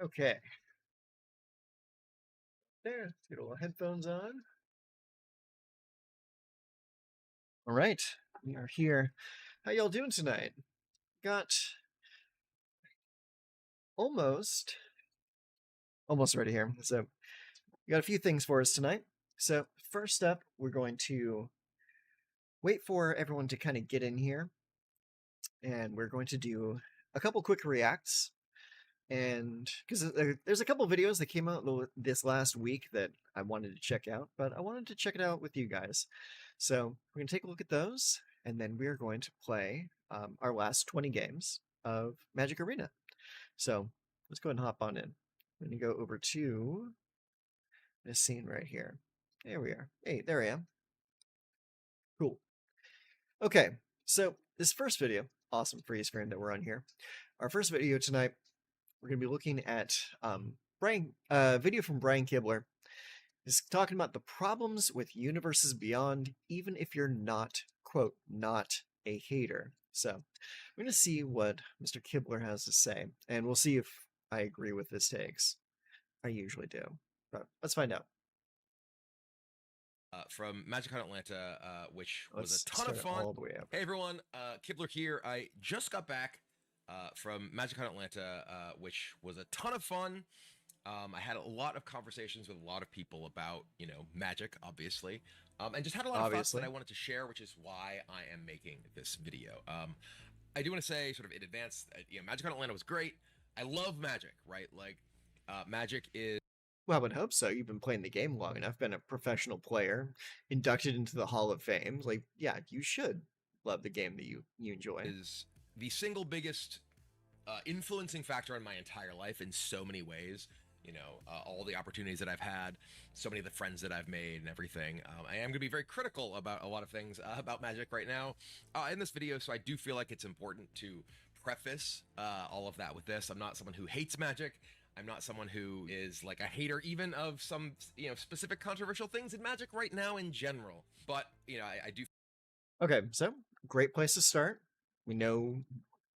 Okay, there. Let's get a little headphones on. All right, we are here. How y'all doing tonight? Got almost almost ready here. So we got a few things for us tonight. So first up, we're going to wait for everyone to kind of get in here, and we're going to do a couple quick reacts. And because there's a couple videos that came out this last week that I wanted to check out, but I wanted to check it out with you guys. So we're going to take a look at those, and then we're going to play our last 20 games of Magic Arena. So let's go ahead and hop on in. I'm going to go over to this scene right here. There we are. Hey, there I am. Cool. Okay, so this first video, awesome freeze frame that we're on here. Our first video tonight, we're going to be looking at video from Brian Kibler. Is talking about the problems with universes beyond, even if you're not, quote, not a hater. So we're going to see what Mr. Kibler has to say, and we'll see if I agree with his takes. I usually do, but let's find out. From MagicCon Atlanta, which was Let's a ton of start it fun. all the way up. Hey everyone, Kibler here. I just got back from MagicCon Atlanta, which was a ton of fun. I had a lot of conversations with a lot of people about, Magic, obviously, and just had a lot of thoughts that I wanted to share, which is why I am making this video. I do want to say, sort of in advance, MagicCon Atlanta was great. I love Magic, right? Like, Magic is. Well, I would hope so. You've been playing the game long enough, been a professional player, inducted into the Hall of Fame. Like, yeah, you should love the game that you enjoy. Is the single biggest influencing factor in my entire life in so many ways. All the opportunities that I've had, so many of the friends that I've made, and everything. I am going to be very critical about a lot of things about Magic right now in this video, so I do feel like it's important to preface all of that with this. I'm not someone who hates Magic. I'm not someone who is like a hater even of some, specific controversial things in Magic right now in general. But, I do. Okay, so great place to start. We know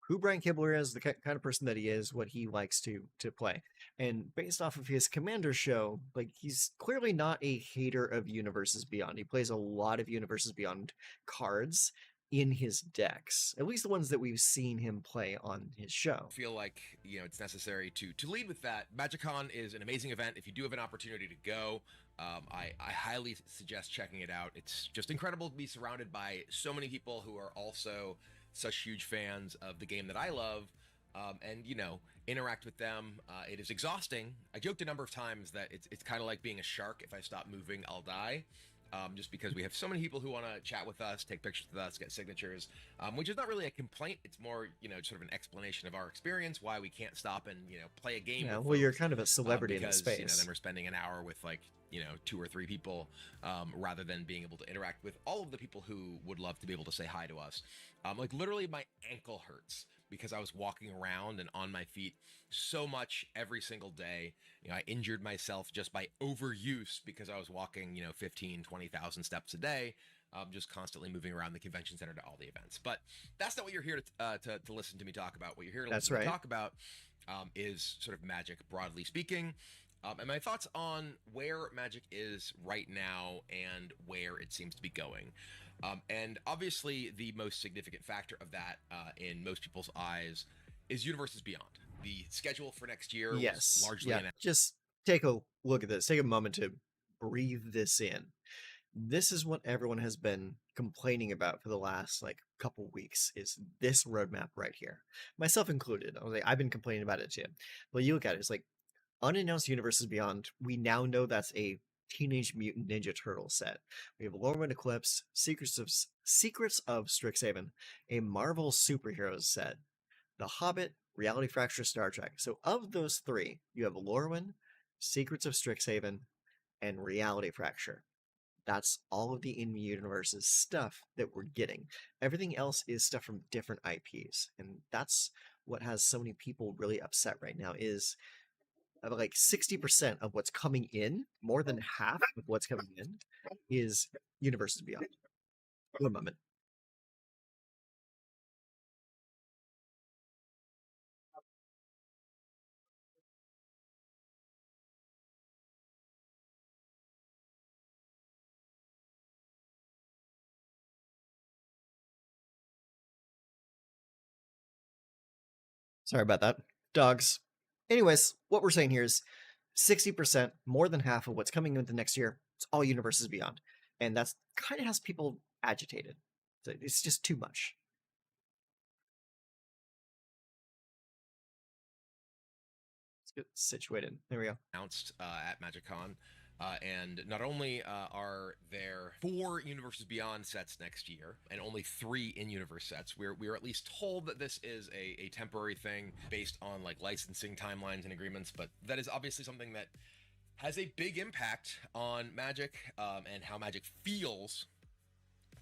who Brian Kibler is, the kind of person that he is, what he likes to play. And based off of his Commander show, like he's clearly not a hater of Universes Beyond. He plays a lot of Universes Beyond cards in his decks, at least the ones that we've seen him play on his show. Feel like it's necessary to lead with that. MagicCon is an amazing event. If you do have an opportunity to go, I highly suggest checking it out. It's just incredible to be surrounded by so many people who are also such huge fans of the game that I love, and interact with them. It is exhausting. I joked a number of times that it's kind of like being a shark. If I stop moving, I'll die. Just because we have so many people who want to chat with us, take pictures with us, get signatures, which is not really a complaint. It's more, sort of an explanation of our experience, why we can't stop and, play a game. Yeah, with well, you're folks, kind of a celebrity in the because, space. then we're spending an hour with like, 2 or 3 people, rather than being able to interact with all of the people who would love to be able to say hi to us. Like literally my ankle hurts because I was walking around and on my feet so much every single day. I injured myself just by overuse because I was walking, 15, 20,000 steps a day, just constantly moving around the convention center to all the events. But that's not what you're here to listen to me talk about. What you're here to listen to me talk about is sort of Magic, broadly speaking. And my thoughts on where Magic is right now and where it seems to be going. And obviously, the most significant factor of that, in most people's eyes, is Universes Beyond. The schedule for next year was largely announced. Just take a look at this. Take a moment to breathe this in. This is what everyone has been complaining about for the last like couple weeks, is this roadmap right here, myself included. I've been complaining about it too. But you look at it, it's like unannounced Universes Beyond. We now know that's a Teenage Mutant Ninja Turtle set. We have Lorwyn Eclipse, Secrets of Strixhaven, a Marvel superheroes set, The Hobbit, Reality Fracture, Star Trek. So of those 3, you have Lorwyn, Secrets of Strixhaven, and Reality Fracture. That's all of the in-universes stuff that we're getting. Everything else is stuff from different IPs, and that's what has so many people really upset right now. Is like 60% of what's coming in, more than half of what's coming in, is Universes Beyond. One moment. Sorry about that. Dogs. Anyways, what we're saying here is 60%, more than half of what's coming in the next year, it's all Universes Beyond. And that's kind of has people agitated. So it's just too much. Let's get situated. There we go. Announced at MagicCon. And not only are there 4 Universes Beyond sets next year, and only 3 in-universe sets, we're at least told that this is a temporary thing based on like licensing timelines and agreements, but that is obviously something that has a big impact on Magic and how Magic feels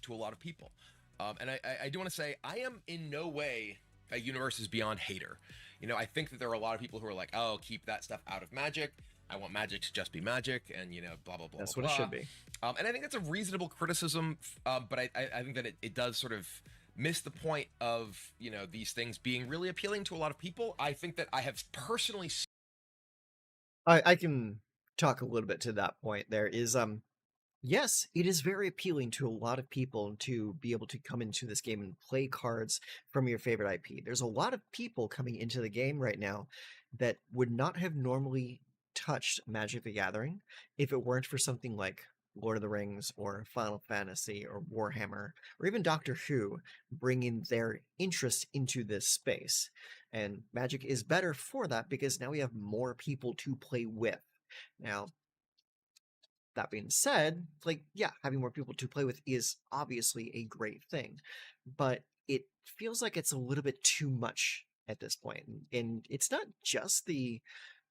to a lot of people. And I do want to say, I am in no way a Universes Beyond hater. You know, I think that there are a lot of people who are like, oh, keep that stuff out of Magic. I want Magic to just be Magic, and, you know, blah, blah, blah, That's blah, what it blah. should be. And I think that's a reasonable criticism, but I think that it does sort of miss the point of, you know, these things being really appealing to a lot of people. I think that I have personally I can talk a little bit to that point. There is yes, it is very appealing to a lot of people to be able to come into this game and play cards from your favorite IP. There's a lot of people coming into the game right now that would not have normally touched Magic the Gathering if it weren't for something like Lord of the Rings or Final Fantasy or Warhammer or even Doctor Who bringing their interest into this space. And Magic is better for that because now we have more people to play with. Now, that being said, like, yeah, having more people to play with is obviously a great thing, but it feels like it's a little bit too much at this point. And it's not just the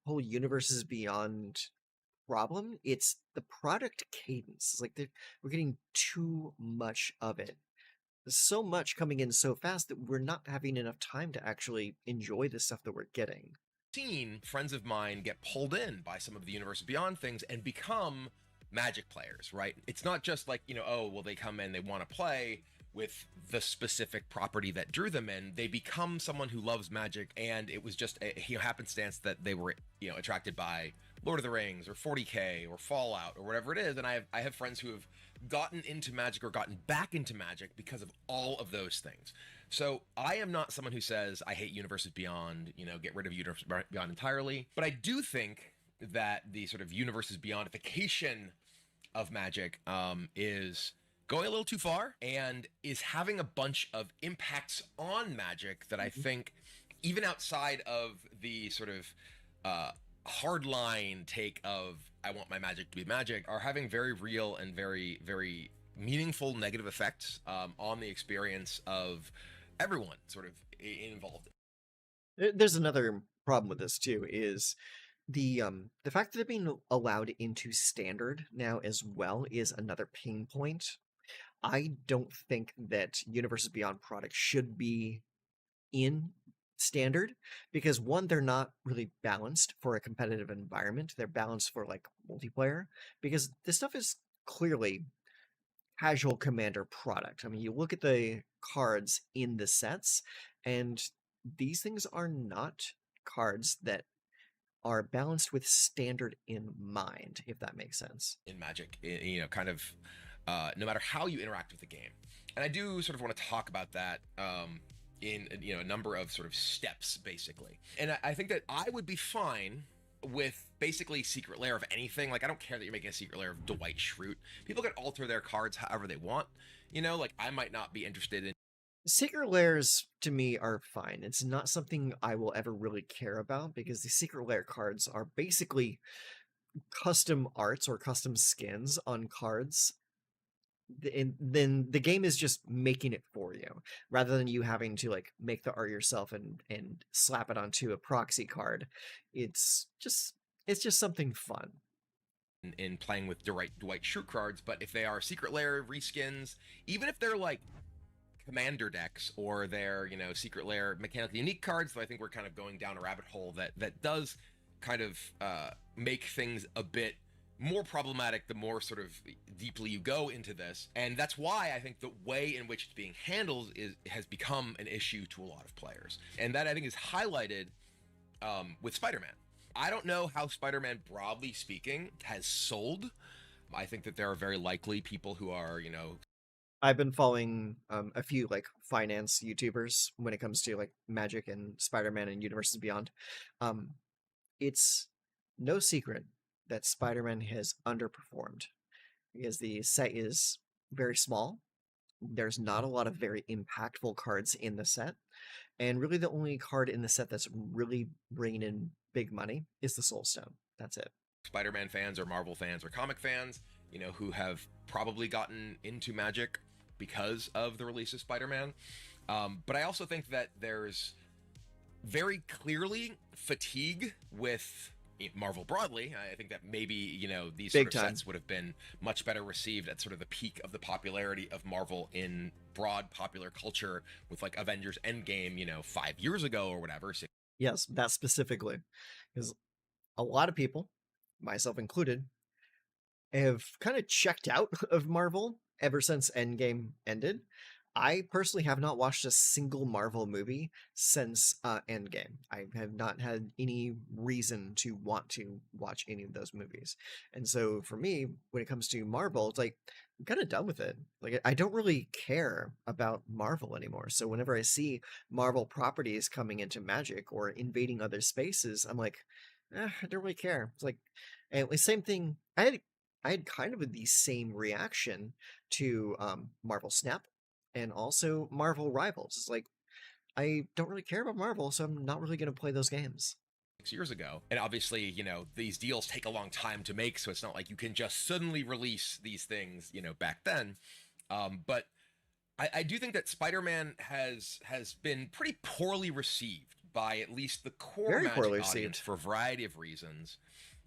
whole Universes Beyond problem, it's the product cadence. It's like we're getting too much of it. There's so much coming in so fast that we're not having enough time to actually enjoy the stuff that we're getting. seen friends of mine get pulled in by some of the Universe Beyond things and become Magic players, right? It's not just like, you know, oh, well, they come in, they want to play with the specific property that drew them in. They become someone who loves Magic, and it was just a happenstance that they were, you know, attracted by Lord of the Rings or 40K or Fallout or whatever it is. And I have friends who have gotten into Magic or gotten back into Magic because of all of those things. So I am not someone who says I hate Universes Beyond, you know, get rid of Universes Beyond entirely. But I do think that the sort of Universes Beyondification of Magic is going a little too far and is having a bunch of impacts on Magic that I Mhm. think, even outside of the sort of hardline take of I want my Magic to be Magic, are having very real and very, very meaningful negative effects on the experience of everyone sort of involved. There's another problem with this too, is the fact that they're being allowed into standard now as well is another pain point. I don't think that Universes Beyond products should be in standard because one, they're not really balanced for a competitive environment. They're balanced for like multiplayer because this stuff is clearly casual commander product. I mean, you look at the cards in the sets, and these things are not cards that are balanced with standard in mind, if that makes sense. In Magic, you know, kind of no matter how you interact with the game. And I do sort of want to talk about that in, you know, a number of sort of steps, basically. And I think that I would be fine with basically secret lair of anything. Like, I don't care that you're making a secret lair of Dwight Schrute. People can alter their cards however they want. You know, like, I might not be interested in Secret lairs to me are fine. It's not something I will ever really care about because the secret lair cards are basically custom arts or custom skins on cards. And then the game is just making it for you rather than you having to like make the art yourself and slap it onto a proxy card. It's just it's just something fun. in playing with Dwight Schrute cards, but if they are secret lair reskins, even if they're like commander decks or their, you know, secret lair mechanically unique cards, though I think we're kind of going down a rabbit hole that does kind of make things a bit more problematic the more sort of deeply you go into this. And that's why I think the way in which it's being handled has become an issue to a lot of players, and that I think is highlighted with Spider-Man. I don't know how Spider-Man, broadly speaking, has sold. I think that there are very likely people who are, you know, I've been following a few like finance YouTubers when it comes to like Magic and Spider-Man and Universes Beyond. Um, it's no secret that Spider-Man has underperformed because the set is very small. There's not a lot of very impactful cards in the set, and really the only card in the set that's really bringing in big money is the Soul Stone. That's it. Spider-Man fans or Marvel fans or comic fans, who have probably gotten into Magic because of the release of Spider-Man. But I also think that there's very clearly fatigue with Marvel broadly. I think that maybe, these sort Big of time. sets would have been much better received at sort of the peak of the popularity of Marvel in broad popular culture with like Avengers Endgame, 5 years ago or whatever. So Yes, that specifically. Because a lot of people, myself included, have kind of checked out of Marvel ever since Endgame ended. I personally have not watched a single Marvel movie since Endgame. I have not had any reason to want to watch any of those movies. And so for me, when it comes to Marvel, it's like I'm kind of done with it. Like I don't really care about Marvel anymore. So whenever I see Marvel properties coming into Magic or invading other spaces, I'm like, I don't really care. It's like, and the same thing. I had kind of the same reaction to Marvel Snap and also Marvel Rivals. It's like I don't really care about Marvel, so I'm not really going to play those games. 6 years ago. And obviously, these deals take a long time to make, so it's not like you can just suddenly release these things, back then. But I do think that Spider-Man has been pretty poorly received by at least the core Very Magic poorly audience received. for a variety of reasons.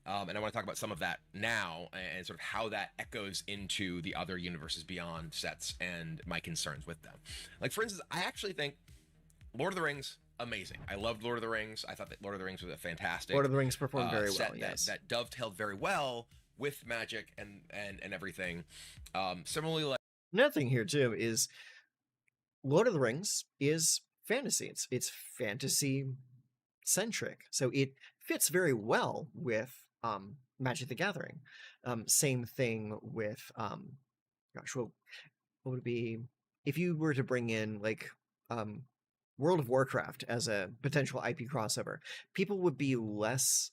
And I want to talk about some of that now and sort of how that echoes into the other Universes Beyond sets and my concerns with them. Like, for instance, I actually think Lord of the Rings, amazing. I loved Lord of the Rings. I thought that Lord of the Rings was a Lord fantastic of the Rings performed very well. set that Yes. that dovetailed very well with Magic and everything. Similarly, like Another thing here too is Lord of the Rings is fantasy. It's fantasy centric, so it fits very well with Magic the Gathering. Same thing with gosh, what would it be if you were to bring in like um World of Warcraft as a potential IP crossover? People would be less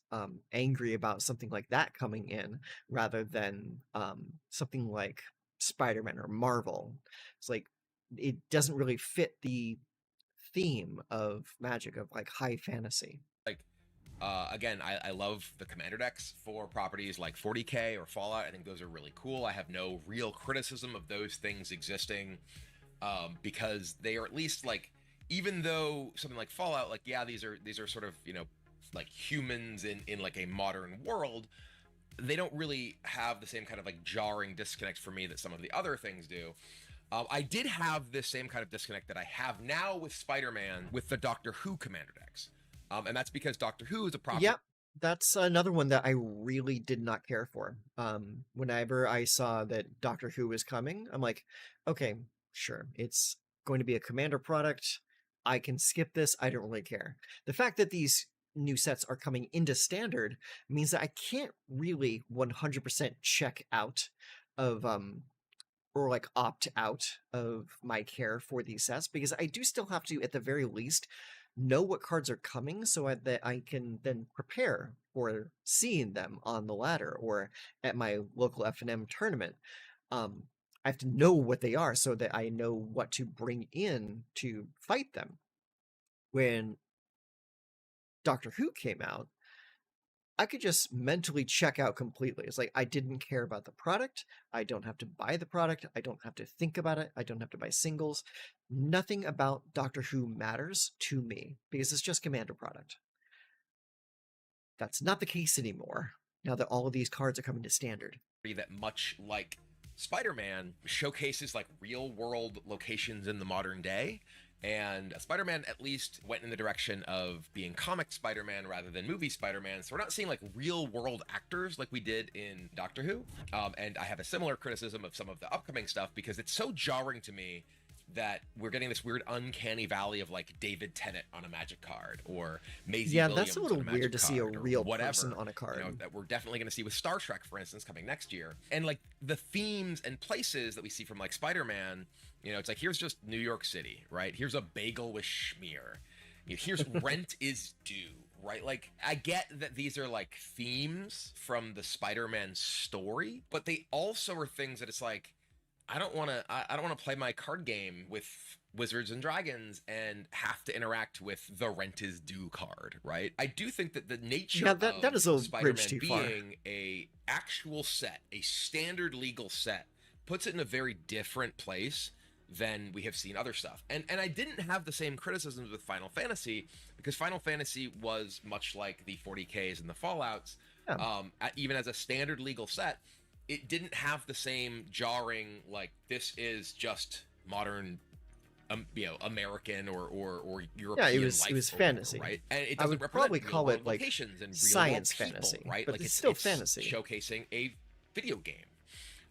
angry about something like that coming in rather than something like Spider-Man or Marvel. It's like it doesn't really fit the theme of Magic of like high fantasy. again, I love the commander decks for properties like 40K or Fallout. I think those are really cool. I have no real criticism of those things existing, because they are at least like, even though something like Fallout, like, yeah, these are sort of, like humans in like a modern world. They don't really have the same kind of like jarring disconnect for me that some of the other things do. I did have this same kind of disconnect that I have now with Spider-Man with the Doctor Who commander decks. And that's because Doctor Who is a property. Yep, that's another one that I really did not care for. Whenever I saw that Doctor Who was coming, I'm like, okay, sure, it's going to be a commander product. I can skip this. I don't really care. The fact that these new sets are coming into standard means that I can't really 100% check out of or like opt out of my care for these sets because I do still have to, at the very least, know what cards are coming so that I can then prepare for seeing them on the ladder or at my local F&M tournament. Um, I have to know what they are so that I know what to bring in to fight them. When Doctor Who came out, I could just mentally check out completely. It's like I didn't care about the product. I don't have to buy the product. I don't have to think about it. I don't have to buy singles. Nothing about Doctor Who matters to me because it's just Commander product. That's not the case anymore now that all of these cards are coming to standard. That, much like Spider-Man, showcases like real world locations in the modern day. And Spider-Man at least went in the direction of being comic Spider-Man rather than movie Spider-Man. So we're not seeing like real world actors like we did in Doctor Who. And I have a similar criticism of some of the upcoming stuff because it's so jarring to me that we're getting this weird uncanny valley of like David Tennant on a Magic card or Maisie Yeah, that's a Williams on little a weird Magic to see a card or real person whatever, on a you know, card. that we're definitely going to see with Star Trek, for instance, coming next year. And like the themes and places that we see from like Spider-Man, you know, it's like here's just New York City, right? Here's a bagel with schmear. Here's rent is due, right? Like I get that these are like themes from the Spider-Man story, but they also are things that it's like I don't want to. I don't want to play my card game with Wizards and Dragons and have to interact with the rent is due card, right? I do think that the Yeah, nature that of is a bridge Spider-Man too far. being a actual set, a standard legal set, puts it in a very different place than we have seen other stuff. And I didn't have the same criticisms with Final Fantasy because Final Fantasy was much like the 40Ks and the Fallouts, Yeah, even as a standard legal set, it didn't have the same jarring like this is just modern American or yeah, European it life was or whatever, fantasy. right? And it I doesn't would represent probably real call world it like locations and real world science people, fantasy, right? but Like it's it's still it's fantasy. showcasing a video game.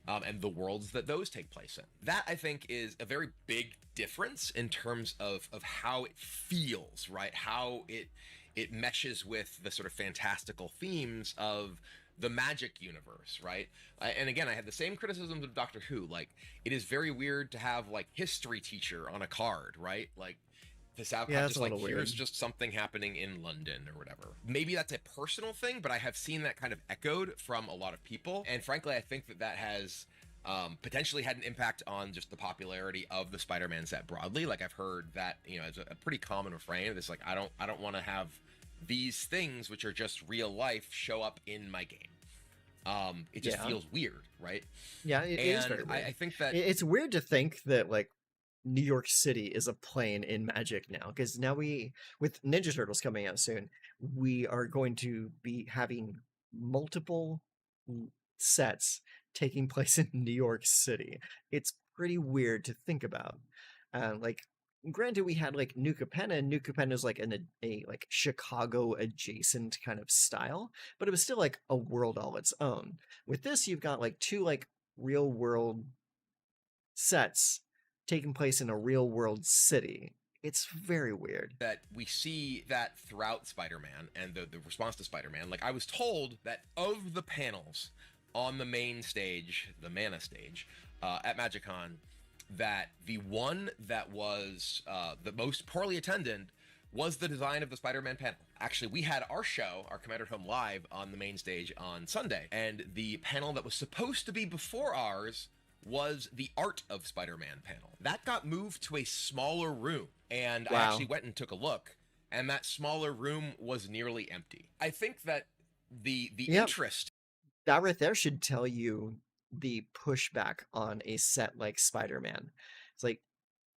And the worlds that those take place in. That I think is a very big difference in terms of how it feels, right? How it meshes with the sort of fantastical themes of the Magic universe, right? And again, I had the same criticisms of Doctor Who. Like, it is very weird to have like history teacher on a card, right? Like, this Yeah, have that's just a like little here's weird. just something happening in London or whatever. Maybe that's a personal thing, but I have seen that kind of echoed from a lot of people, and frankly, I think that that has potentially had an impact on just the popularity of the Spider-Man set broadly. Like I've heard that you know it's a pretty common refrain. It's like I don't want to have these things which are just real life show up in my game. It just Yeah, feels weird, right? yeah, it is And very weird. I think that It's weird to think that like New York City is a plane in Magic now, because now with Ninja Turtles coming out soon, we are going to be having multiple sets taking place in New York City. It's pretty weird to think about. Like, granted, we had like Nuka Penna, and Nuka Penna is like a like Chicago adjacent kind of style, but it was still like a world all its own. With this, you've got like two like real world sets taking place in a real world city. It's very weird. that we see that throughout Spider-Man and the response to Spider-Man. Like I was told that of the panels on the main stage, the Mana stage, at MagicCon, that the one that was the most poorly attended was the design of the Spider-Man panel. Actually, we had our show, our Commander at Home Live, on the main stage on Sunday, and the panel that was supposed to be before ours was the Art of Spider-Man panel. That got moved to a smaller room, and I Wow. actually went and took a look, and that smaller room was nearly empty. I think that the Yep. interest That right there should tell you the pushback on a set like Spider-Man. It's like,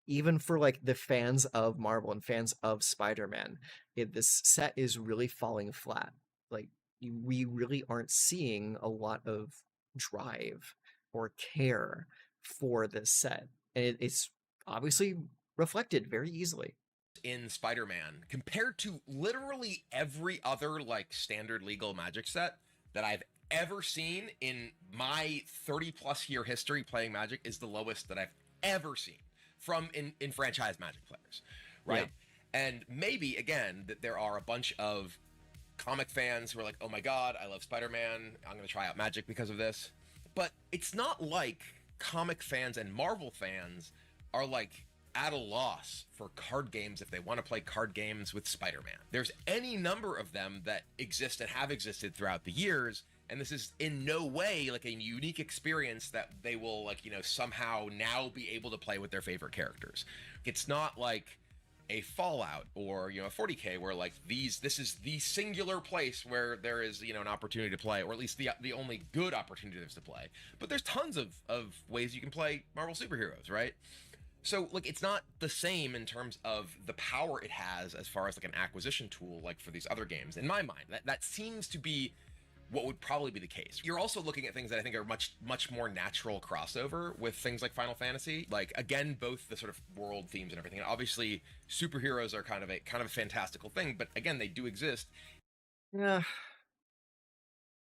even for like the fans of Marvel and fans of Spider-Man, this set is really falling flat. Like, we really aren't seeing a lot of drive or care for this set, and it's obviously reflected very easily. in Spider-Man compared to literally every other like standard legal Magic set that I've ever seen in my 30 plus year history playing Magic is the lowest that I've ever seen from in franchise Magic players, Yeah, right? And maybe again that there are a bunch of comic fans who are like, "Oh my god, I love Spider-Man. I'm going to try out Magic because of this." But it's not like comic fans and Marvel fans are like at a loss for card games if they want to play card games with Spider-Man. There's any number of them that exist and have existed throughout the years, and this is in no way like a unique experience that they will like, you know, somehow now be able to play with their favorite characters. It's not like a Fallout or you know a 40K where like this is the singular place where there is you know an opportunity to play, or at least the only good opportunity there's to play. But there's tons of ways you can play Marvel superheroes, right? So like it's not the same in terms of the power it has as far as like an acquisition tool like for these other games. In my mind, that seems to be what would probably be the case. You're also looking at things that I think are much more natural crossover with things like Final Fantasy. Like again, both the sort of world themes and everything. And obviously, superheroes are kind of a fantastical thing, but again, they do exist. yeah.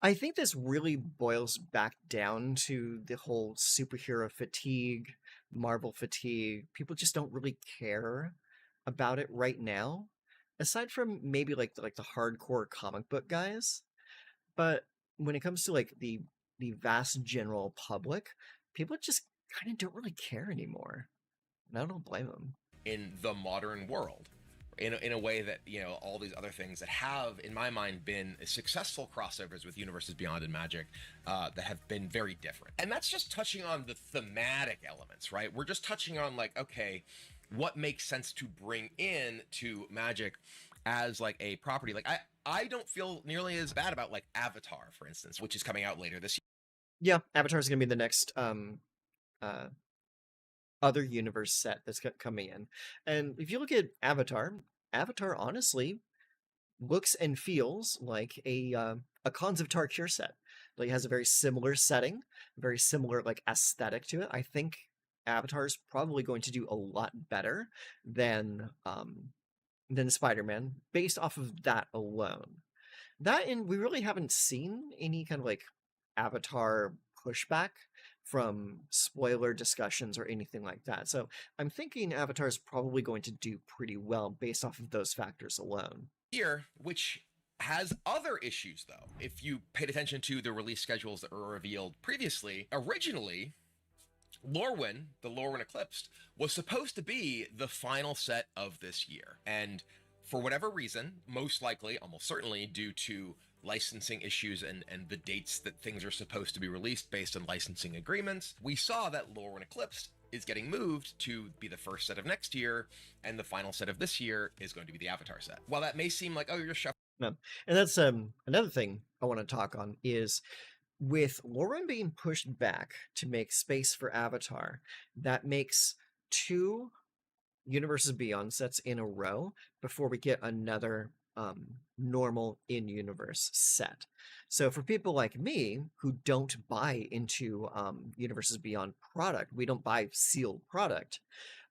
I think this really boils back down to the whole superhero fatigue, Marvel fatigue. People just don't really care about it right now, aside from maybe like the hardcore comic book guys. But when it comes to like the vast general public, people just kind of don't really care anymore. And I don't blame them. in the modern world in a way that, you know, all these other things that have, in my mind, been successful crossovers with Universes Beyond and Magic that have been very different. And that's just touching on the thematic elements, right? We're just touching on like, okay, what makes sense to bring in to Magic as like a property. Like I don't feel nearly as bad about like Avatar, for instance, which is coming out later this year. Yeah, Avatar is going to be the next uh other universe set that's coming in. And if you look at Avatar, Avatar honestly looks and feels like a Cons of Tarkir set. Like it has a very similar setting, very similar like aesthetic to it. I think Avatar is probably going to do a lot better than Spider-Man based off of that alone. That and we really haven't seen any kind of like Avatar pushback from spoiler discussions or anything like that. So I'm thinking Avatar is probably going to do pretty well based off of those factors alone. Year, which has other issues though. If you paid attention to the release schedules that were revealed previously, originally Lorwyn, the Lorwyn Eclipsed, was supposed to be the final set of this year. And for whatever reason, most likely, almost certainly, due to licensing issues and the dates that things are supposed to be released based on licensing agreements, we saw that Lorwyn Eclipsed is getting moved to be the first set of next year, and the final set of this year is going to be the Avatar set. While that may seem like, oh, you're just shuffling. No. And that's another thing I want to talk on is with Lauren being pushed back to make space for Avatar, that makes two Universes Beyond sets in a row before we get another normal in-universe set. So for people like me who don't buy into Universes Beyond product, we don't buy sealed product,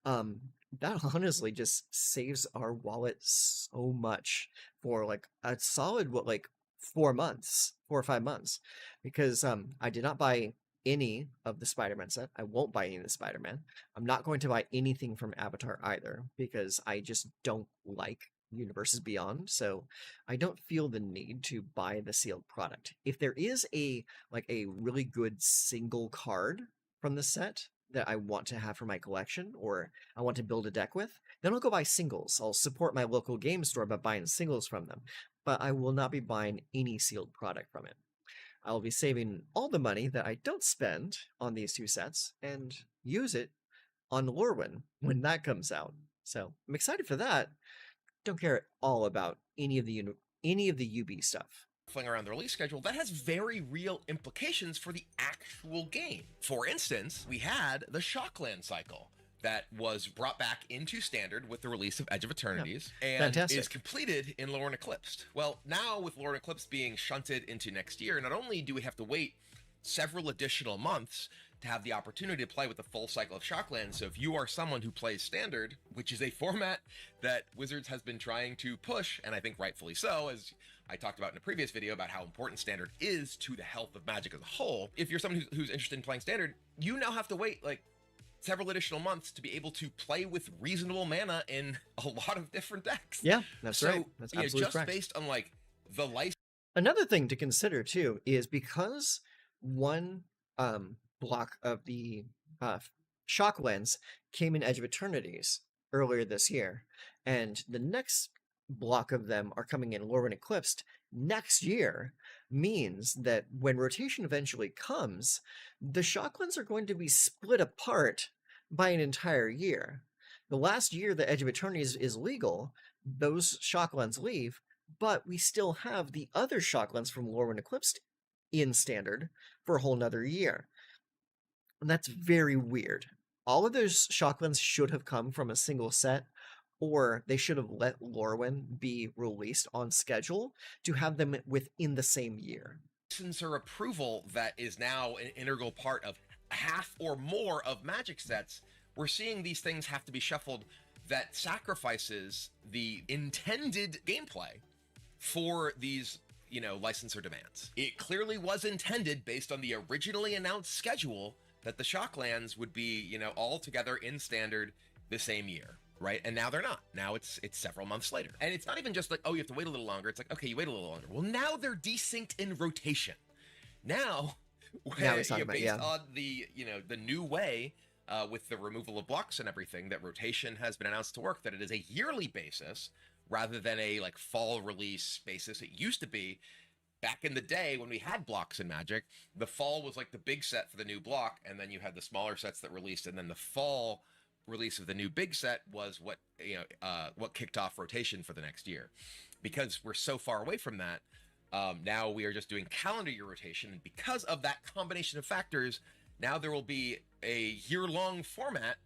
um, that honestly just saves our wallet so much for like a solid what like 4 months, 4 or 5 months, because I did not buy any of the Spider-Man set. I won't buy any of the Spider-Man. I'm not going to buy anything from Avatar either because I just don't like Universes Beyond. So I don't feel the need to buy the sealed product. If there is a like a really good single card from the set that I want to have for my collection or I want to build a deck with, then I'll go buy singles. I'll support my local game store by buying singles from them, but I will not be buying any sealed product from it. I'll be saving all the money that I don't spend on these two sets and use it on Lorwyn when that comes out. So I'm excited for that. Don't care at all about any of the UB stuff. Around the release schedule, that has very real implications for the actual game. For instance, we had the Shockland cycle that was brought back into standard with the release of Edge of Eternities and Fantastic. is completed in Lorwyn Eclipsed. Well, now with Lorwyn Eclipsed being shunted into next year, not only do we have to wait several additional months to have the opportunity to play with the full cycle of Shockland. So if you are someone who plays Standard, which is a format that Wizards has been trying to push, and I think rightfully so, as I talked about in a previous video about how important Standard is to the health of Magic as a whole. If you're someone who's interested in playing Standard, you now have to wait like several additional months to be able to play with reasonable mana in a lot of different decks. Yeah, that's right. That's absolutely just correct. based on like the license. Another thing to consider too is because one block of the Shocklands came in Edge of Eternities earlier this year, and the next block of them are coming in Lorwyn Eclipsed next year, means that when rotation eventually comes, the Shocklands are going to be split apart by an entire year. The last year that Edge of Eternities is legal, those Shocklands leave, but we still have the other Shocklands from Lorwyn Eclipsed in Standard for a whole nother year. And that's very weird. All of those Shocklands should have come from a single set, or they should have let Lorwyn be released on schedule to have them within the same year. Licensor approval that is now an integral part of half or more of Magic sets, we're seeing these things have to be shuffled that sacrifices the intended gameplay for these licensor demands. It clearly was intended based on the originally announced schedule that the Shocklands would be, all together in standard the same year. Right. And now they're not. Now it's several months later. And it's not even just like, oh, you have to wait a little longer. It's like, okay, you wait a little longer. Well, now they're desynced in rotation. Now, Now he's talking about, based on the new way with the removal of blocks and everything, that rotation has been announced to work, that it is a yearly basis rather than a like fall release basis. It used to be back in the day when we had blocks in Magic, the fall was like the big set for the new block, and then you had the smaller sets that released, and then the fall release of the new big set was what kicked off rotation for the next year. Because we're so far away from that, now we are just doing calendar year rotation, and because of that combination of factors, now there will be a year-long format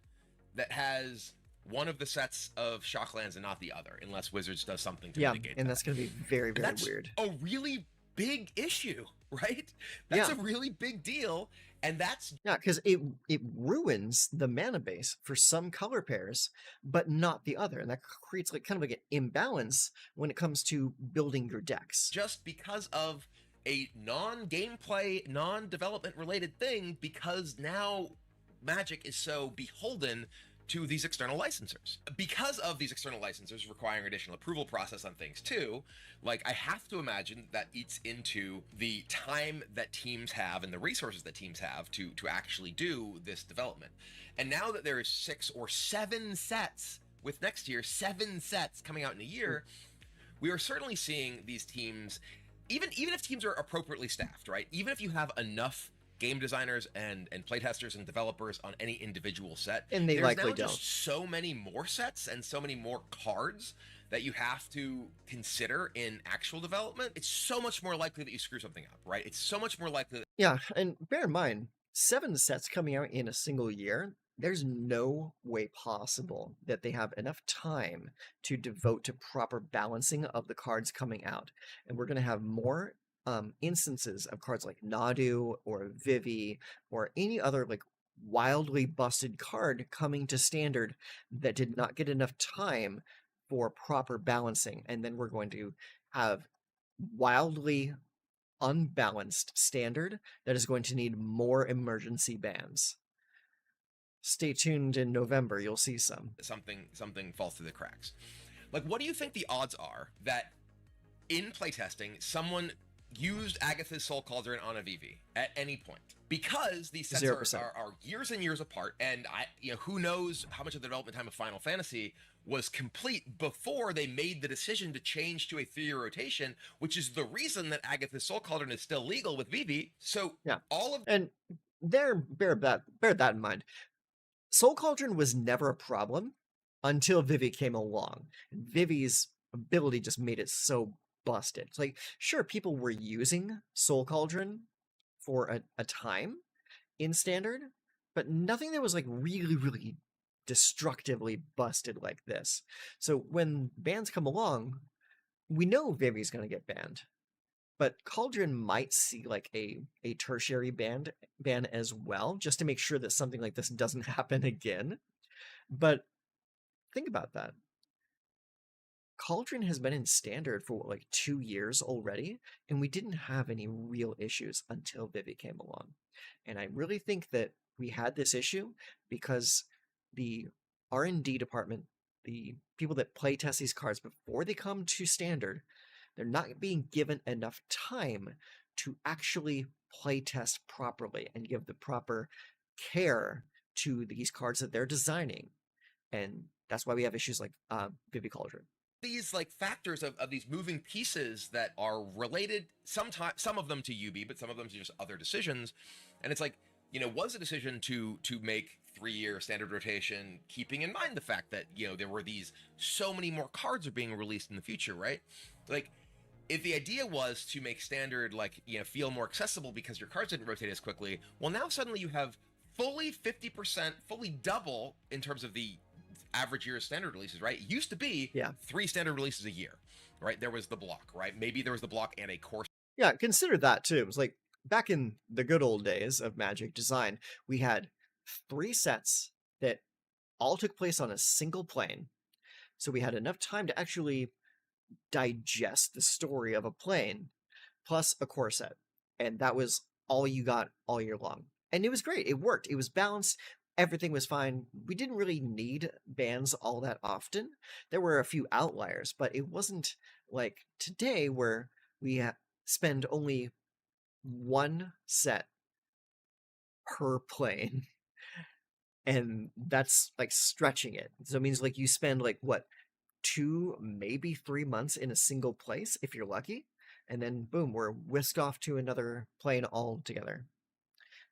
that has one of the sets of Shocklands and not the other, unless Wizards does something to mitigate and that. that's going to be very, very weird. A really big issue, right? That's a really big deal. And that's because it ruins the mana base for some color pairs, but not the other, and that creates like kind of like an imbalance when it comes to building your decks. Just because of a non-gameplay, non-development related thing, because now Magic is so beholden to these external licensors. Because of these external licensors requiring additional approval process on things too, like I have to imagine that eats into the time that teams have and the resources that teams have to actually do this development. And now that there is 6 or 7 sets, with next year 7 sets coming out in a year, we are certainly seeing these teams, even if teams are appropriately staffed, right? Even if you have enough game designers and playtesters and developers on any individual set, and they likely don't. Just so many more sets and so many more cards that you have to consider in actual development. It's so much more likely that you screw something up, right? It's so much more likely that... Yeah, and bear in mind, 7 sets coming out in a single year, there's no way possible that they have enough time to devote to proper balancing of the cards coming out. And we're going to have more instances of cards like Nadu or Vivi or any other like wildly busted card coming to standard that did not get enough time for proper balancing, and then we're going to have wildly unbalanced standard that is going to need more emergency bans. Stay tuned in November, you'll see something falls through the cracks. Like, what do you think the odds are that in playtesting someone used Agatha's Soul Cauldron on a VV at any point? Because these sets are years and years apart, and who knows how much of the development time of Final Fantasy was complete before they made the decision to change to a 3-year rotation, which is the reason that Agatha's Soul Cauldron is still legal with VV. So and bear that in mind. Soul Cauldron was never a problem until Vivi came along. Vivi's ability just made it so busted. It's like, sure, people were using Soul Cauldron for a time in standard, but nothing that was like really, really destructively busted like this. So when bans come along, we know Vivi's going to get banned, but Cauldron might see like a tertiary ban as well, just to make sure that something like this doesn't happen again. But think about that. Cauldron has been in standard for like 2 years already, and we didn't have any real issues until Vivi came along. And I really think that we had this issue because the R&D department, the people that play test these cards before they come to standard, they're not being given enough time to actually play test properly and give the proper care to these cards that they're designing. And that's why we have issues like Vivi Cauldron. These like factors of these moving pieces that are related, sometimes some of them to UB, but some of them to just other decisions. And it's like, was a decision to make 3-year standard rotation, keeping in mind the fact that, there were these so many more cards are being released in the future, right? Like, if the idea was to make standard like, feel more accessible because your cards didn't rotate as quickly, well, now suddenly you have fully 50%, fully double in terms of the average year of standard releases, right? It used to be 3 standard releases a year, right? There was the block, right? Maybe there was the block and a core. Yeah, consider that too. It was like back in the good old days of Magic design, we had 3 sets that all took place on a single plane. So we had enough time to actually digest the story of a plane, plus a core set. And that was all you got all year long. And it was great. It worked. It was balanced. Everything was fine. We didn't really need bans all that often. There were a few outliers, but it wasn't like today where we spend only one set per plane. And that's like stretching it. So it means like you spend like what, 2, maybe 3 months in a single place if you're lucky, and then boom, we're whisked off to another plane altogether.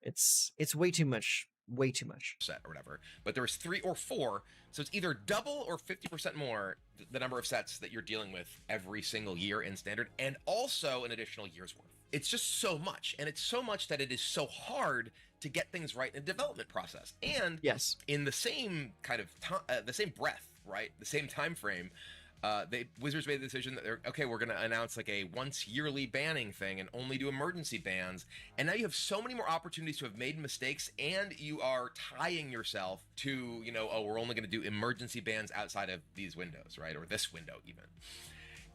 It's way too much, way too much. Set or whatever, but there was 3 or 4, so it's either double or 50% more the number of sets that you're dealing with every single year in standard, and also an additional year's worth. It's just so much, and it's so much that it is so hard to get things right in the development process. And Yes, in the same kind of the same breath, right, the same time frame, Wizards made the decision that they're okay. We're going to announce like a once yearly banning thing and only do emergency bans. And now you have so many more opportunities to have made mistakes, and you are tying yourself to, you know, oh, we're only going to do emergency bans outside of these windows, right, or this window even.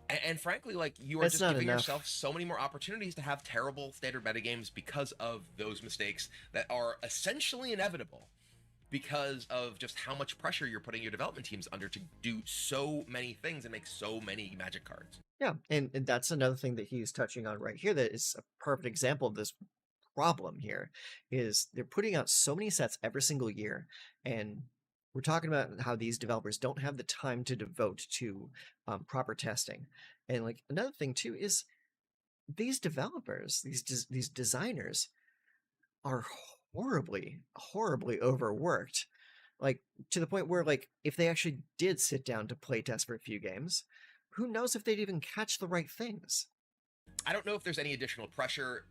And frankly, like, you are that's just not giving enough. yourself so many more opportunities to have terrible standard metagames because of those mistakes that are essentially inevitable, because of just how much pressure you're putting your development teams under to do so many things and make so many Magic cards. Yeah, and that's another thing that he's touching on right here that is a perfect example of this problem here is they're putting out so many sets every single year, and we're talking about how these developers don't have the time to devote to proper testing. And like another thing too is these developers, these designers are horribly overworked, like to the point where like if they actually did sit down to play test for a few games, who knows if they'd even catch the right things. I don't know if there's any additional pressure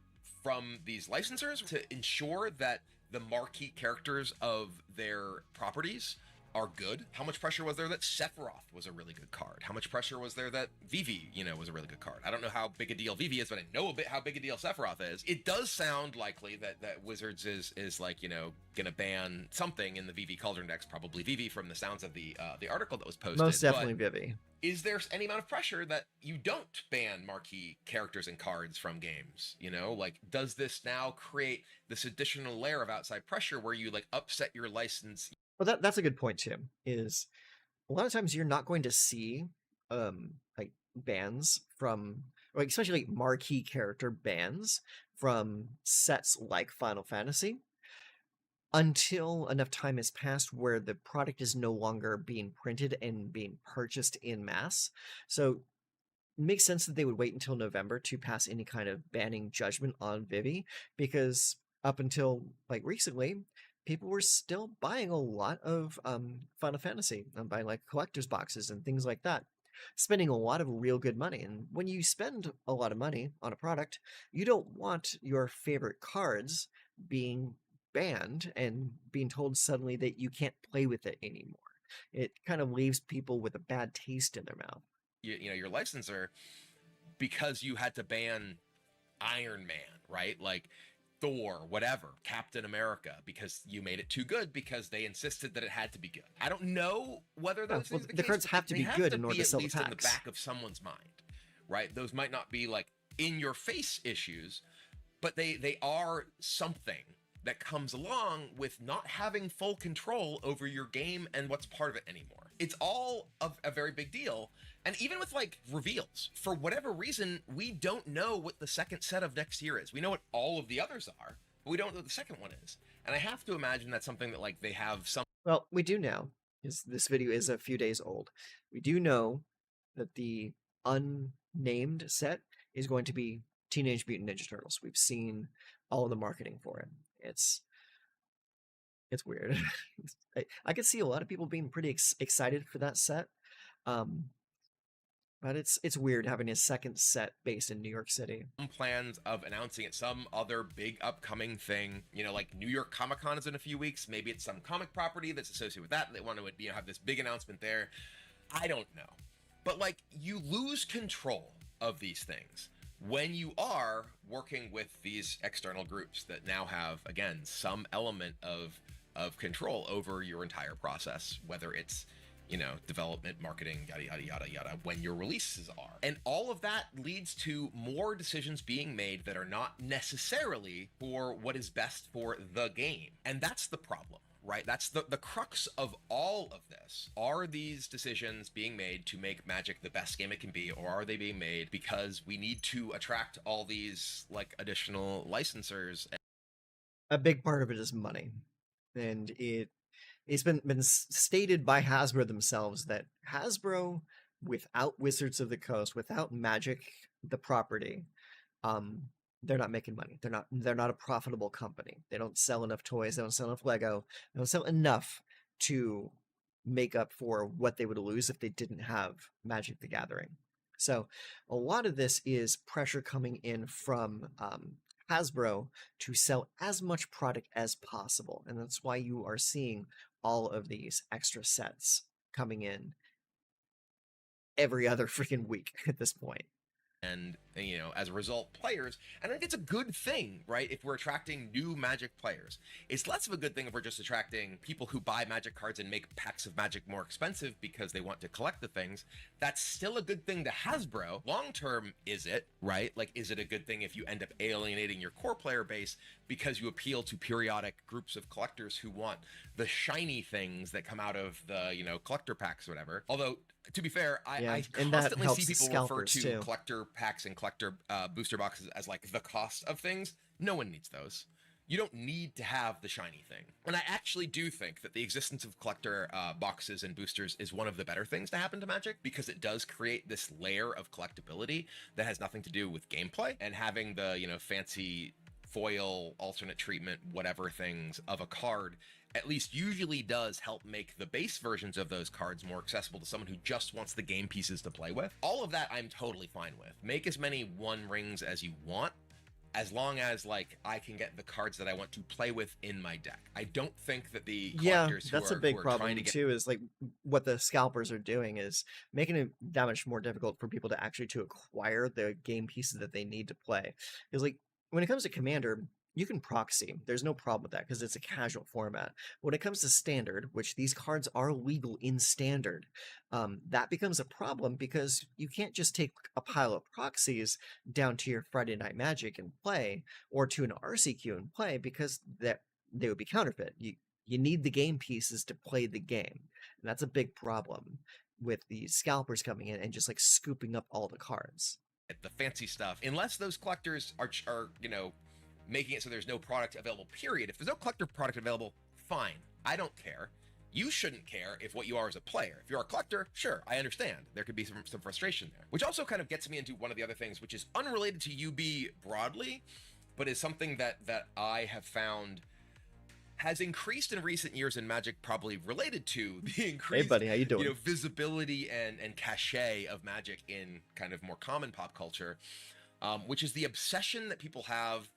from these licensors to ensure that the marquee characters of their properties are good. How much pressure was there that Sephiroth was a really good card? How much pressure was there that Vivi, you know, was a really good card? I don't know how big a deal Vivi is, but I know a bit how big a deal Sephiroth is. It does sound likely that Wizards is like, you know, gonna ban something in the Vivi Cauldron decks, probably Vivi from the sounds of the article that was posted. Most definitely But Vivi. is there any amount of pressure that you don't ban marquee characters and cards from games? You know, like, does this now create this additional layer of outside pressure where you like upset your license? Well, that's a good point too. Is a lot of times you're not going to see like bans from, like, especially like marquee character bans from sets like Final Fantasy until enough time has passed where the product is no longer being printed and being purchased in mass. So it makes sense that they would wait until November to pass any kind of banning judgment on Vivi, because up until like recently, people were still buying a lot of Final Fantasy, buying like collector's boxes and things like that, spending a lot of real good money. And when you spend a lot of money on a product, you don't want your favorite cards being banned and being told suddenly that you can't play with it anymore. It kind of leaves people with a bad taste in their mouth. You know, your licensor, because you had to ban Iron Man, right? Like Thor, whatever, Captain America, because you made it too good because they insisted that it had to be good. I don't know whether Yeah, those well, things are the the cards case, have to they be have good to in order be to at sell the least in the packs. back of someone's mind, right? Those might not be like in your face issues, but they are something that comes along with not having full control over your game and what's part of it anymore. It's all a very big deal. And even with like reveals, for whatever reason, we don't know what the second set of next year is. We know what all of the others are, but we don't know what the second one is. And I have to imagine that's something that like they have some. Well, we do know, because this video is a few days old, we do know that the unnamed set is going to be Teenage Mutant Ninja Turtles. We've seen all of the marketing for it. It's weird. I could see a lot of people being pretty excited for that set, um, but it's weird having a second set based in New York City. Plans of announcing it some other big upcoming thing, you know, like New York Comic Con is in a few weeks. Maybe it's some comic property that's associated with that. They want to, you know, have this big announcement there. I don't know, but like, you lose control of these things when you are working with these external groups that now have, again, some element of control over your entire process, whether it's development, marketing, yada yada yada yada, when your releases are. And all of that leads to more decisions being made that are not necessarily for what is best for the game. And that's the problem, right? That's the crux of all of this. Are these decisions being made to make Magic the best game it can be, or are they being made because we need to attract all these like additional licensors? A big part of it is money, and it's been stated by Hasbro themselves that Hasbro, without Wizards of the Coast, without Magic, the property, um, they're not making money. They're not a profitable company. They don't sell enough toys. They don't sell enough Lego. They don't sell enough to make up for what they would lose if they didn't have Magic the Gathering. So a lot of this is pressure coming in from Hasbro to sell as much product as possible. And that's why you are seeing all of these extra sets coming in every other freaking week at this point. And as a result, players, and I think it's a good thing, right? If we're attracting new Magic players, it's less of a good thing if we're just attracting people who buy Magic cards and make packs of Magic more expensive because they want to collect the things. That's still a good thing to Hasbro. Long term, is it, right? Like, is it a good thing if you end up alienating your core player base because you appeal to periodic groups of collectors who want the shiny things that come out of the collector packs or whatever? Although, to be fair, I constantly see people refer to collector packs and collector booster boxes as like the cost of things. No one needs those. You don't need to have the shiny thing. And I actually do think that the existence of collector boxes and boosters is one of the better things to happen to Magic, because it does create this layer of collectability that has nothing to do with gameplay. And having the fancy foil, alternate treatment, whatever things of a card at least usually does help make the base versions of those cards more accessible to someone who just wants the game pieces to play with. All of that I'm totally fine with. Make as many One Rings as you want, as long as like I can get the cards that I want to play with in my deck. I don't think that the collectors that's who a big are problem trying to get too, is like what the scalpers are doing is making it that much more difficult for people to actually to acquire the game pieces that they need to play. Because like when it comes to Commander, you can proxy. There's no problem with that because it's a casual format. When it comes to Standard, which these cards are legal in Standard, that becomes a problem because you can't just take a pile of proxies down to your Friday Night Magic and play, or to an RCQ and play, because that they would be counterfeit. You need the game pieces to play the game, and that's a big problem with these scalpers coming in and just like scooping up all the cards. the fancy stuff, unless those collectors are making it so there's no product available, period. If there's no collector product available, fine. I don't care. You shouldn't care if what you are as a player. If you're a collector, sure, I understand. There could be some frustration there. Which also kind of gets me into one of the other things, which is unrelated to UB broadly, but is something that I have found has increased in recent years in Magic, probably related to the increased, Hey buddy, how you doing? visibility and cachet of Magic in kind of more common pop culture, which is the obsession that people have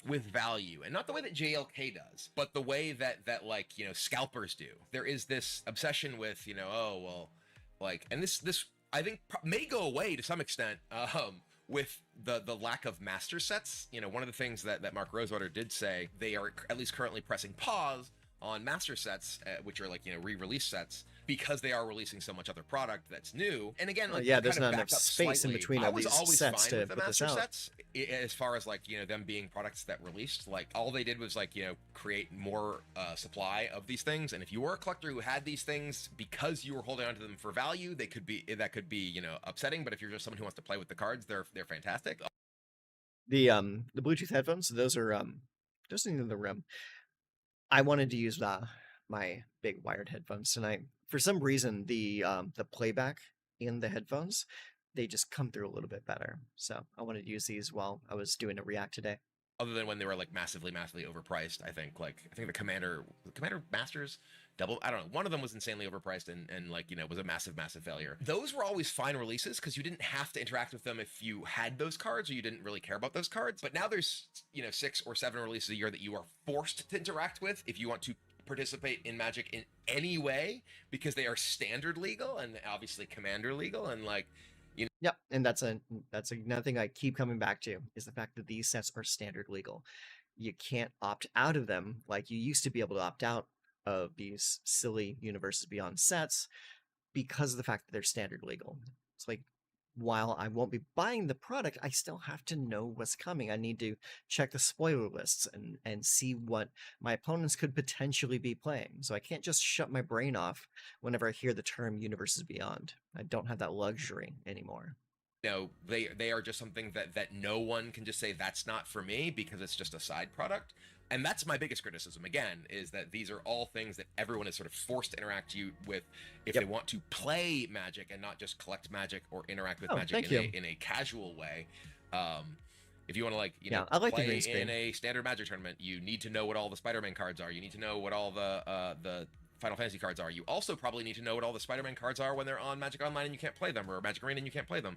with value, and not the way that JLK does, but the way that like scalpers do. There is this obsession with oh well, like, and this I think may go away to some extent with the lack of master sets. One of the things that Mark Rosewater did say, they are at least currently pressing pause on master sets, which are like re-release sets, because they are releasing so much other product that's new. And again, like, yeah, there's not enough space in between all these sets to put this out. Sets, as far as like them being products that released, like all they did was like create more supply of these things. And if you were a collector who had these things because you were holding on to them for value, that could be upsetting. But if you're just someone who wants to play with the cards, they're fantastic. The Bluetooth headphones, those are in the room. I wanted to use my big wired headphones tonight. For some reason, the playback in the headphones, they just come through a little bit better. So I wanted to use these while I was doing a react today. Other than when they were like massively overpriced, I think the Commander Masters double, I don't know, one of them was insanely overpriced and like was a massive failure. Those were always fine releases because you didn't have to interact with them if you had those cards or you didn't really care about those cards. But now there's 6 or 7 releases a year that you are forced to interact with if you want to participate in Magic in any way, because they are Standard legal and obviously Commander legal, and like Yep, and that's another thing I keep coming back to, is the fact that these sets are Standard legal. You can't opt out of them like you used to be able to opt out of these silly Universes Beyond sets. because of the fact that they're standard legal. It's like, while I won't be buying the product, I still have to know what's coming. I need to check the spoiler lists and see what my opponents could potentially be playing. So I can't just shut my brain off whenever I hear the term Universes Beyond. I don't have that luxury anymore. They are just something that no one can just say that's not for me because it's just a side product. And that's my biggest criticism again, is that these are all things that everyone is sort of forced to interact with if they Yep. want to play Magic and not just collect Magic or interact with Oh, Magic thank you. in a casual way. um, if you want to, like, Yeah, I like the play green in screen. a standard Magic tournament, you need to know what all the Spider-Man cards are. You need to know what all the Final Fantasy cards are. You also probably need to know what all the Spider-Man cards are when they're on Magic Online and you can't play them, or Magic Arena and you can't play them,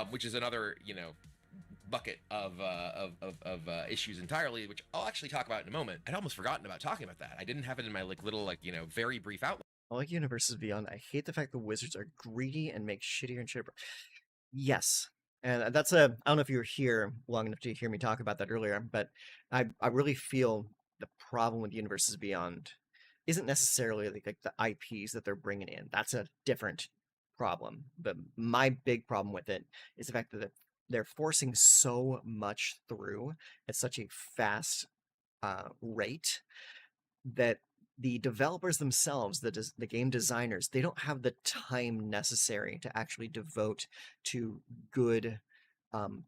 which is another, bucket of issues entirely, which I'll actually talk about in a moment. I'd almost forgotten about talking about that. I didn't have it in my little very brief outline. I like Universes Beyond. I hate the fact the wizards are greedy and make shittier and shittier. Yes. And that's a, I don't know if you were here long enough to hear me talk about that earlier, but I really feel the problem with Universes Beyond isn't necessarily like the IPs that they're bringing in. That's a different problem. But my big problem with it is the fact that they're forcing so much through at such a fast rate that the developers themselves, the game designers, they don't have the time necessary to actually devote to good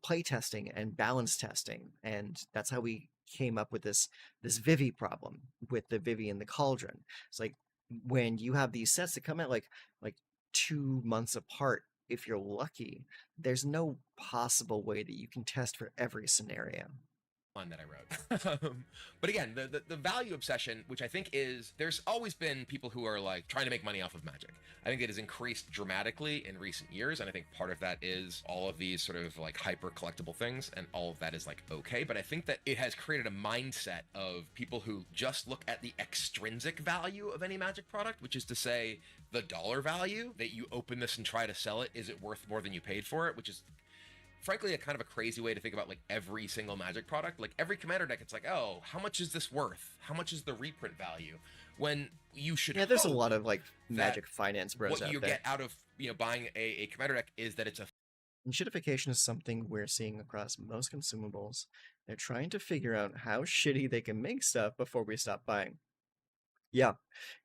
play testing and balance testing, and that's how we came up with this Vivi problem with the Vivi and the Cauldron. It's like when you have these sets that come out like 2 months apart, if you're lucky, there's no possible way that you can test for every scenario. One that I wrote. But again, the value obsession, which I think is, there's always been people who are like trying to make money off of Magic. I think it has increased dramatically in recent years, and I think part of that is all of these sort of like hyper collectible things, and all of that is like okay. But I think that it has created a mindset of people who just look at the extrinsic value of any Magic product, which is to say the dollar value that you open this and try to sell it. Is it worth more than you paid for it? Which is frankly a kind of a crazy way to think about like every single Magic product. Like every commander deck, it's like, oh, how much is this worth? How much is the reprint value? When you should Yeah, there's a hope lot of like that Magic finance bros what out you there. get out of buying a commander deck is that it's a And shittification is something we're seeing across most consumables. They're trying to figure out how shitty they can make stuff before we stop buying. Yeah,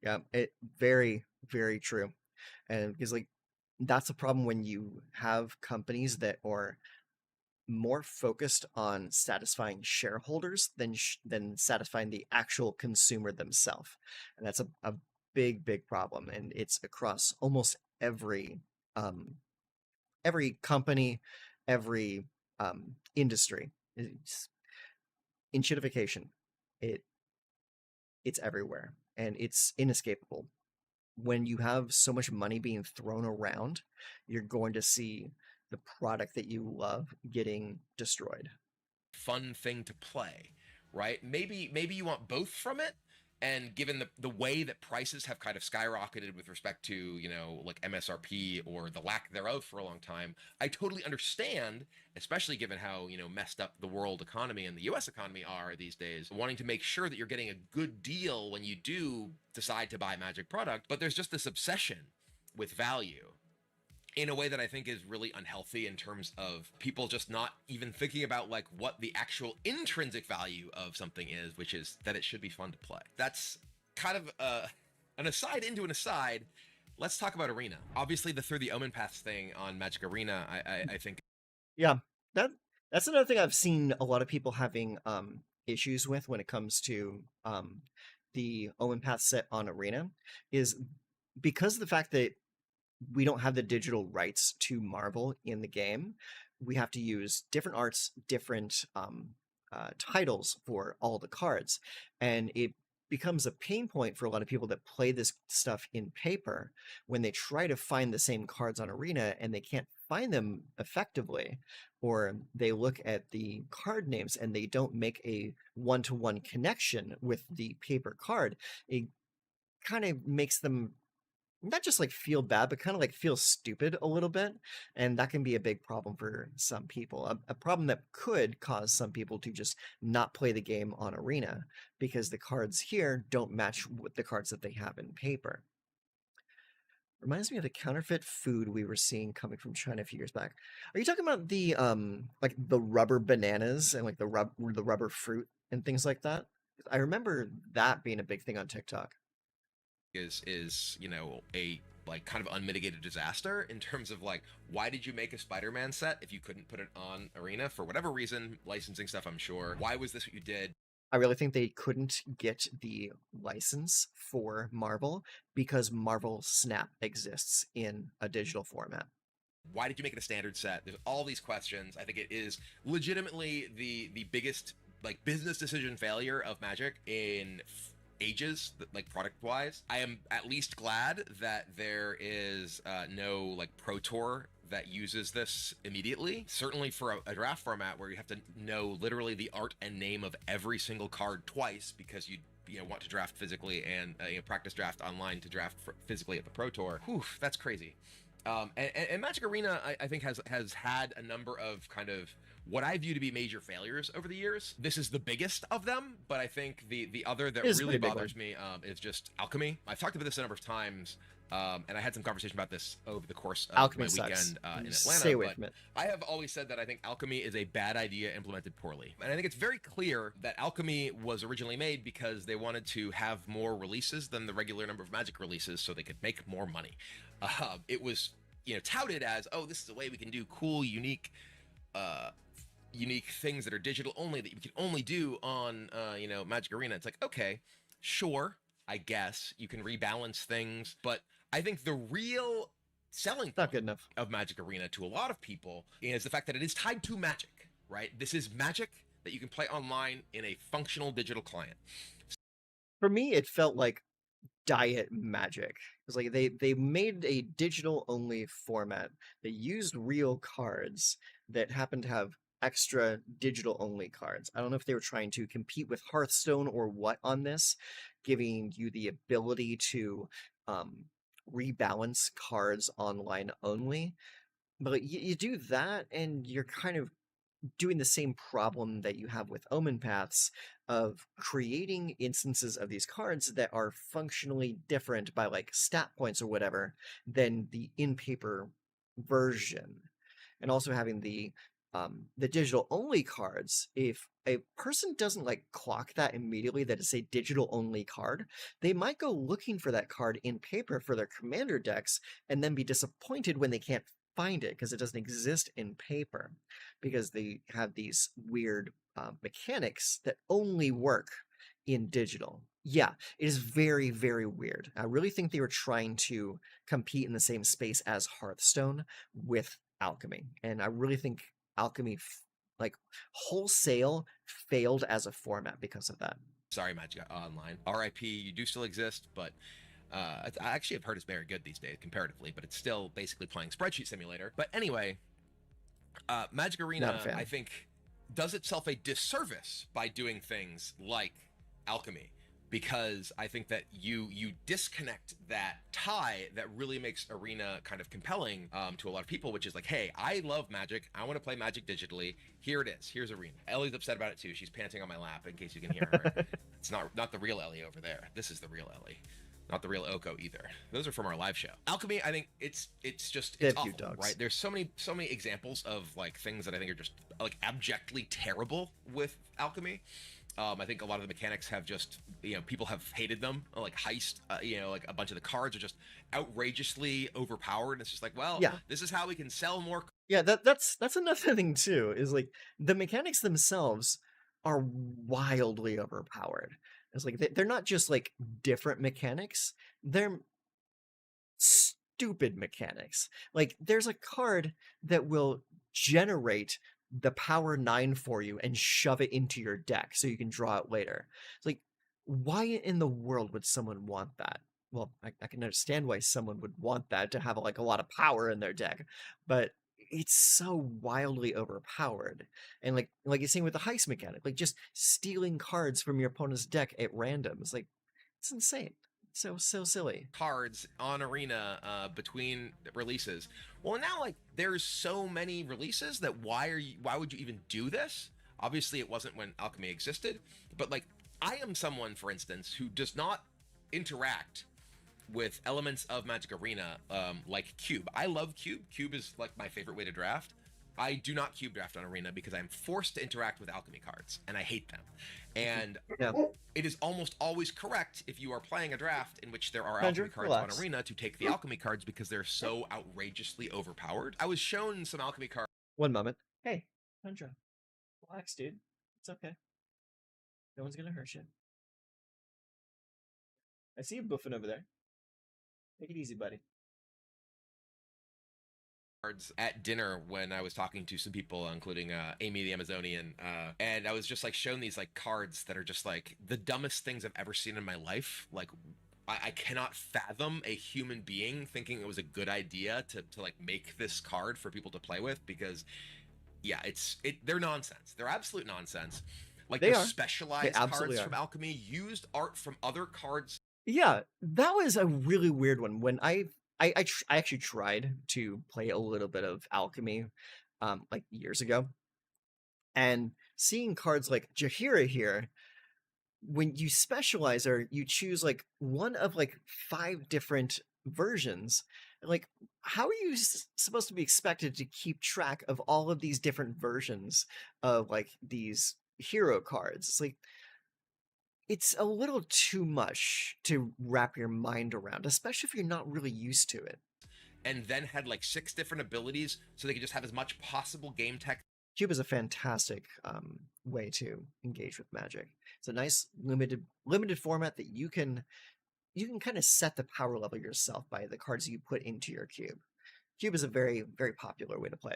yeah, it very, very true. And because like that's a problem when you have companies that are more focused on satisfying shareholders than satisfying the actual consumer themselves. And that's a big, big problem. And it's across almost um every company, every industry. It's inshitification. It it's everywhere and it's inescapable. When you have so much money being thrown around, you're going to see the product that you love getting destroyed. fun thing to play, right? Maybe you want both from it. And given the way that prices have kind of skyrocketed with respect to, like MSRP or the lack thereof for a long time, I totally understand, especially given how, messed up the world economy and the US economy are these days, wanting to make sure that you're getting a good deal when you do decide to buy a Magic product. But there's just this obsession with value in a way that I think is really unhealthy in terms of people just not even thinking about like what the actual intrinsic value of something is, which is that it should be fun to play. That's kind of an aside into an aside. Let's talk about Arena. Obviously, the Through the Omen Paths thing on Magic Arena, I think. Yeah, that that's another thing I've seen a lot of people having issues with when it comes to the Omen Path set on Arena is because of the fact that we don't have the digital rights to Marvel in the game. We have to use different arts, different titles for all the cards, and it becomes a pain point for a lot of people that play this stuff in paper when they try to find the same cards on Arena and they can't find them effectively, or they look at the card names and they don't make a one-to-one connection with the paper card. It kind of makes them not just like feel bad, but kind of like feel stupid a little bit. And that can be a big problem for some people. A problem that could cause some people to just not play the game on Arena because the cards here don't match with the cards that they have in paper. Reminds me of the counterfeit food we were seeing coming from China a few years back. Are you talking about the like the rubber bananas and like the rubber fruit and things like that? I remember that being a big thing on TikTok. Is a like kind of unmitigated disaster in terms of like, why did you make a Spider-Man set if you couldn't put it on Arena for whatever reason, licensing stuff, I'm sure. Why was this what you did? I really think they couldn't get the license for Marvel because Marvel Snap exists in a digital format. Why did you make it a standard set? There's all these questions. I think it is legitimately the biggest like business decision failure of Magic in ages, like product wise. I am at least glad that there is no like Pro Tour that uses this immediately. Certainly for a draft format where you have to know literally the art and name of every single card twice because you want to draft physically and practice draft online to draft physically at the Pro Tour. Whew, that's crazy. And Magic Arena, I think, has had a number of kind of what I view to be major failures over the years. This is the biggest of them, but I think the other that really bothers me is just Alchemy. I've talked about this a number of times, and I had some conversation about this over the course of Alchemy my weekend in Atlanta. Stay away from it. I have always said that I think Alchemy is a bad idea implemented poorly. And I think it's very clear that Alchemy was originally made because they wanted to have more releases than the regular number of Magic releases so they could make more money. It was touted as, oh, this is a way we can do cool, unique things that are digital only that you can only do on Magic Arena. It's like, okay, sure, I guess you can rebalance things, but I think the real selling not good enough of Magic Arena to a lot of people is the fact that it is tied to Magic, right? This is Magic that you can play online in a functional digital client. For me, it felt like Diet Magic. It's like they made a digital only format. They used real cards that happened to have extra digital only cards. I don't know if they were trying to compete with Hearthstone or what on this, giving you the ability to rebalance cards online only. But you do that, and you're kind of doing the same problem that you have with Omen Paths of creating instances of these cards that are functionally different by like stat points or whatever than the in-paper version. And also having the digital only cards, if a person doesn't like clock that immediately that it's a digital only card, they might go looking for that card in paper for their commander decks and then be disappointed when they can't find it because it doesn't exist in paper because they have these weird mechanics that only work in digital. Yeah, it is very, very weird. I really think they were trying to compete in the same space as Hearthstone with Alchemy, and I really think Alchemy like wholesale failed as a format because of that. Sorry, Magic Online. RIP, you do still exist, but I actually have heard it's very good these days comparatively, but it's still basically playing Spreadsheet Simulator. But anyway, Magic Arena, I think, does itself a disservice by doing things like Alchemy, because I think that you disconnect that tie that really makes Arena kind of compelling to a lot of people, which is like, hey, I love Magic. I want to play Magic digitally. Here it is. Here's Arena. Ellie's upset about it too. She's panting on my lap in case you can hear her. It's not the real Ellie over there. This is the real Ellie. Not the real Oko either. Those are from our live show. Alchemy, I think it's awful, right? There's so many examples of like things that I think are just like abjectly terrible with Alchemy. I think a lot of the mechanics have just, people have hated them. Like Heist, like a bunch of the cards are just outrageously overpowered. And it's just like, well, yeah, this is how we can sell more. Yeah, that's another thing too, is like the mechanics themselves are wildly overpowered. It's like they're not just like different mechanics, they're stupid mechanics. Like there's a card that will generate the power 9 for you and shove it into your deck so you can draw it later. It's like, why in the world would someone want that? Well, I can understand why someone would want that to have like a lot of power in their deck, but it's so wildly overpowered. And like you're saying with the heist mechanic, like just stealing cards from your opponent's deck at random. It's insane. So silly. Cards on Arena between releases. Well, now like there's so many releases that why would you even do this? Obviously, it wasn't when Alchemy existed, but like I am someone, for instance, who does not interact with elements of Magic Arena, like Cube. I love Cube. Cube is like my favorite way to draft. I do not cube draft on Arena because I'm forced to interact with alchemy cards, and I hate them. And Yeah. it is almost always correct if you are playing a draft in which there are Andrew, alchemy cards relax. on Arena to take the alchemy cards because they're so outrageously overpowered. I was shown some alchemy cards. One moment. Hey, Andrew, relax, dude. It's okay. No one's gonna hurt you. I see you buffing over there. Take it easy, buddy. Cards at dinner when I was talking to some people, including Amy the Amazonian, and I was just like shown these like cards that are just like the dumbest things I've ever seen in my life. Like I cannot fathom a human being thinking it was a good idea to like make this card for people to play with because yeah, they're nonsense. They're absolute nonsense. Like They the are. They specialized absolutely cards are. from Alchemy used art from other cards. Yeah, that was a really weird one. When I actually tried to play a little bit of alchemy, like years ago, and seeing cards like Jahira here, when you specialize or you choose like one of like 5 different versions, like how are you supposed to be expected to keep track of all of these different versions of like these hero cards? It's like it's a little too much to wrap your mind around, especially if you're not really used to it. And then had like 6 different abilities so they could just have as much possible game tech. Cube is a fantastic way to engage with Magic. It's a nice limited format that you can kind of set the power level yourself by the cards you put into your cube. Cube is a very very popular way to play.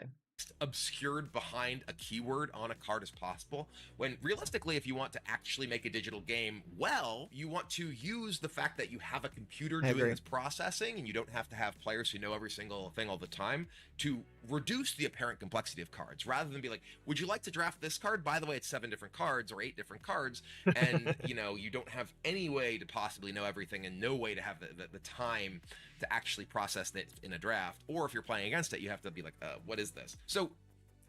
Obscured behind a keyword on a card as possible, when realistically if you want to actually make a digital game well, you want to use the fact that you have a computer doing this processing and you don't have to have players who know every single thing all the time to reduce the apparent complexity of cards, rather than be like, would you like to draft this card? By the way, it's 7 different cards or 8 different cards, and you don't have any way to possibly know everything and no way to have the time to actually process that in a draft. Or if you're playing against it, you have to be like, what is this? So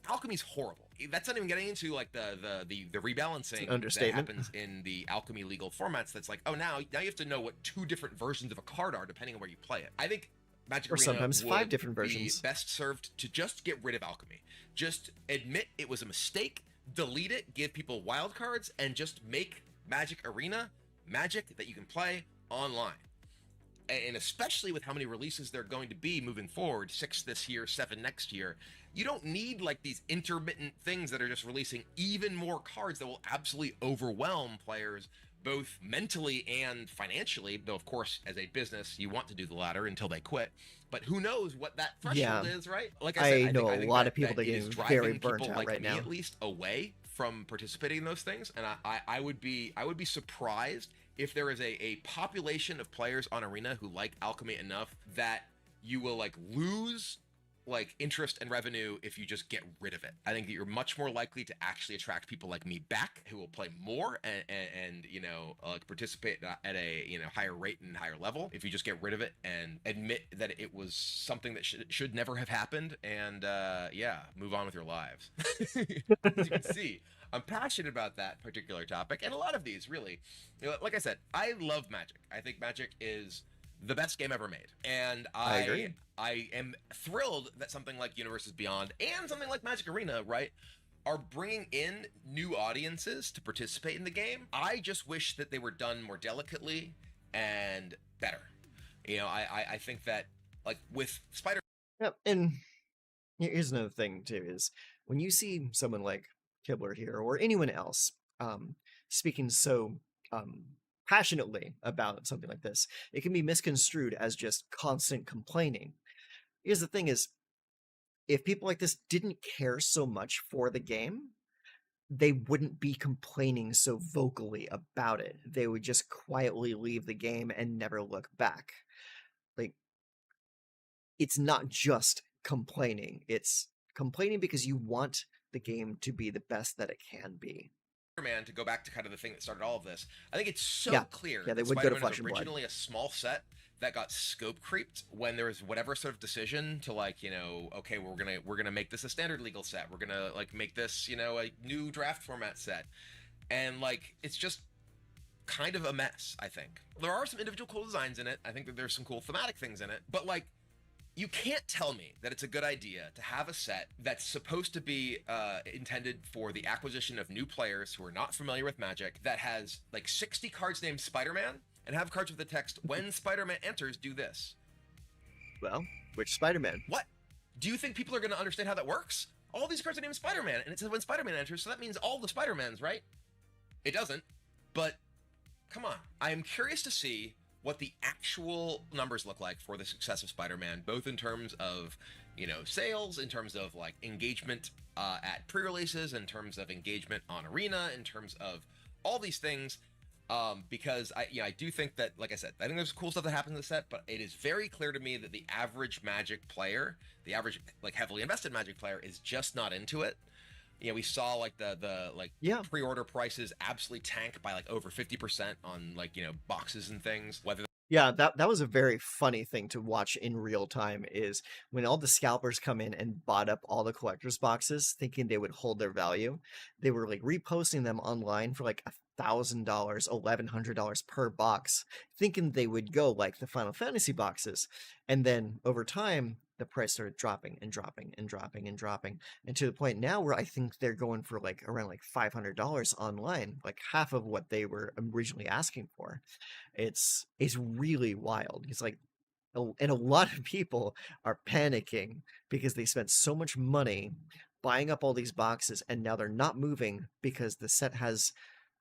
alchemy's horrible. That's not even getting into like the rebalancing that happens in the alchemy legal formats. That's like, oh, now you have to know what 2 different versions of a card are depending on where you play it. I think Magic Arena sometimes 5 different be versions. best served to just get rid of alchemy. Just admit it was a mistake, delete it, give people wild cards, and just make Magic Arena Magic that you can play online. And especially with how many releases there are going to be moving forward, 6 this year, 7 next year, you don't need like these intermittent things that are just releasing even more cards that will absolutely overwhelm players both mentally and financially, though of course as a business you want to do the latter until they quit. But who knows what that threshold is, right? Like I said, I know I think a lot that, of people that it is get driving very burnt people out like right me now. at least away from participating in those things, and I would be surprised if there is a population of players on Arena who like alchemy enough that you will like lose like interest and revenue if you just get rid of it. I think that you're much more likely to actually attract people like me back who will play more and like participate at a higher rate and higher level if you just get rid of it and admit that it was something that should never have happened, and move on with your lives. As you can see, I'm passionate about that particular topic and a lot of these, really. Like I said, I love Magic. I think Magic is the best game ever made, and I agree. I am thrilled that something like Universes Beyond and something like Magic Arena, right, are bringing in new audiences to participate in the game. I just wish that they were done more delicately and better. I think that like with Spider. Yep, and here's another thing too: is when you see someone like Kibler here or anyone else speaking so passionately about something like this, it can be misconstrued as just constant complaining. Here's the thing: is if people like this didn't care so much for the game, they wouldn't be complaining so vocally about it. They would just quietly leave the game and never look back. Like, it's not just complaining, it's complaining because you want the game to be the best that it can be. Man, to go back to kind of the thing that started all of this, I think it's so clear they that would go to Spider-Man Flesh is and Blood. originally a small set that got scope creeped when there was whatever sort of decision to like, okay, we're gonna make this a standard legal set, we're gonna like make this, a new draft format set, and like it's just kind of a mess, I think. There are some individual cool designs in it. I think that there's some cool thematic things in it. But, like, you can't tell me that it's a good idea to have a set that's supposed to be intended for the acquisition of new players who are not familiar with Magic, that has, like, 60 cards named Spider-Man, and have cards with the text, when Spider-Man enters, do this. Well, which Spider-Man? What? Do you think people are going to understand how that works? All these cards are named Spider-Man, and it says when Spider-Man enters, so that means all the Spider-Mans, right? It doesn't. But, come on. I am curious to see what the actual numbers look like for the success of Spider-Man, both in terms of, sales, in terms of, like, engagement at pre-releases, in terms of engagement on Arena, in terms of all these things. Because I do think that, like I said, I think there's cool stuff that happens in the set, but it is very clear to me that the average Magic player, the average, like, heavily invested Magic player, is just not into it. We saw, like, the pre-order prices absolutely tank by, like, over 50% on, like, boxes and things. Yeah, that was a very funny thing to watch in real time, is when all the scalpers come in and bought up all the collector's boxes thinking they would hold their value. They were, like, reposting them online for like $1,000, $1,100 per box, thinking they would go like the Final Fantasy boxes. And then over time, the price started dropping and dropping and dropping and dropping, and to the point now where I think they're going for like around like $500 online, like half of what they were originally asking for. It's really wild. It's like, and a lot of people are panicking because they spent so much money buying up all these boxes, and now they're not moving because the set has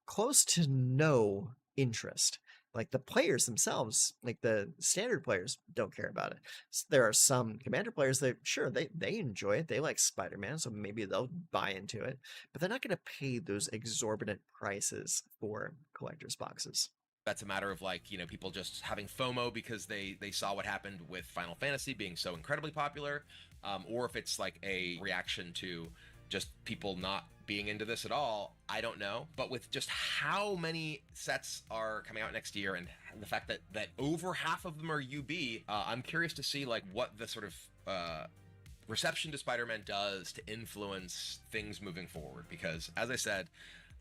close to no interest. Like, the players themselves, like the standard players, don't care about it. There are some commander players that, sure, they enjoy it. They like Spider-Man, so maybe they'll buy into it. But they're not going to pay those exorbitant prices for collector's boxes. That's a matter of, like, people just having FOMO because they saw what happened with Final Fantasy being so incredibly popular, or if it's like a reaction to just people not being into this at all, I don't know. But with just how many sets are coming out next year, and the fact that over half of them are UB, I'm curious to see, like, what the sort of reception to Spider-Man does to influence things moving forward. Because, as I said,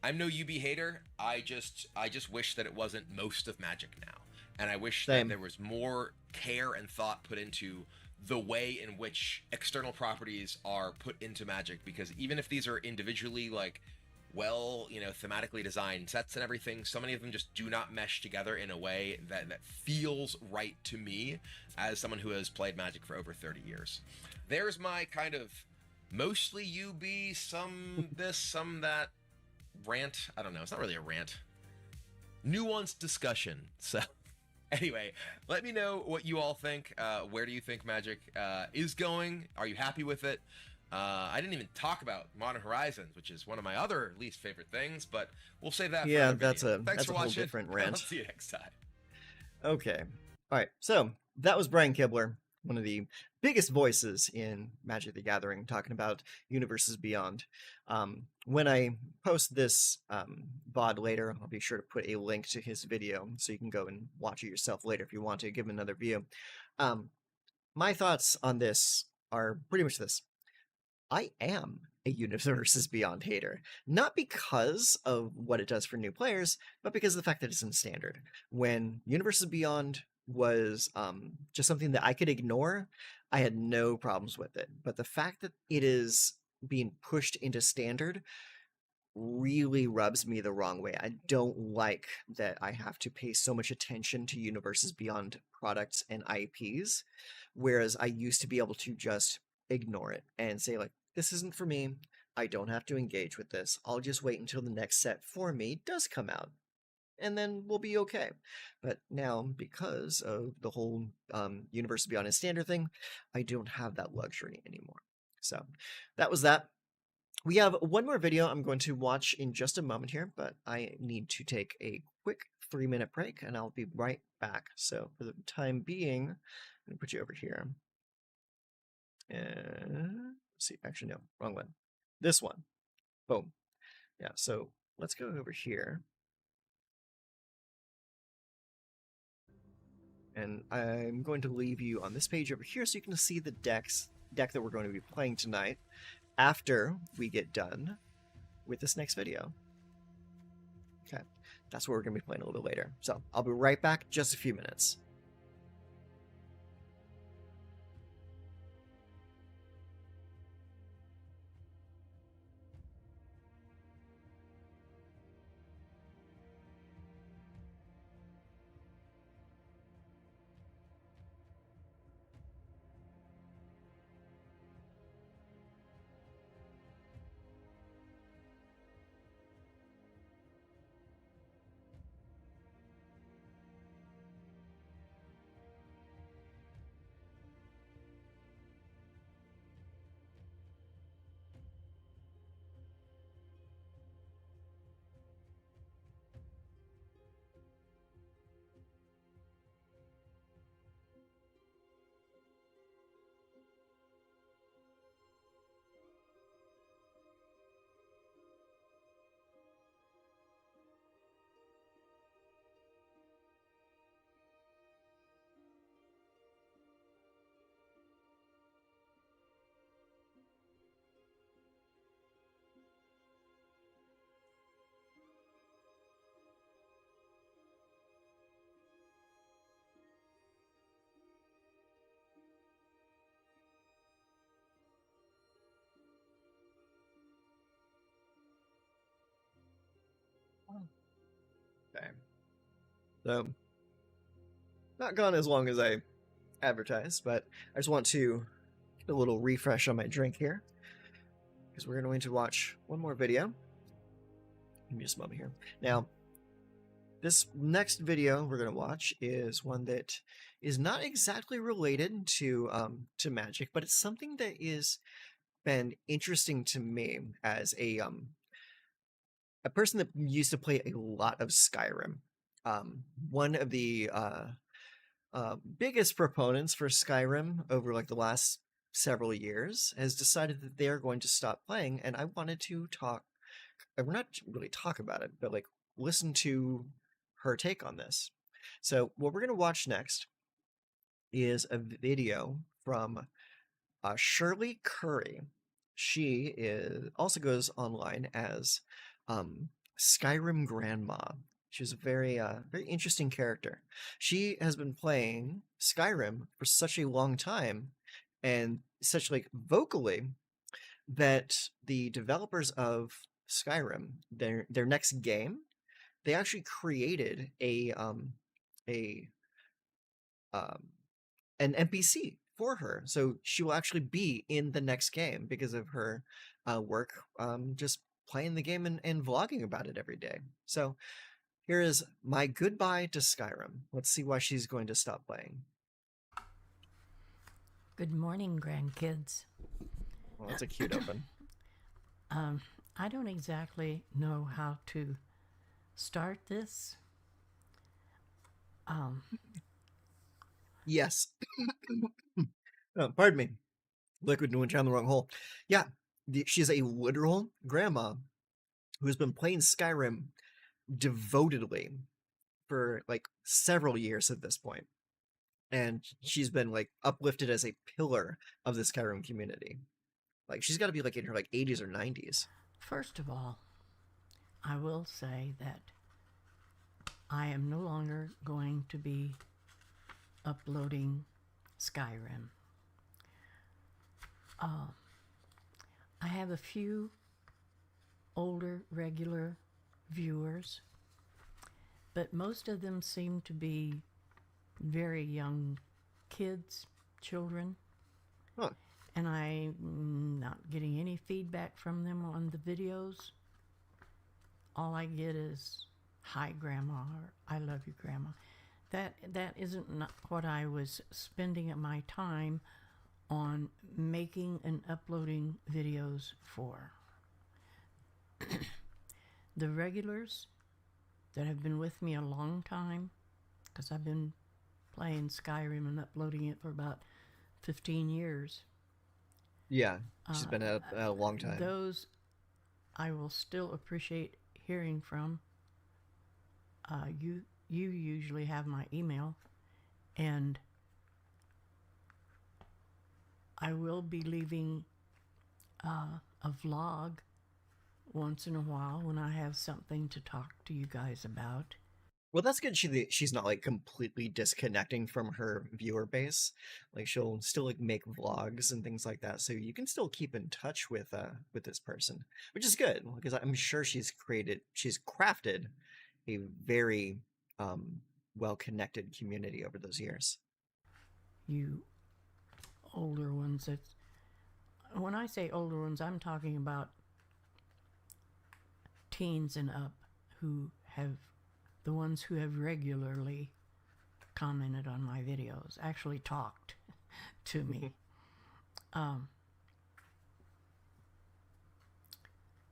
I'm no UB hater. I just wish that it wasn't most of Magic now, and I wish that there was more care and thought put into the way in which external properties are put into Magic. Because even if these are individually, like, well, thematically designed sets and everything, so many of them just do not mesh together in a way that feels right to me as someone who has played Magic for over 30 years. There's my kind of mostly UB, some this, some that rant. I don't know. It's not really a rant. Nuanced discussion. So anyway, let me know what you all think. Where do you think Magic is going? Are you happy with it? I didn't even talk about Modern Horizons, which is one of my other least favorite things, but we'll save that for another video. Thanks for watching. Whole different rant. I'll see you next time. Okay. All right. So that was Brian Kibler, one of the biggest voices in Magic the Gathering, talking about Universes Beyond. When I post this VOD later, I'll be sure to put a link to his video so you can go and watch it yourself later if you want to give him another view. My thoughts on this are pretty much this. I am a Universes Beyond hater, not because of what it does for new players, but because of the fact that it's in standard. When Universes Beyond was just something that I could ignore, I had no problems with it. But the fact that it is being pushed into standard really rubs me the wrong way. I don't like that I have to pay so much attention to Universes Beyond products and IPs, whereas I used to be able to just ignore it and say, like, this isn't for me. I don't have to engage with this. I'll just wait until the next set for me does come out, and then we'll be okay. But now, because of the whole Universes Beyond and standard thing, I don't have that luxury anymore. So that was that. We have one more video I'm going to watch in just a moment here, but I need to take a quick 3-minute break, and I'll be right back. So for the time being, I'm going to put you over here. And let's see, actually, no, wrong one. This one. Boom. Yeah, so let's go over here. And I'm going to leave you on this page over here so you can see the deck that we're going to be playing tonight after we get done with this next video. Okay, that's what we're going to be playing a little bit later. So I'll be right back, just a few minutes. Okay. So, not gone as long as I advertised, but I just want to get a little refresh on my drink here because we're going to watch one more video. Give me just a moment here. Now, this next video we're going to watch is one that is not exactly related to magic, but it's something that is been interesting to me as a person that used to play a lot of Skyrim. One of the biggest proponents for Skyrim over like the last several years has decided that they are going to stop playing, and I wanted to talk. We're not really talk about it, but like listen to her take on this. So what we're gonna watch next is a video from Shirley Curry. She is also goes online as Skyrim Grandma. She's a very interesting character. She has been playing Skyrim for such a long time, and such like vocally, that the developers of Skyrim, their next game, they actually created a um, an NPC for her. So she will actually be in the next game because of her work, just playing the game and vlogging about it every day. So here is my goodbye to Skyrim. Let's see why she's going to stop playing. Good morning, grandkids. Well, that's a cute open. I don't exactly know how to start this. Yes. Oh, pardon me. Liquid went down the wrong hole. Yeah, she's a literal grandma who has been playing Skyrim devotedly for like several years at this point. And she's been like uplifted as a pillar of the Skyrim community. Like she's got to be like in her like 80s or 90s. First of all, I will say that I am no longer going to be uploading Skyrim. I have a few older regular viewers, but most of them seem to be very young kids, children. Huh. And I'm not getting any feedback from them on the videos. All I get is, "Hi, Grandma," or "I love you, Grandma." That isn't what I was spending my time on making and uploading videos for. The regulars that have been with me a long time, because I've been playing Skyrim and uploading it for about 15 years. Yeah, she's been at a long time. Those I will still appreciate hearing from. You usually have my email, and I will be leaving a vlog once in a while when I have something to talk to you guys about. Well, that's good. She's not like completely disconnecting from her viewer base. Like she'll still like make vlogs and things like that, so you can still keep in touch with this person, which is good because I'm sure she's crafted a very um, well connected community over those years. You older ones, when I say older ones, I'm talking about teens and up, who have the ones who have regularly commented on my videos, actually talked to me.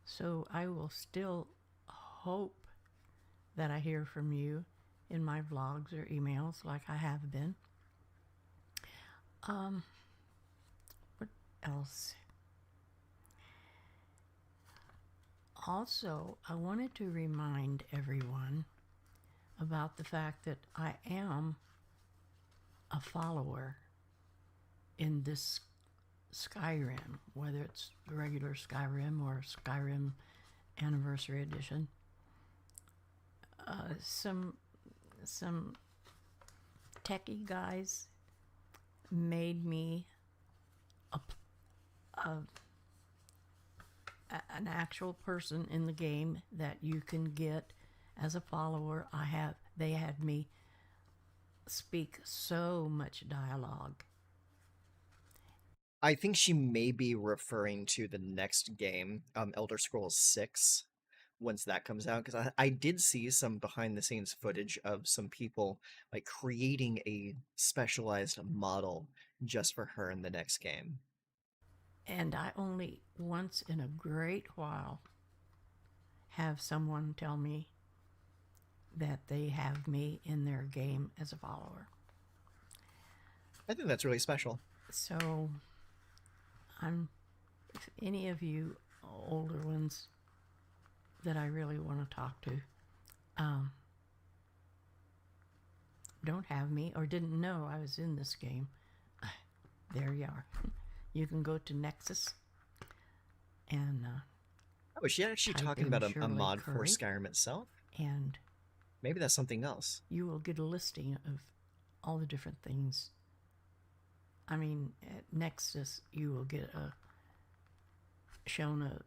So I will still hope that I hear from you in my vlogs or emails like I have been. What else? Also, I wanted to remind everyone about the fact that I am a follower in this Skyrim, whether it's the regular Skyrim or Skyrim Anniversary Edition. Some techie guys made me an actual person in the game that you can get as a follower. They had me speak so much dialogue. I think she may be referring to the next game, Elder Scrolls 6, once that comes out, because I did see some behind the scenes footage of some people like creating a specialized model just for her in the next game. And I only once in a great while have someone tell me that they have me in their game as a follower. I think that's really special. So if any of you older ones that I really want to talk to don't have me or didn't know I was in this game, there you are. You can go to Nexus and Was she actually talking about a mod for Skyrim itself? And maybe that's something else. You will get a listing of all the different things. I mean, at Nexus, you will get shown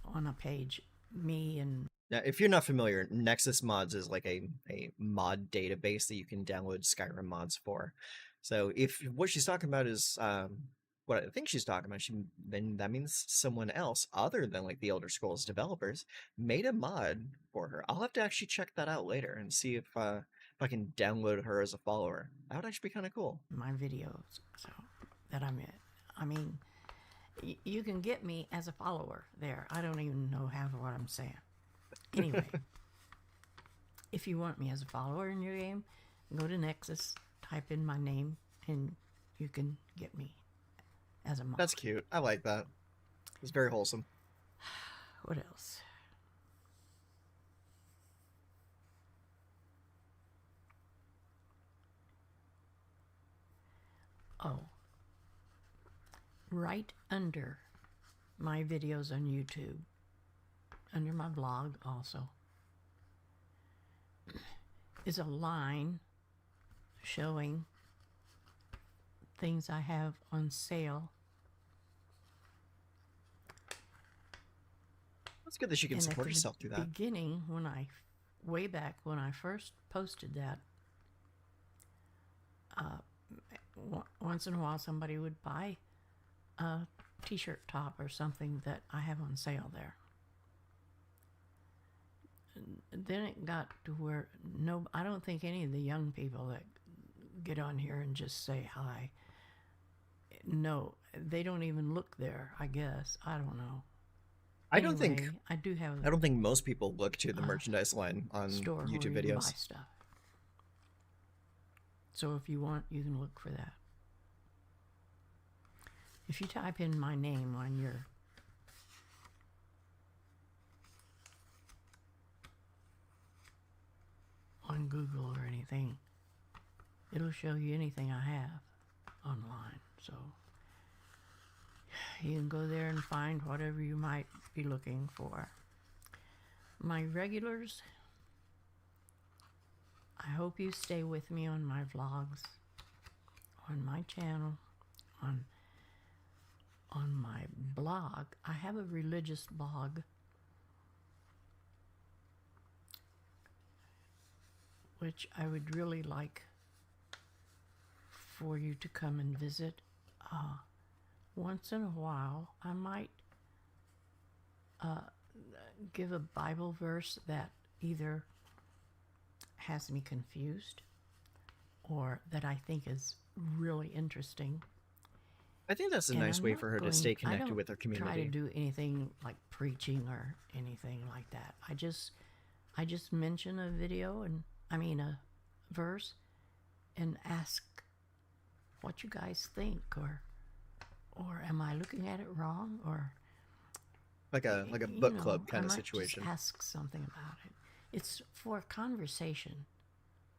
on a page me and. Now, if you're not familiar, Nexus Mods is like a mod database that you can download Skyrim mods for. So if what she's talking about is what I think she's talking about, then that means someone else other than like the Elder Scrolls developers made a mod for her. I'll have to actually check that out later and see if I can download her as a follower. That would actually be kind of cool. My videos, so that I'm in. I mean, you can get me as a follower there. I don't even know half of what I'm saying. Anyway, if you want me as a follower in your game, go to Nexus, type in my name, and you can get me as a mod. That's cute. I like that. It's very wholesome. What else? Oh, right under my videos on YouTube, under my blog also, is a line showing things I have on sale. It's good that you can support yourself through that. Beginning, way back when I first posted that, once in a while somebody would buy a t-shirt top or something that I have on sale there. Then it got to where I don't think any of the young people that get on here and just say hi, no, they don't even look there, I guess. I don't know. I don't think most people look to the merchandise line on YouTube videos. Buy stuff. So if you want, you can look for that. If you type in my name on Google or anything, it'll show you anything I have online. So You can go there and find whatever you might be looking for. My regulars, I hope you stay with me on my vlogs, on my channel, on my blog. I have a religious blog which I would really like for you to come and visit. Once in a while, I might give a Bible verse that either has me confused or that I think is really interesting. I think that's a And nice I'm way not for her to going, stay I connected don't with her try to community. do anything like preaching or anything like that. I just mention a video and a verse and ask what you guys think, or am I looking at it wrong, or Like a book club I kind of might just situation. ask something about it. It's for a conversation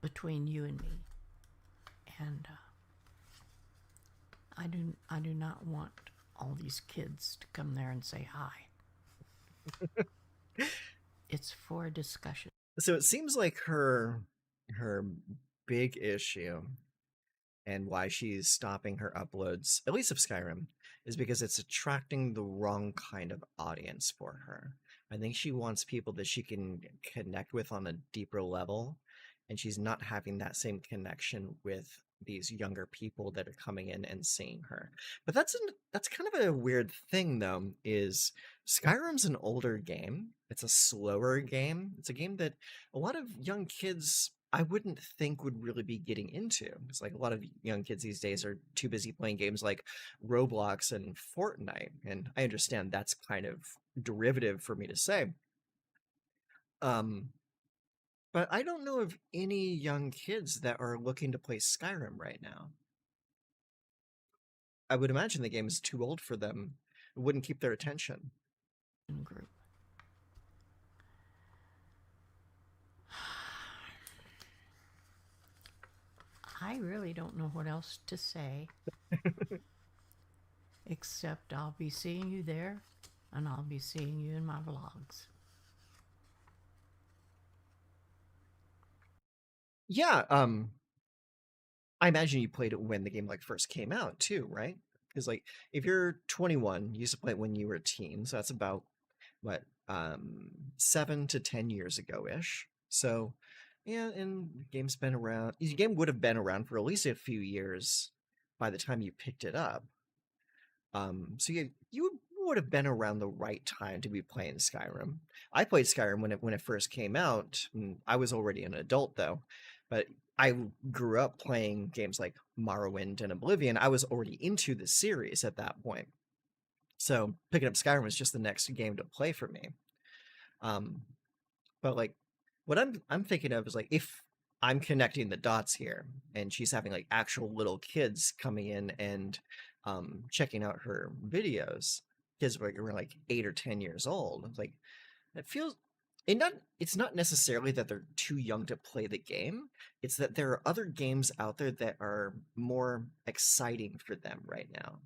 between you and me, and I do not want all these kids to come there and say hi. It's for a discussion. So it seems like her big issue and why she's stopping her uploads, at least of Skyrim, is because it's attracting the wrong kind of audience for her. I think she wants people that she can connect with on a deeper level, and she's not having that same connection with these younger people that are coming in and seeing her. But that's kind of a weird thing though, is Skyrim's an older game. It's a slower game. It's a game that a lot of young kids I wouldn't think would really be getting into. It's like a lot of young kids these days are too busy playing games like Roblox and Fortnite, and I understand that's kind of derivative for me to say. Um, but I don't know of any young kids that are looking to play Skyrim right now. I would imagine the game is too old for them. It wouldn't keep their attention. Group. I really don't know what else to say except I'll be seeing you there and I'll be seeing you in my vlogs. Yeah, I imagine you played it when the game like first came out too, right? Because like if you're 21, you used to play it when you were a teen, so that's about what 7 to 10 years ago ish. So yeah, and the game's been around. The game would have been around for at least a few years by the time you picked it up. So you would have been around the right time to be playing Skyrim. I played Skyrim when it first came out. I was already an adult though, but I grew up playing games like Morrowind and Oblivion. I was already into the series at that point. So picking up Skyrim was just the next game to play for me. Um, but like what I'm thinking of is like if I'm connecting the dots here and she's having like actual little kids coming in and checking out her videos, kids like around like 8 or 10 years old. Like it feels it's not necessarily that they're too young to play the game. It's that there are other games out there that are more exciting for them right now.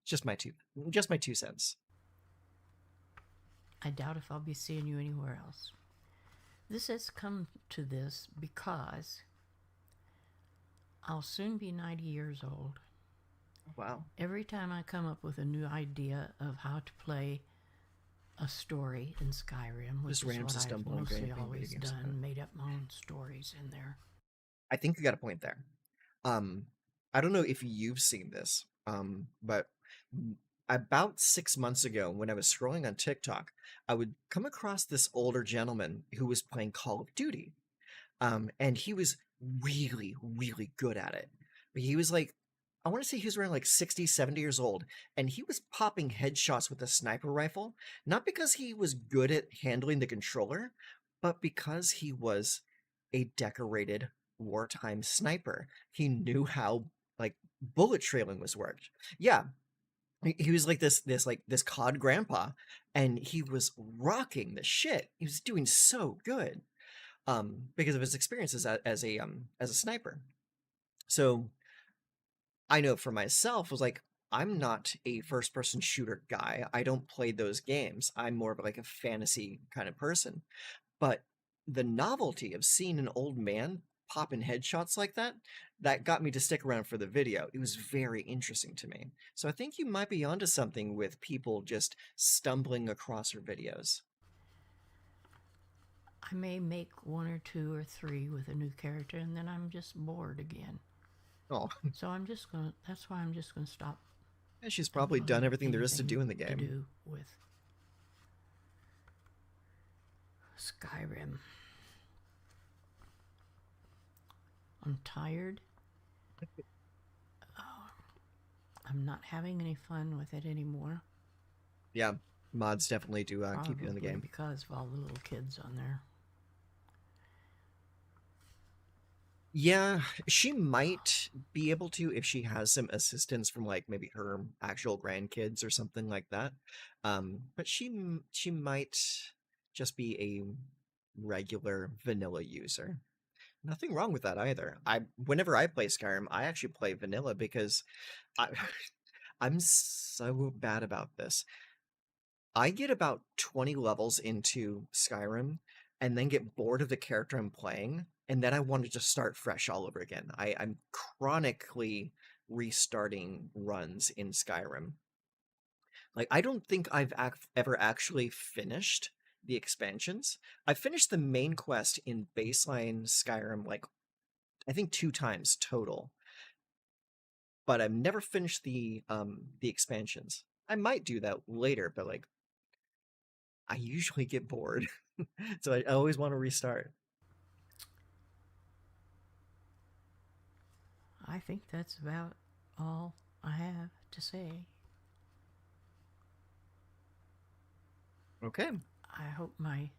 Just my 2 cents. I doubt if I'll be seeing you anywhere else. This has come to this because I'll soon be 90 years old. Wow. Every time I come up with a new idea of how to play a story in Skyrim, which Just is random what I've stumbling mostly video always games. done, made up my own stories in there. I think you got a point there. I don't know if you've seen this, but about 6 months ago, when I was scrolling on TikTok, I would come across this older gentleman who was playing Call of Duty. And he was really, really good at it. But he was like, I want to say he was around like 60, 70 years old, and he was popping headshots with a sniper rifle, not because he was good at handling the controller, but because he was a decorated wartime sniper. He knew how like bullet trailing was worked. Yeah, he was like this COD grandpa, and he was rocking the shit. He was doing so good because of his experiences as a sniper. So I know for myself was like I'm not a first person shooter guy. I don't play those games. I'm more of like a fantasy kind of person. But the novelty of seeing an old man popping headshots like that, that got me to stick around for the video. It was very interesting to me. So I think you might be onto something with people just stumbling across her videos. I may make one or two or three with a new character, and then I'm just bored again. Oh, So I'm just gonna. That's why I'm just gonna stop and she's and probably done find everything there is to anything do in the to game. do with Skyrim. I'm tired. I'm not having any fun with it anymore. Yeah, mods definitely do keep you in the Probably game. because of all the little kids on there. Yeah, she might be able to if she has some assistance from like maybe her actual grandkids or something like that. But she might just be a regular vanilla user. Nothing wrong with that either. I whenever I play Skyrim, I actually play vanilla because I I'm so bad about this. I get about 20 levels into Skyrim and then get bored of the character I'm playing, and then I want to just start fresh all over again. I'm chronically restarting runs in Skyrim. Like, I don't think I've ever actually finished the expansions. I finished the main quest in baseline Skyrim, like, I think 2 times total, but I've never finished the expansions. I might do that later, but like I usually get bored. So I always want to restart. I think that's about all I have to say. Okay. I hope my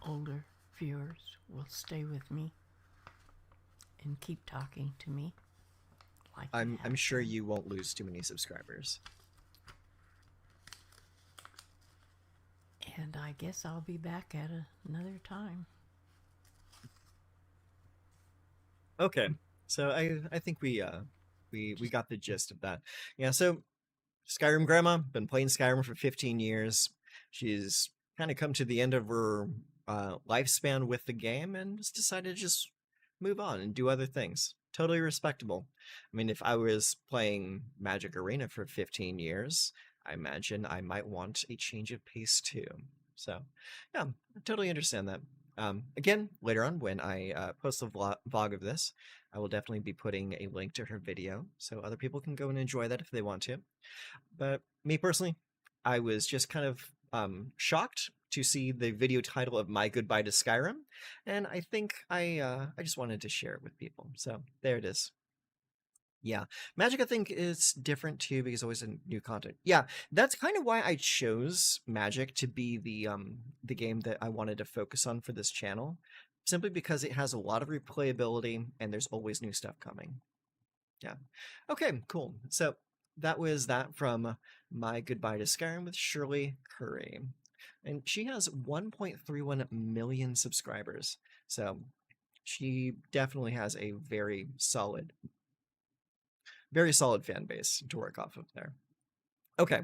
older viewers will stay with me and keep talking to me like I'm sure been. you won't lose too many subscribers. And I guess I'll be back at another time. Okay. So I think we got the gist of that. Yeah, so Skyrim Grandma, been playing Skyrim for 15 years. She's kind of come to the end of her lifespan with the game and just decided to just move on and do other things. Totally respectable. I mean, if I was playing Magic Arena for 15 years, I imagine I might want a change of pace too. So, yeah, I totally understand that. Again, later on when I post a vlog of this, I will definitely be putting a link to her video so other people can go and enjoy that if they want to. But me personally, I was just kind of shocked to see the video title of My Goodbye to Skyrim, and I think I just wanted to share it with people. So there it is. Yeah, Magic I think is different too because always in new content. Yeah, that's kind of why I chose Magic to be the game that I wanted to focus on for this channel, simply because it has a lot of replayability and there's always new stuff coming. Yeah. Okay, cool. So that was that from My Goodbye to Skyrim with Shirley Curry. And she has 1.31 million subscribers. So she definitely has a very solid fan base to work off of there. Okay,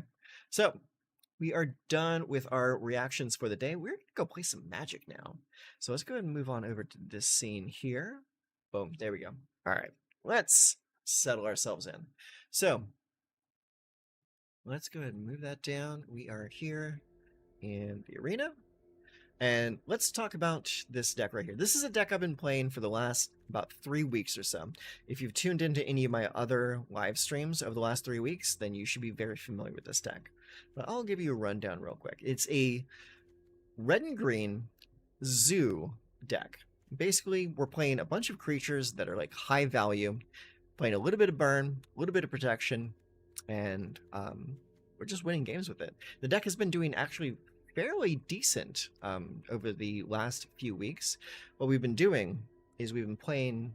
so we are done with our reactions for the day. We're going to go play some Magic now. So let's go ahead and move on over to this scene here. Boom, there we go. All right, let's settle ourselves in. So let's go ahead and move that down. We are here in the arena. And let's talk about this deck right here. This is a deck I've been playing for the last about 3 weeks or so. If you've tuned into any of my other live streams over the last 3 weeks, then you should be very familiar with this deck. But I'll give you a rundown real quick. It's a red and green zoo deck. Basically, we're playing a bunch of creatures that are like high value, playing a little bit of burn, a little bit of protection, and we're just winning games with it. The deck has been doing actually fairly decent over the last few weeks. What we've been doing is we've been playing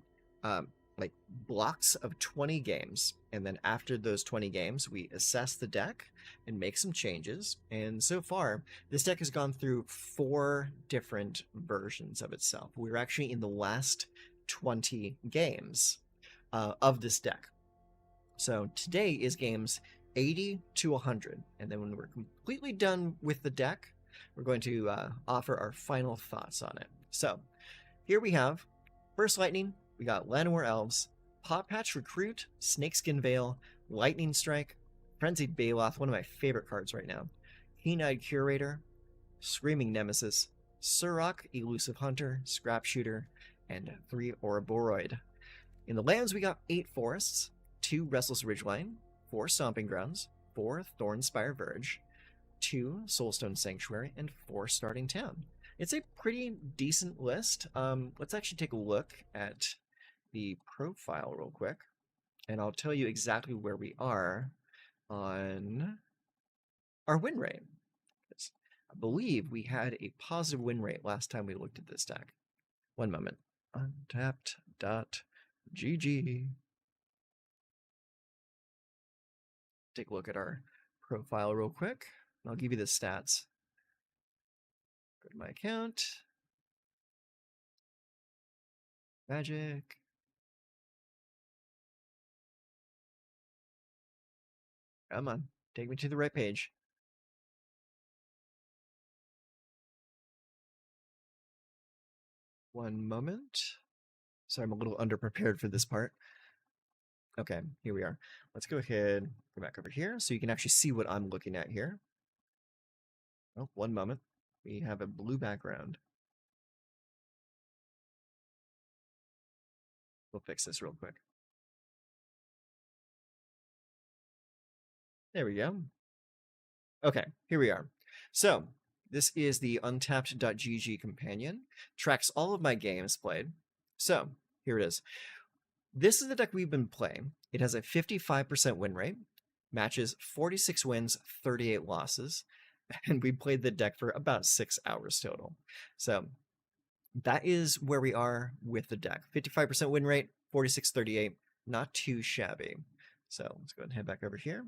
like blocks of 20 games, and then after those 20 games, we assess the deck and make some changes. And so far, this deck has gone through 4 different versions of itself. We're actually in the last 20 games. of this deck. So today is games 80 to 100, and then when we're completely done with the deck, we're going to offer our final thoughts on it. So here we have Burst Lightning, we got Llanowar Elves, Pot Patch Recruit, Snakeskin Veil, Lightning Strike, Frenzied Baloth, one of my favorite cards right now, Keen-Eyed Curator, Screaming Nemesis, Surrak, Elusive Hunter, Scrap Shooter, and 3 Ouroboros. In the lands, we got 8 Forests, 2 Restless Ridgeline, 4 Stomping Grounds, 4 Thornspire Verge, 2 Soulstone Sanctuary, and 4 Starting Town. It's a pretty decent list. Let's actually take a look at the profile real quick, and I'll tell you exactly where we are on our win rate. I believe we had a positive win rate last time we looked at this deck. One moment. Untapped.gg. Take a look at our profile real quick, and I'll give you the stats. Go to my account. Magic. Come on, take me to the right page. One moment. Sorry, I'm a little underprepared for this part. Okay, here we are. Let's go ahead, go back over here so you can actually see what I'm looking at here. Oh, one moment. We have a blue background. We'll fix this real quick. There we go. Okay, here we are. So, this is the untapped.gg companion. Tracks all of my games played. So, here it is. This is the deck we've been playing. It has a 55% win rate, matches 46 wins, 38 losses, and we played the deck for about 6 hours total. So, that is where we are with the deck. 55% win rate, 46-38, not too shabby. So, let's go ahead and head back over here.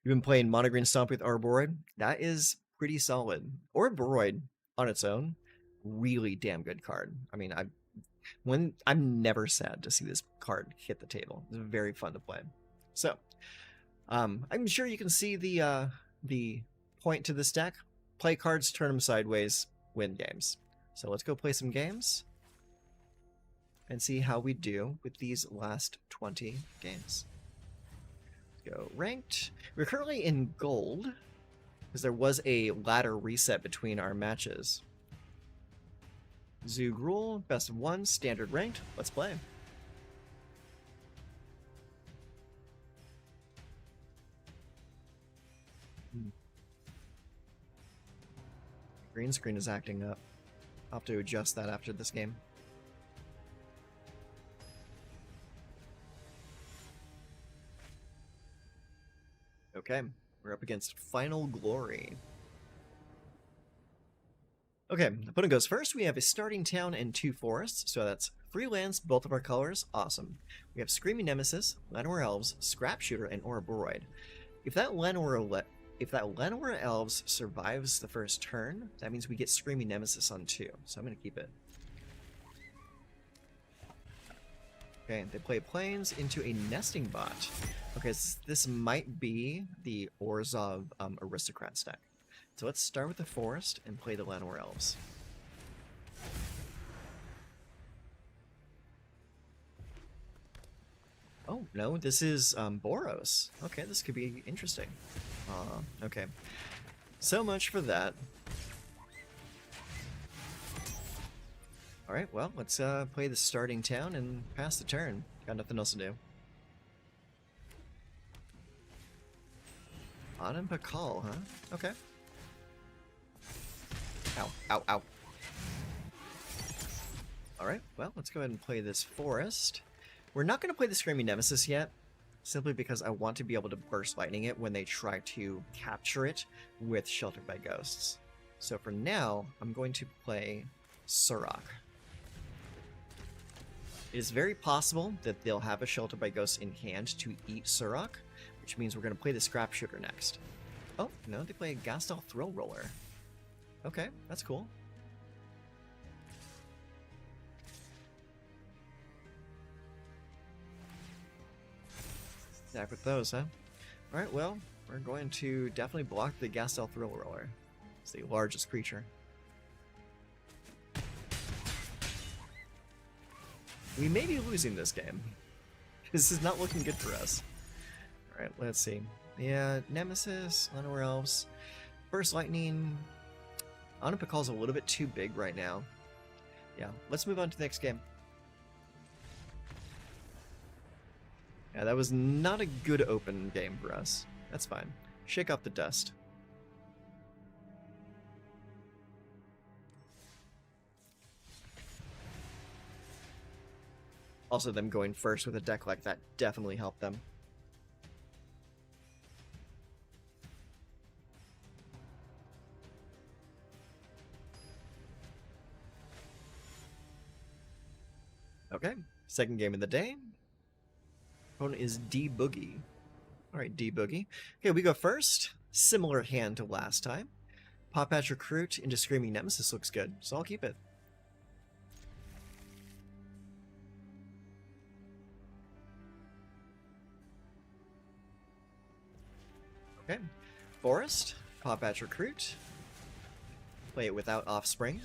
You've been playing Mono Green Stomp with Ouroboros. That is pretty solid. Ouroboros on its own, really damn good card. I mean, I'm never sad to see this card hit the table. It's very fun to play. So, I'm sure you can see the point to this deck. Play cards, turn them sideways, win games. So let's go play some games and see how we do with these last 20 games. Go ranked. We're currently in gold because there was a ladder reset between our matches. Zoo Gruul, best of 1, standard ranked. Let's play. Green screen is acting up. I'll have to adjust that after this game. Okay, we're up against Final Glory. Okay, opponent goes first. We have a Starting Town and 2 Forests, so that's 3 lands, both of our colors. Awesome. We have Screaming Nemesis, Llanowar Elves, Scrap Shooter, and Ouroboros. If that Llanowar Elves survives the first turn, that means we get Screaming Nemesis on 2, so I'm going to keep it. Okay, they play Plains into a Nesting Bot. Okay, so this might be the Orzhov Aristocrat stack. So let's start with the Forest and play the Llanowar Elves. Oh, no, this is Boros. Okay, this could be interesting. Okay. So much for that. Alright, well, let's play the Starting Town and pass the turn. Got nothing else to do. Anand Pakal, huh? Okay. Ow, ow, ow. Alright, well, let's go ahead and play this Forest. We're not going to play the Screaming Nemesis yet, simply because I want to be able to Burst Lightning it when they try to capture it with Sheltered by Ghosts. So for now, I'm going to play Surrak. It is very possible that they'll have a Sheltered by Ghosts in hand to eat Surrak, which means we're going to play the Scrap Shooter next. Oh, no, they play a Gastel Thrill Roller. Okay, that's cool. Attack with those, huh? Alright, well, we're going to definitely block the Gastel Thrill Roller. It's the largest creature. We may be losing this game. This is not looking good for us. Alright, let's see. Yeah, Nemesis, Llanowar Elves. First Lightning. Anapakal's a little bit too big right now. Yeah, let's move on to the next game. Yeah, that was not a good open game for us. That's fine. Shake off the dust. Also, them going first with a deck like that definitely helped them. Okay, second game of the day. Opponent is D Boogie. Alright, D Boogie. Okay, we go first. Similar hand to last time. Pop Patch Recruit into Screaming Nemesis looks good, so I'll keep it. Okay, Forest. Pop Patch Recruit. Play it without Offspring.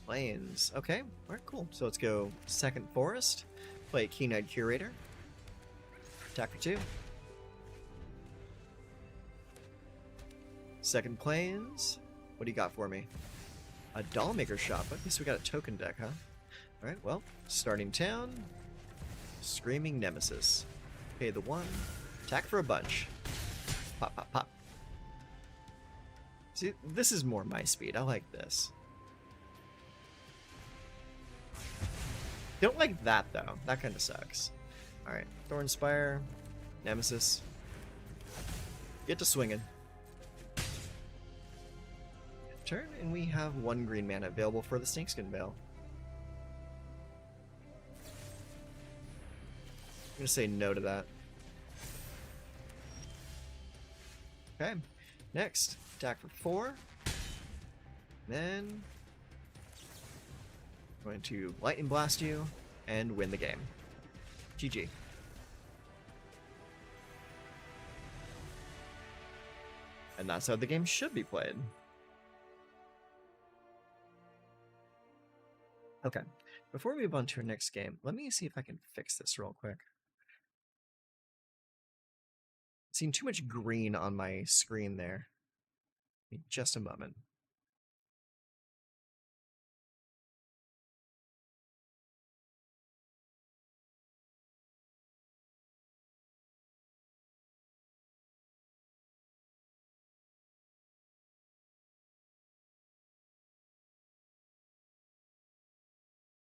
Plains. Okay, alright, cool. So let's go second Forest. Play Keen-Eyed Curator. Attack for 2. Second Plains. What do you got for me? A Dollmaker Shop. At least we got a token deck, huh? Alright, well, starting town. Screaming Nemesis. Pay the 1. Attack for a bunch. Pop, pop, pop. See, this is more my speed. I like this. Don't like that, though. That kind of sucks. Alright, Thornspire, Nemesis. Get to swinging. Turn, and we have 1 green mana available for the Snakeskin Veil. I'm gonna say no to that. Okay, next, attack for 4. Then going to Lightning Blast you and win the game. GG. And that's how the game should be played. Okay, before we move on to our next game, let me see if I can fix this real quick. Seeing too much green on my screen there. Give me just a moment.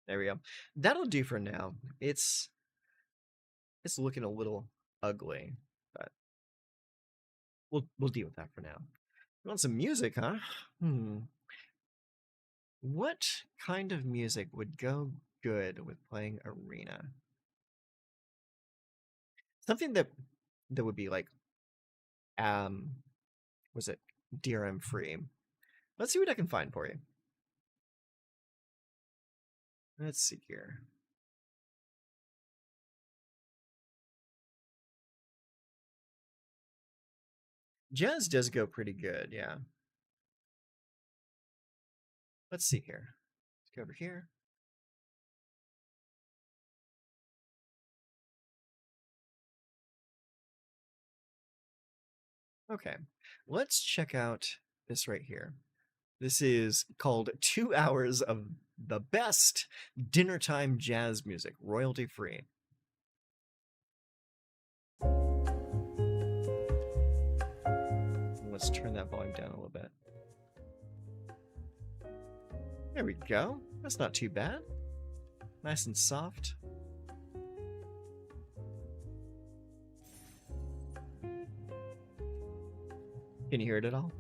There we go. That'll do for now. It's looking a little ugly, but we'll deal with that for now. You want some music, huh? What kind of music would go good with playing Arena? Something that would be like was it DRM free? Let's see what I can find for you. Let's see here. Jazz does go pretty good, yeah. Let's see here. Let's go over here. Okay, let's check out this right here. This is called 2 hours of the best dinner time jazz music, royalty free. Let's turn that volume down a little bit. There we go. That's not too bad. Nice and soft. Can you hear it at all?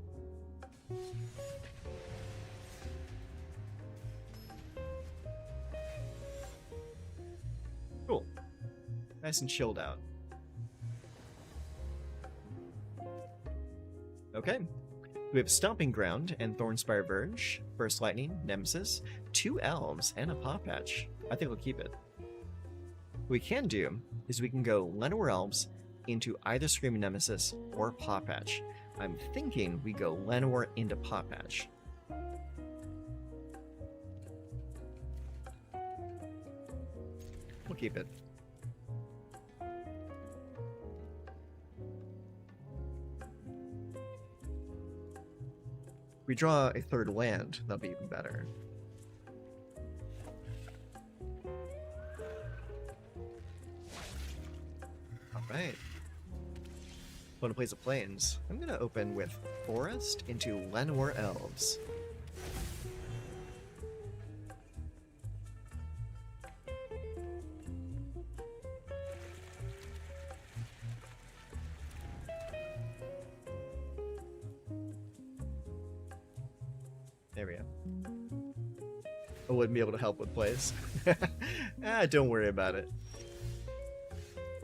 Cool. Nice and chilled out. Okay. We have Stomping Ground and Thornspire Verge, First Lightning, Nemesis, 2 Elves, and a Paw Patch. I think we'll keep it. we can do is we can go Llanowar Elves into either Screaming Nemesis or Paw Patch. I'm thinking we go Llanowar into Paw Patch. We'll keep it. If we draw a third land, that'll be even better. Alright. Opponent plays a Plains. I'm gonna open with Forest into Llanowar Elves. There we go. I wouldn't be able to help with plays. Don't worry about it.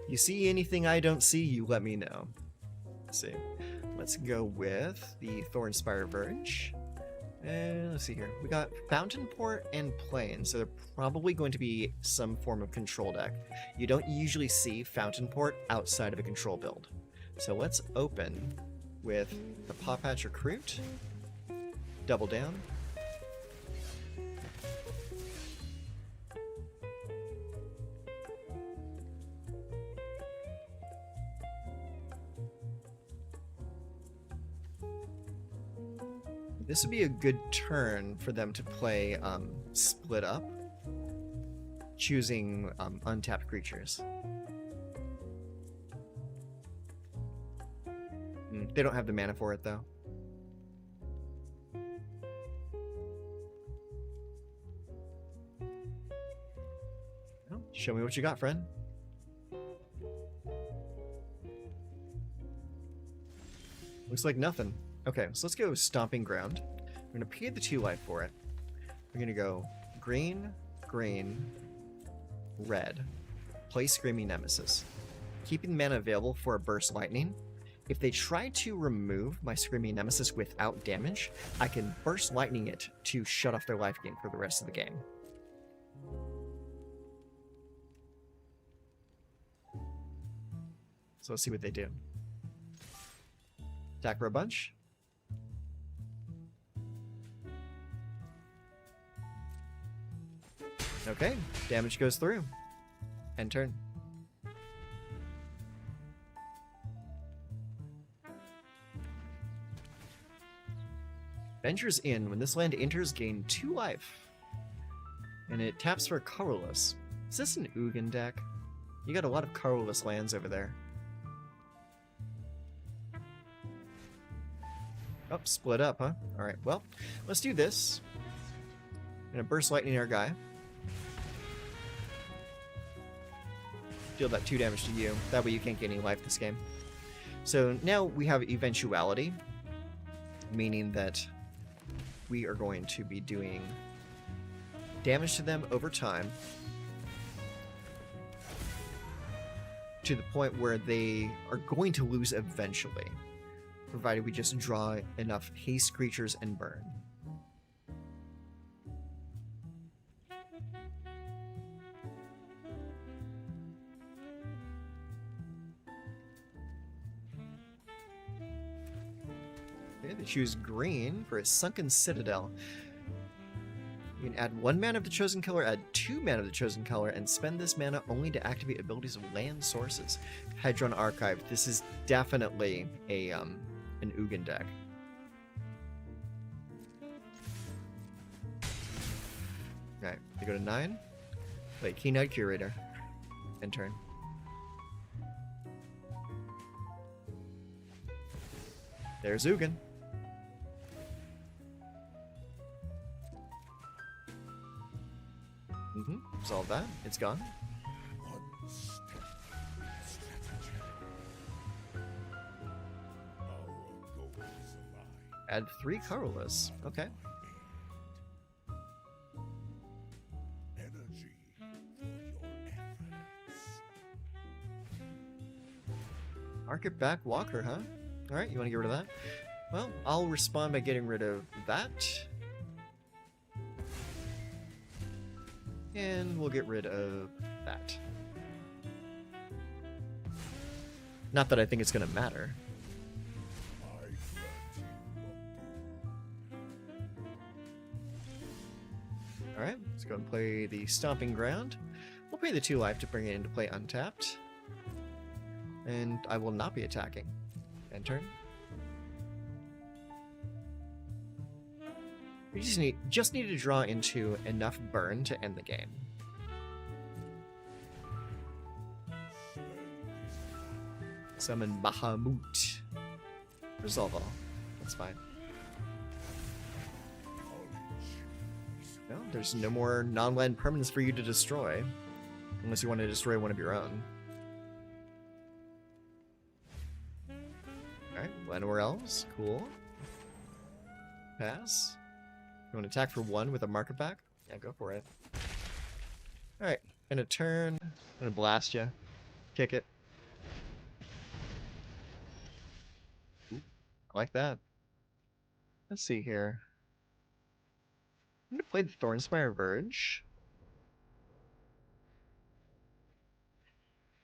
You see anything I don't see, you let me know. Let's see. Let's go with the Thornspire Verge. And let's see here. We got Fountain Port and Plain, so they're probably going to be some form of control deck. You don't usually see Fountain Port outside of a control build. So let's open with the Paw Patch Recruit. Double down. This would be a good turn for them to play Split Up, choosing untapped creatures. They don't have the mana for it, though. Well, show me what you got, friend. Looks like nothing. Okay, so let's go Stomping Ground. We're going to pay the 2 life for it. We're going to go green, green, red. Play Screaming Nemesis. Keeping mana available for a Burst Lightning. If they try to remove my Screaming Nemesis without damage, I can Burst Lightning it to shut off their life gain for the rest of the game. So let's see what they do. Attack for a bunch. Okay, damage goes through. End turn. Venture's In. When this land enters, gain 2 life. And it taps for colorless. Is this an Ugin deck? You got a lot of colorless lands over there. Oh, split up, huh? Alright, well, let's do this. I'm gonna Burst Lightning our guy. Deal that 2 damage to you. That way you can't get any life this game. So now we have Eventuality, meaning that we are going to be doing damage to them over time to the point where they are going to lose eventually, provided we just draw enough haste creatures and burn. Okay, they choose green for a Sunken Citadel. You can add 1 mana of the chosen color, add 2 mana of the chosen color, and spend this mana only to activate abilities of land sources. Hedron Archive. This is definitely a an Ugin deck. Alright, they go to 9. Play Keen-Eyed Curator. End turn. There's Ugin. Resolve that. It's gone. Add 3 colorless. Okay. Market back Walker, huh? Alright, you want to get rid of that? Well, I'll respond by getting rid of that. And we'll get rid of that. Not that I think it's going to matter. Alright, let's go and play the Stomping Ground. We'll pay the 2 life to bring it into play untapped. And I will not be attacking. End turn. We just need to draw into enough burn to end the game. Summon Bahamut. Resolve all. That's fine. No, there's no more non-land permanents for you to destroy. Unless you want to destroy one of your own. Alright, anywhere else? Cool. Pass. You want to attack for 1 with a market back? Yeah, go for it. Alright, gonna turn. Gonna blast you. Kick it. Ooh, I like that. Let's see here. I'm gonna play the Thornspire Verge.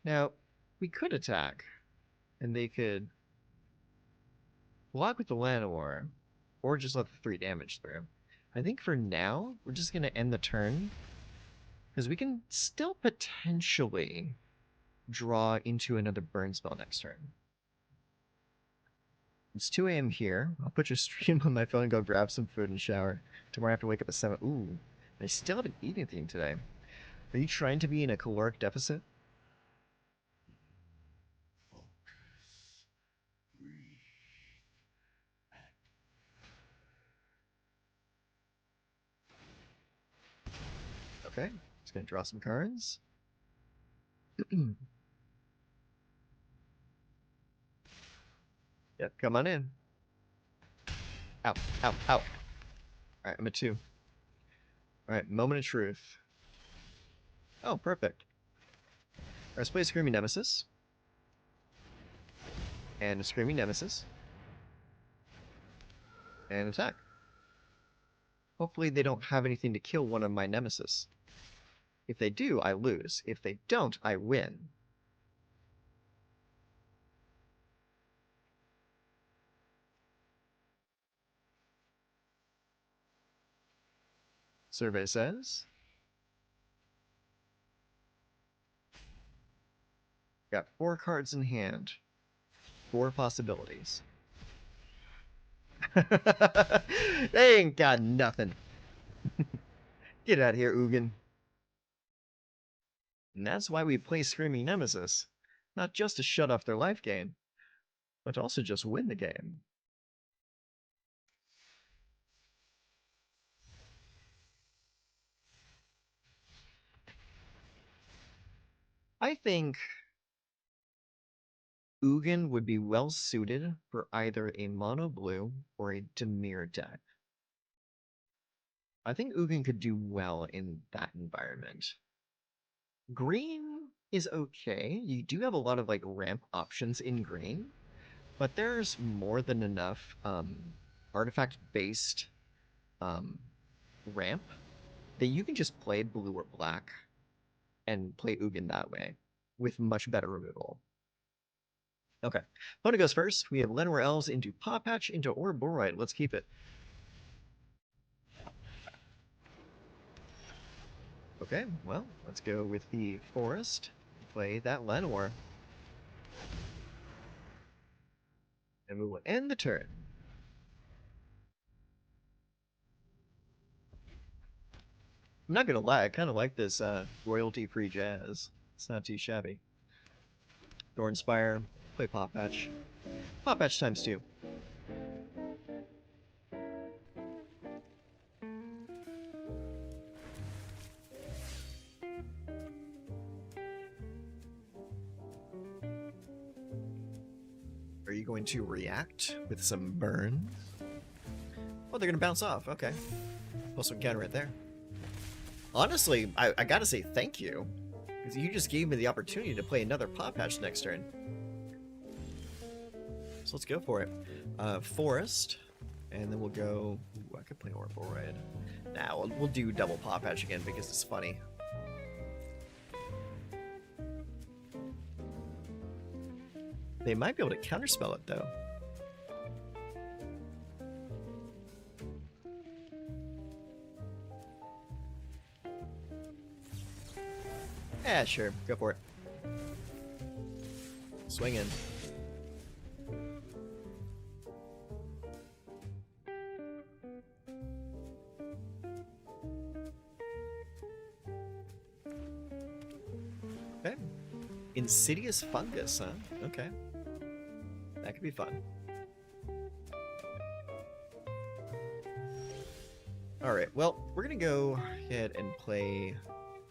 Now, we could attack, and they could block with the Llanowar, or just let the 3 damage through. I think for now, we're just gonna end the turn, because we can still potentially draw into another burn spell next turn. It's 2 a.m. here. I'll put your stream on my phone and go grab some food and shower. Tomorrow I have to wake up at 7. Ooh, I still haven't eaten anything today. Are you trying to be in a caloric deficit? Okay, just gonna draw some cards. Yep, come on in. Ow, ow, ow. Alright, I'm at 2. Alright, moment of truth. Oh, perfect. Alright, let's play a Screaming Nemesis. And a Screaming Nemesis. And attack. Hopefully they don't have anything to kill one of my Nemesis. If they do, I lose. If they don't, I win. Survey says. Got 4 cards in hand. 4 possibilities. They ain't got nothing. Get out of here, Ugin. And that's why we play Screaming Nemesis. Not just to shut off their life gain, but to also just win the game. I think Ugin would be well suited for either a mono blue or a Dimir deck. I think Ugin could do well in that environment. Green is okay. You do have a lot of like ramp options in green, but there's more than enough artifact-based ramp that you can just play blue or black and play Ugin that way with much better removal. Okay, opponent goes first. We have Llanowar Elves into Paw Patch into Ouroboros. Let's keep it. Okay, well, let's go with the Forest. Play that Llanowar. And we will end the turn. I'm not gonna lie, I kind of like this royalty-free jazz. It's not too shabby. Thornspire, play Paw Patch. Paw Patch times 2. Are you going to react with some burn? Oh, they're gonna bounce off. Okay. Also counter right there. Honestly, I gotta say thank you. Because you just gave me the opportunity to play another Paw Patch next turn. So let's go for it. Forest. And then we'll go... Ooh, I could play Ouroboros. Nah, we'll do double Paw Patch again because it's funny. They might be able to counterspell it, though. Yeah, sure. Go for it. Swing in. Okay. Insidious fungus, huh? Okay. That could be fun. Alright, well, we're gonna go ahead and play...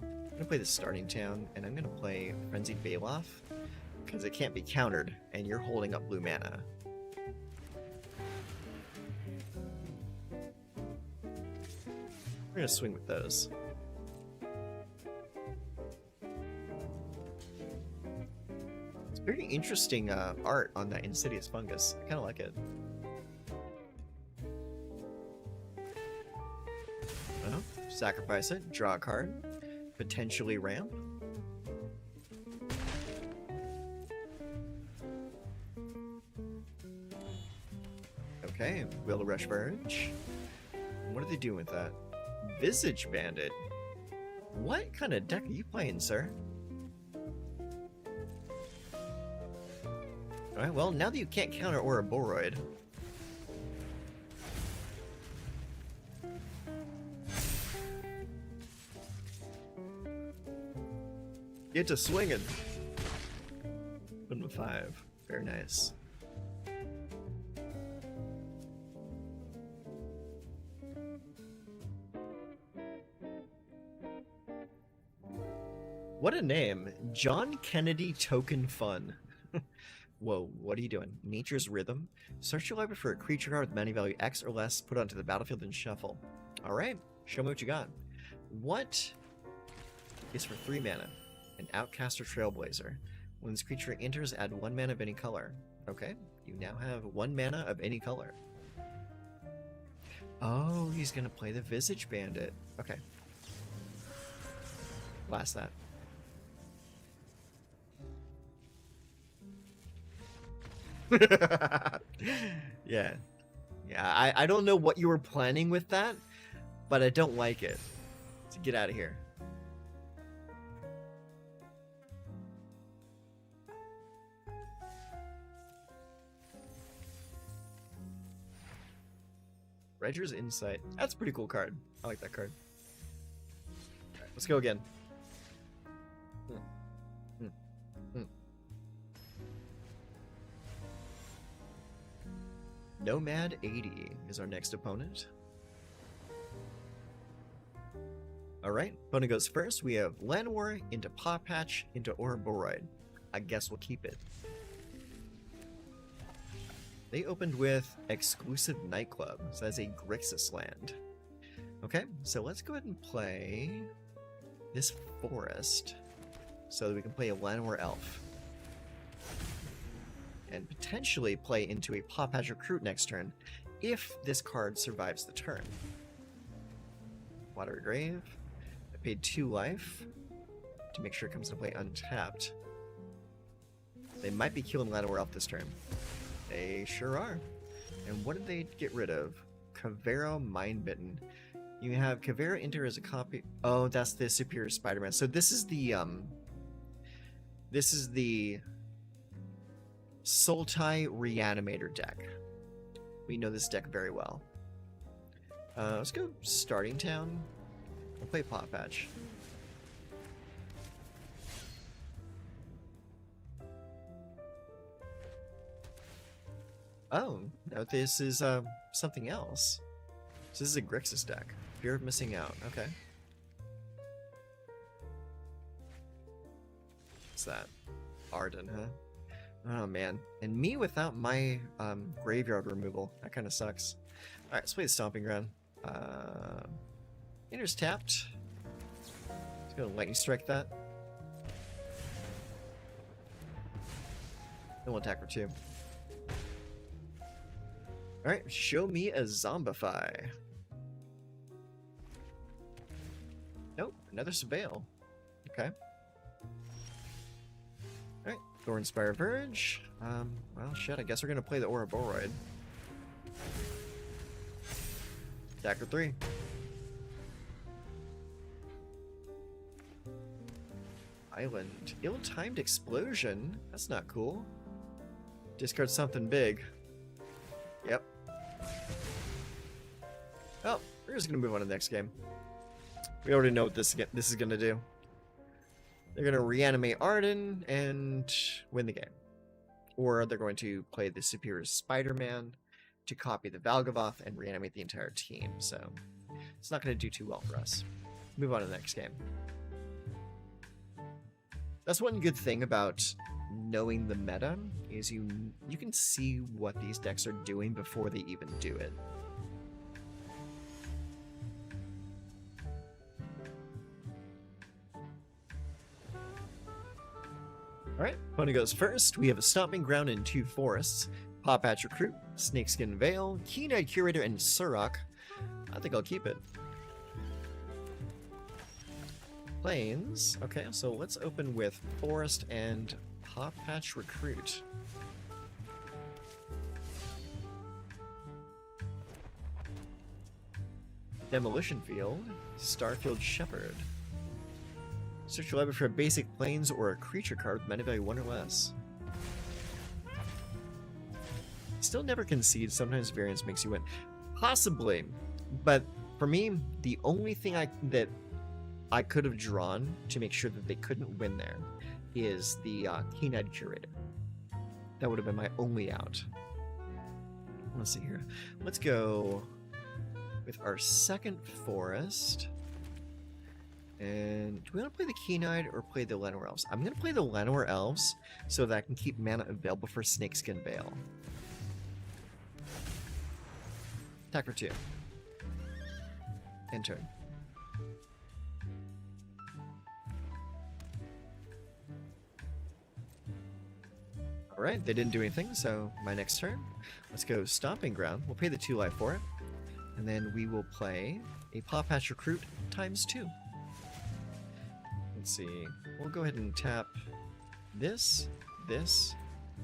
I'm gonna play the starting town, and I'm gonna play Frenzied Baloth, because it can't be countered, and you're holding up blue mana. We're gonna swing with those. It's very interesting art on that Insidious Fungus. I kind of like it. Well, sacrifice it, draw a card, potentially ramp. Okay, Will to Rush Verge. What are they doing with that? Visage Bandit. What kind of deck are you playing, sir? Alright, well, now that you can't counter Ouroboros, get to swinging. Put him a 5. Very nice. What a name. John Kennedy Token Fun. Whoa, what are you doing? Nature's Rhythm. Search your library for a creature card with mana value X or less, put it onto the battlefield and shuffle. Alright, show me what you got. What is for 3 mana? An Outcast or Trailblazer. When this creature enters, add 1 mana of any color. Okay, you now have 1 mana of any color. Oh, he's gonna play the Visage Bandit. Okay. Blast that. Yeah. Yeah, I don't know what you were planning with that, but I don't like it. So get out of here. Reger's Insight. That's a pretty cool card. I like that card. Alright, let's go again. Nomad 80 is our next opponent. Alright, opponent goes first. We have Llanowar into Paw Patch into Ouroboros. I guess we'll keep it. They opened with Exclusive Nightclub, so that's a Grixis land. Okay, so let's go ahead and play this Forest so that we can play a Llanowar Elf. And potentially play into a Paw Patch Recruit next turn, if this card survives the turn. Water Grave. I paid 2 life to make sure it comes into play untapped. They might be killing Llanowar Elf this turn. They sure are. And what did they get rid of? Kavero Mindbitten. You have Kavero enter as a copy. Oh, that's the Superior Spider-Man. So this is the Sultai Reanimator deck. We know this deck very well. Let's go Starting Town. We'll play Paw Patch. Oh, no, this is something else. So this is a Grixis deck. Fear of missing out. Okay. What's that? Arden, huh? Oh man, and me without my graveyard removal. That kind of sucks. Alright, let's play the Stomping Ground. Enters tapped. Let's go Lightning Strike that. Then we'll attack for 2. Alright, show me a Zombify. Nope, another Surveil. Okay. Alright, Thornspire Verge. Well, shit, I guess we're gonna play the Ouroboros. Attack for 3. Island. Ill-timed explosion? That's not cool. Discard something big. Yep. Oh, we're just gonna move on to the next game. We already know what this is gonna do. They're gonna reanimate Arden and win the game. Or they're going to play the superior Spider-Man to copy the Valgavoth and reanimate the entire team. So it's not gonna do too well for us. Move on to the next game. That's one good thing about knowing the meta, is you can see what these decks are doing before they even do it. Alright, opponent goes first. We have a Stomping Ground and 2 Forests. Pawpatch Recruit, Snakeskin Veil, Keen-Eyed Curator, and Surrock. I think I'll keep it. Plains. Okay, so let's open with Forest and Pawpatch Recruit. Demolition Field, Starfield Shepherd. Search your library for a basic plains or a creature card with mana value 1 or less. Still never concede, sometimes variance makes you win. Possibly, but for me, the only thing that I could have drawn to make sure that they couldn't win there is the Keen-Eyed Curator. That would have been my only out. Let's see here. Let's go with our second Forest. And do we want to play the Keen-Eyed or play the Llanowar Elves? I'm going to play the Llanowar Elves so that I can keep mana available for Snakeskin Veil. Attack for 2. End turn. Alright, they didn't do anything, so my next turn. Let's go Stomping Ground. We'll pay the 2 life for it. And then we will play a Pawpatch Recruit ×2. Let's see. We'll go ahead and tap this, this,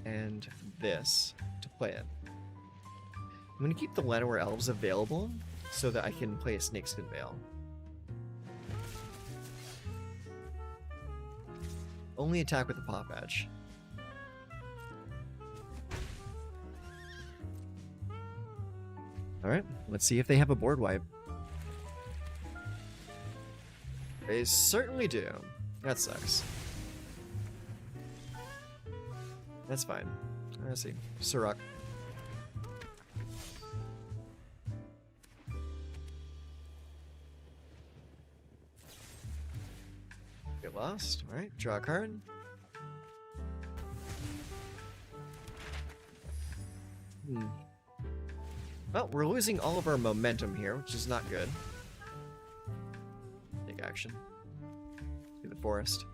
and this to play it. I'm going to keep the Llanowar Elves available so that I can play a Snakeskin Veil. Only attack with the Pawpatch. Alright, let's see if they have a board wipe. They certainly do. That sucks. That's fine. Let's see. Surrock. Get lost. Alright, draw a card. Well, we're losing all of our momentum here, which is not good. Take action. Do the Forest.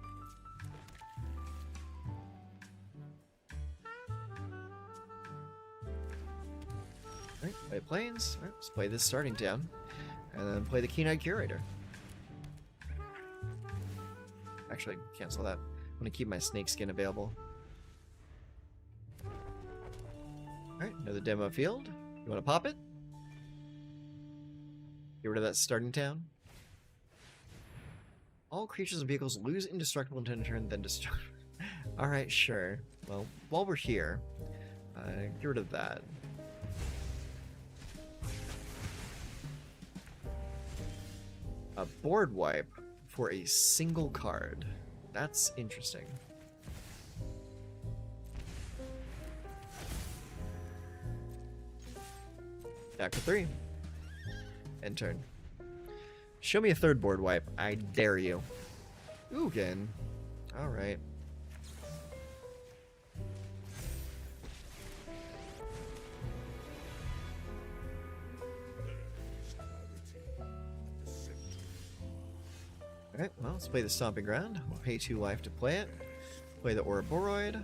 Alright, play Plains. Alright, let's play this starting down. And then play the Keen-Eyed Curator. Actually, cancel that. I'm gonna keep my Snakeskin available. Alright, another demo field. You want to pop it? Get rid of that starting town. All creatures and vehicles lose indestructible until turn, then destruct. Alright, sure. Well, while we're here, get rid of that. A board wipe for a single card. That's interesting. Attack for 3. End turn. Show me a third board wipe. I dare you. Ugin. Alright. Alright, well, let's play the Stomping Ground. We'll pay 2 life to play it. Play the Ouroboros.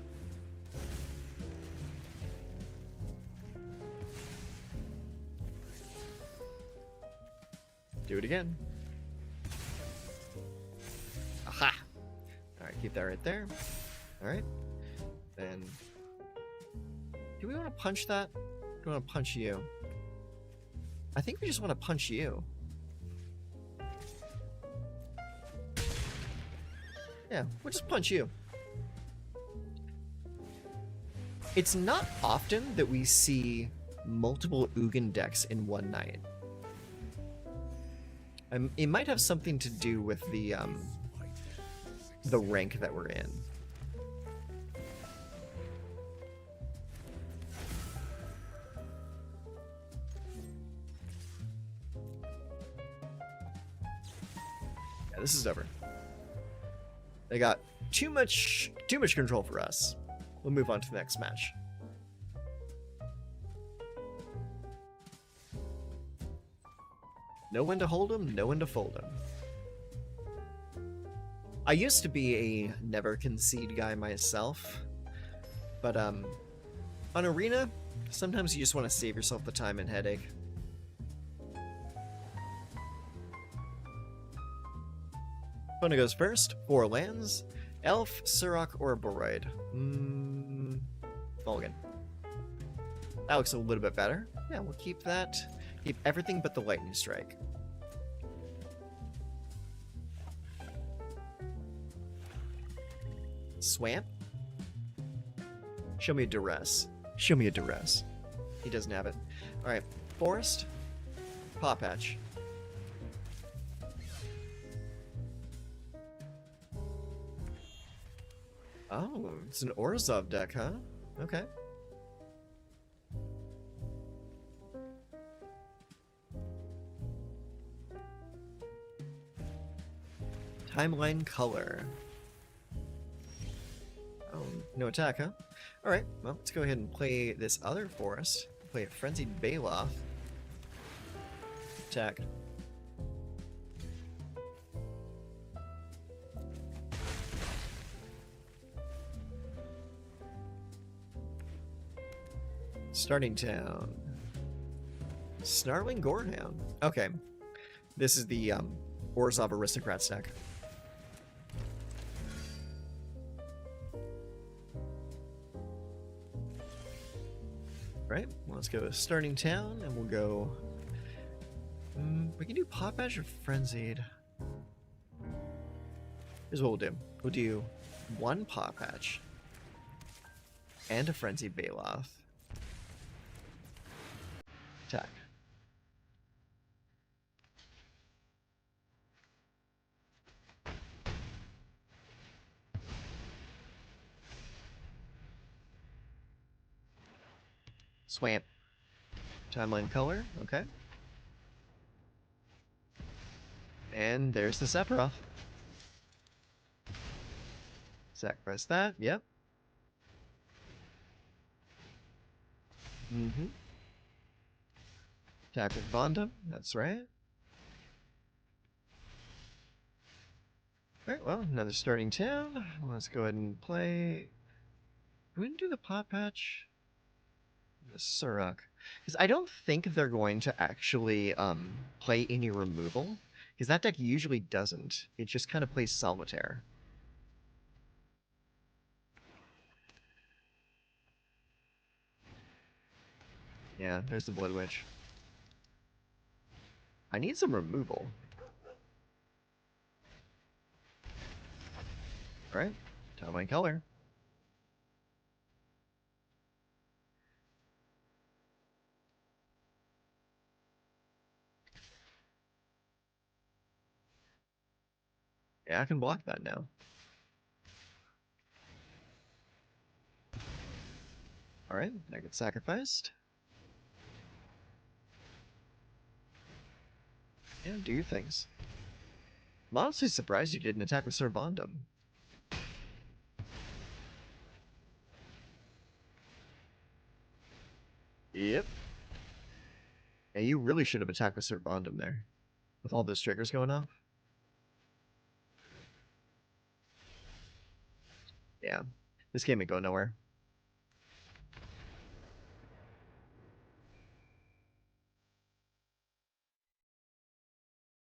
Do it again. Aha! Alright, keep that right there. Alright. And do we want to punch that? Do we want to punch you? I think we just want to punch you. Yeah, we'll just punch you. It's not often that we see multiple Ugin decks in one night. It might have something to do with the rank that we're in. Yeah, this is over. They got too much control for us. We'll move on to the next match. Know when to hold them, know when to fold them. I used to be a never concede guy myself, but on Arena, sometimes you just want to save yourself the time and headache. Opponent goes first. 4 lands. Elf, Surok, or Boroid. Mulligan. That looks a little bit better. Yeah, we'll keep that. Keep everything but the Lightning Strike. Swamp? Show me a duress. Show me a duress. He doesn't have it. Alright, Forest. Paw Patch. Oh, it's an Orzhov deck, huh? Okay. Timeline color. Oh, no attack, huh? Alright, well, let's go ahead and play this other forest. Play a Frenzied Baloth. Attack. Starting town. Snarling Gorehound. Okay. This is the Orzhov Aristocrats deck. Right, well, let's go starting town, and we'll go... we can do Paw Patch or Frenzied. Here's what we'll do. We'll do 1 Paw Patch and a Frenzied Baloth. Attack. Swamp. Timeline color, okay. And there's the Sephiroth. Sacrifice that, yep. Mm-hmm. Attack with Vonda, that's right. Alright, well, another starting town. Let's go ahead and play... We didn't do the Paw Patch. The Surok. Because I don't think they're going to actually play any removal. Because that deck usually doesn't. It just kind of plays Solitaire. Yeah, there's the Blood Witch. I need some removal. Alright, Timeline color. Yeah, I can block that now. Alright, I get sacrificed. Yeah, do your things. I'm honestly surprised you didn't attack with Servandum. Yep. Yeah, you really should have attacked with Servandum there. With all those triggers going off. Yeah. This game ain't going nowhere.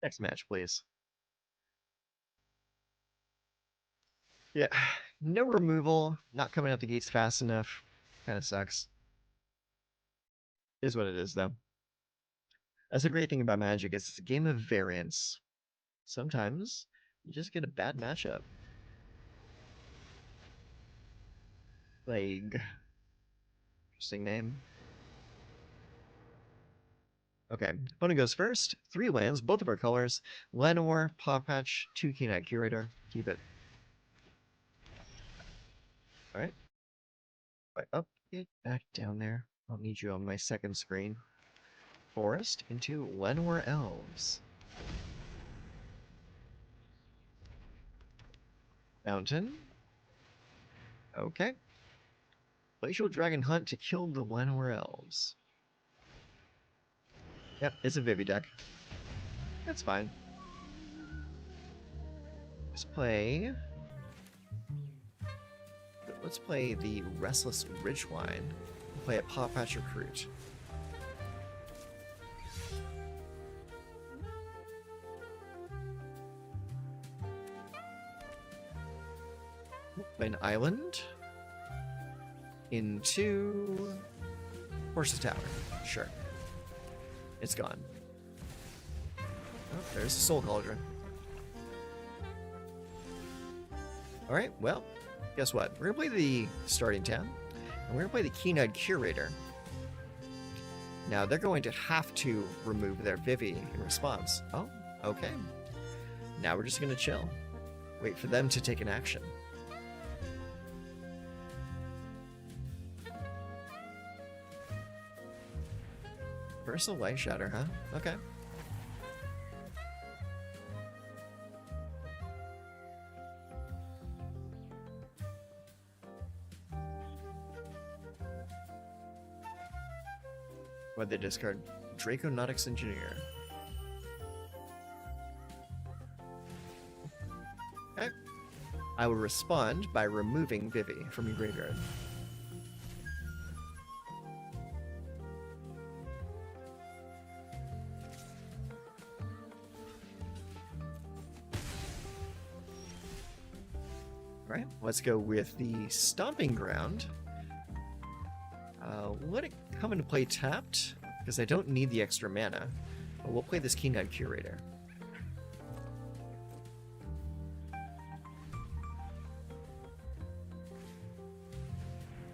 Next match, please. Yeah. No removal, not coming out the gates fast enough. Kind of sucks. Is what it is, though. That's the great thing about Magic, is it's a game of variance. Sometimes you just get a bad matchup. Plague. Interesting name. Okay, opponent goes first. 3 lands, both of our colors. Llanowar, Paw Patch, 2 Keen-Eyed Curator. Keep it. Alright. Right up, get back down there. I'll need you on my second screen. Forest into Llanowar Elves. Mountain. Okay. Glacial Dragon Hunt to kill the Llanowar Elves. Yep, it's a Vivi deck. That's fine. Let's play the Restless Ridgeline. Play a Paw Patch Recruit. Play an island into Horse's Tower. Sure. It's gone. Oh, there's the Soul Cauldron. Alright, well, guess what? We're going to play the starting town, and we're going to play the Keen-Eyed Curator. Now, they're going to have to remove their Vivi in response. Oh, okay. Now we're just going to chill. Wait for them to take an action. Versal Light Shatter, huh? Okay. What'd they discard? Draconautics Engineer. Okay. I will respond by removing Vivi from your graveyard. Right, let's go with the Stomping Ground. Let it come into play tapped, because I don't need the extra mana. But we'll play this Keen-Eyed Curator.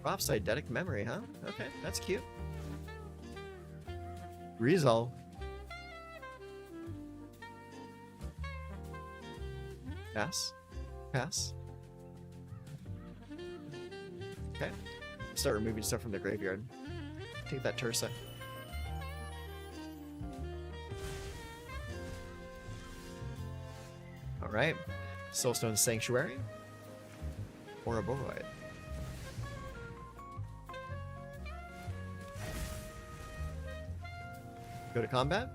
Drops Eidetic Memory, huh? Okay, that's cute. Resolve. Pass. Pass. Okay. Start removing stuff from the graveyard. Take that Tursa. Alright. Soulstone Sanctuary. Ouroboros. Go to combat.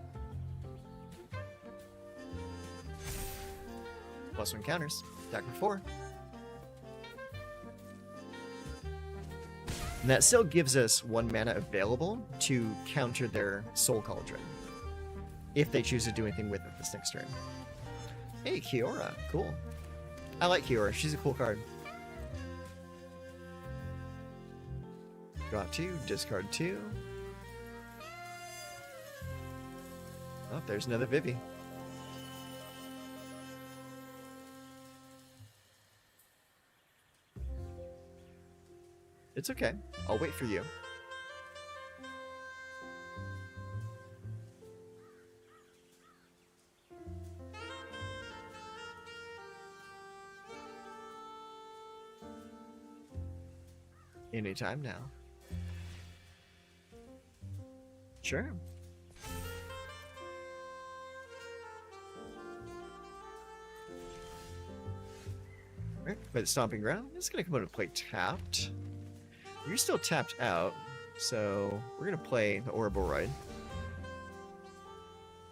+1 counters. Attack for 4. And that still gives us 1 mana available to counter their Soul Cauldron, if they choose to do anything with it this next turn. Hey, Kiora. Cool. I like Kiora. She's a cool card. Draw 2, discard 2. Oh, there's another Vivi. It's okay. I'll wait for you. Anytime now. Sure. Right, by the Stomping Ground. It's gonna come out and play tapped. You're still tapped out, so we're gonna play the Ouroboros.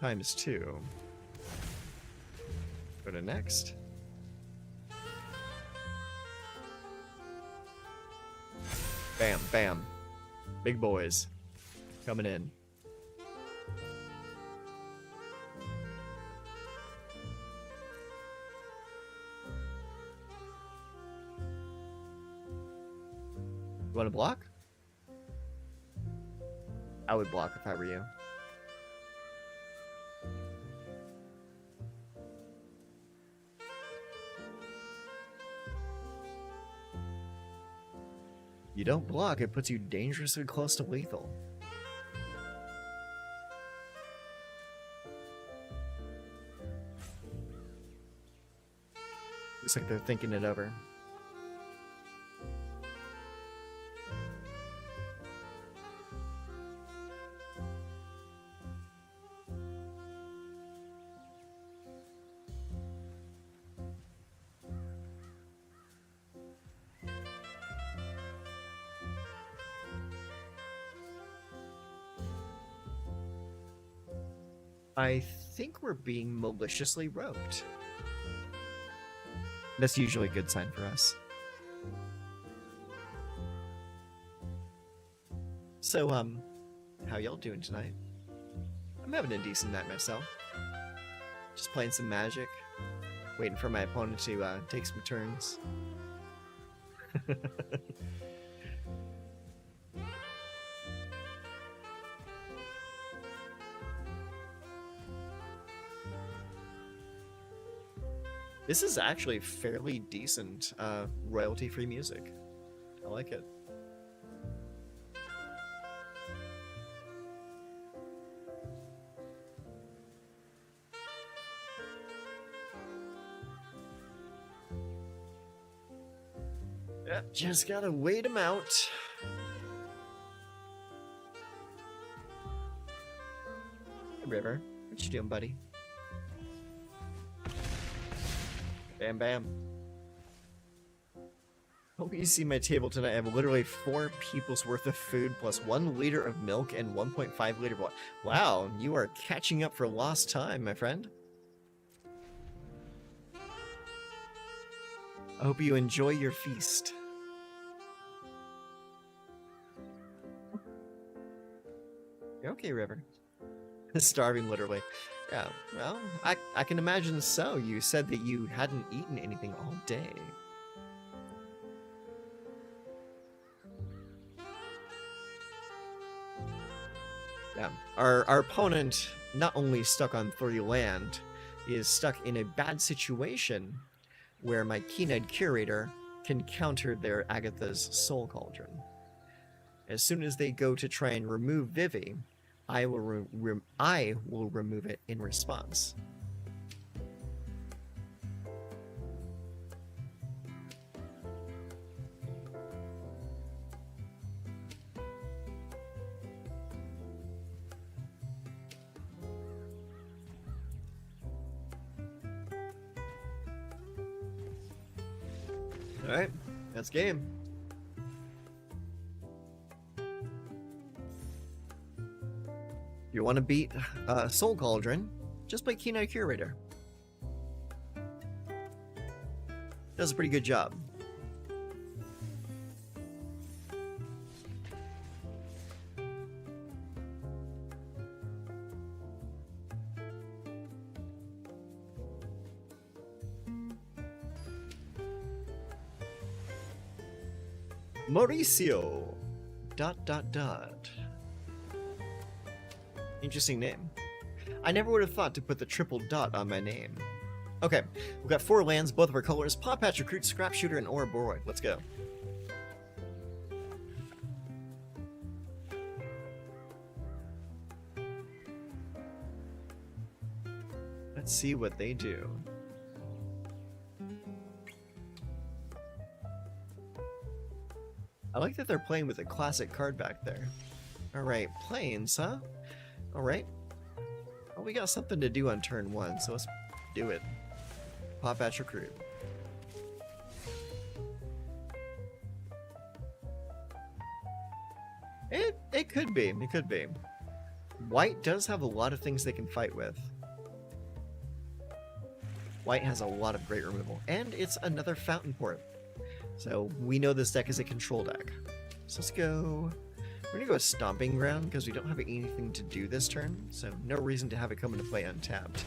×2. Go to next. Bam, bam. Big boys. Coming in. You want to block? I would block if I were you. You don't block, it puts you dangerously close to lethal. Looks like they're thinking it over. I think we're being maliciously rogued. That's usually a good sign for us. So, how y'all doing tonight? I'm having a decent night myself. Just playing some Magic, waiting for my opponent to take some turns. This is actually fairly decent royalty-free music. I like it. Yeah, just gotta wait him out. Hey, River, what you doing, buddy? Bam, bam. Hope you see my table tonight. I have literally 4 people's worth of food plus 1 liter of milk and 1.5 liter of water. Wow, you are catching up for lost time, my friend. I hope you enjoy your feast. You're okay, River. Starving, literally. Yeah, well, I can imagine so. You said that you hadn't eaten anything all day. Yeah, our opponent, not only stuck on 3 land, is stuck in a bad situation where my keen-eyed curator can counter their Agatha's Soul Cauldron. As soon as they go to try and remove Vivi, I will remove it in response. All right, that's game. If you want to beat Soul Cauldron, just play Keen-Eye Curator. Does a pretty good job. Mauricio. ... Interesting name. I never would have thought to put the triple dot on my name. Okay, we've got 4 lands, both of our colors: Paw Patch, Recruit, Scrap Shooter, and Ouroboros. Let's go. Let's see what they do. I like that they're playing with a classic card back there. Alright, planes, huh? Alright. Well, we got something to do on turn 1, so let's do it. Paw Patch, Recruit. It could be. It could be. White does have a lot of things they can fight with. White has a lot of great removal. And it's another Fountain Port. So we know this deck is a control deck. So let's go... We're gonna go with Stomping Ground because we don't have anything to do this turn. So no reason to have it come into play untapped.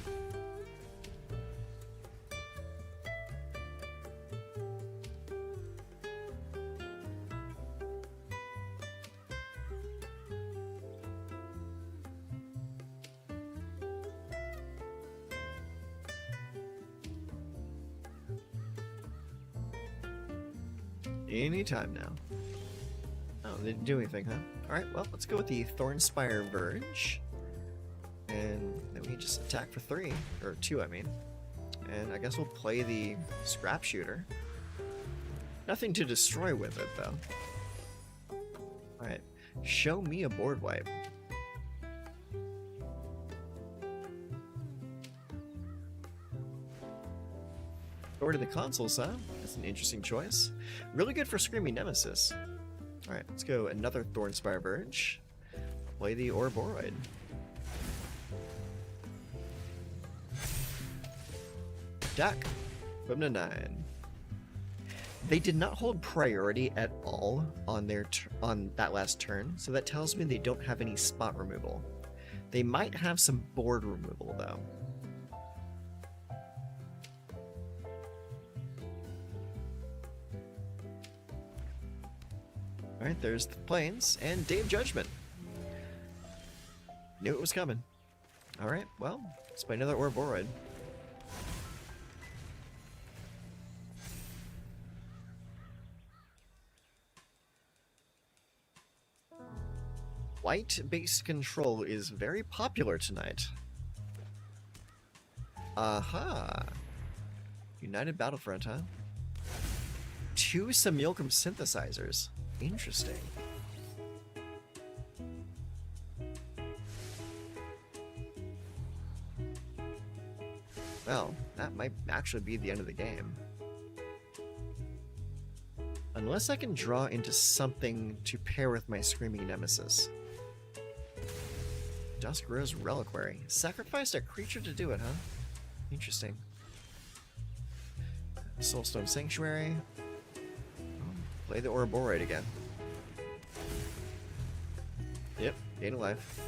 Anytime now. Oh, they didn't do anything, huh? Alright, well, let's go with the Thornspire Verge. And then we can just attack for 3. Or 2, I mean. And I guess we'll play the Scrap Shooter. Nothing to destroy with it, though. Alright. Show me a board wipe. Over to the consoles, huh? That's an interesting choice. Really good for Screaming Nemesis. Alright, let's go another Thornspire Verge. Play the Ouroborid. Attack. Put him to 9. They did not hold priority at all on their on that last turn, so that tells me they don't have any spot removal. They might have some board removal, though. Alright, there's the Plains and Day of Judgment. Knew it was coming. Alright, well, let's play another Ouroborid. White-based control is very popular tonight. Aha! United Battlefront, huh? 2 Simulacrum synthesizers. Interesting. Well, that might actually be the end of the game. Unless I can draw into something to pair with my Screaming Nemesis. Dusk Rose Reliquary. Sacrificed a creature to do it, huh? Interesting. Soulstone Sanctuary. Play the Ouroborid again. Yep, gain a life.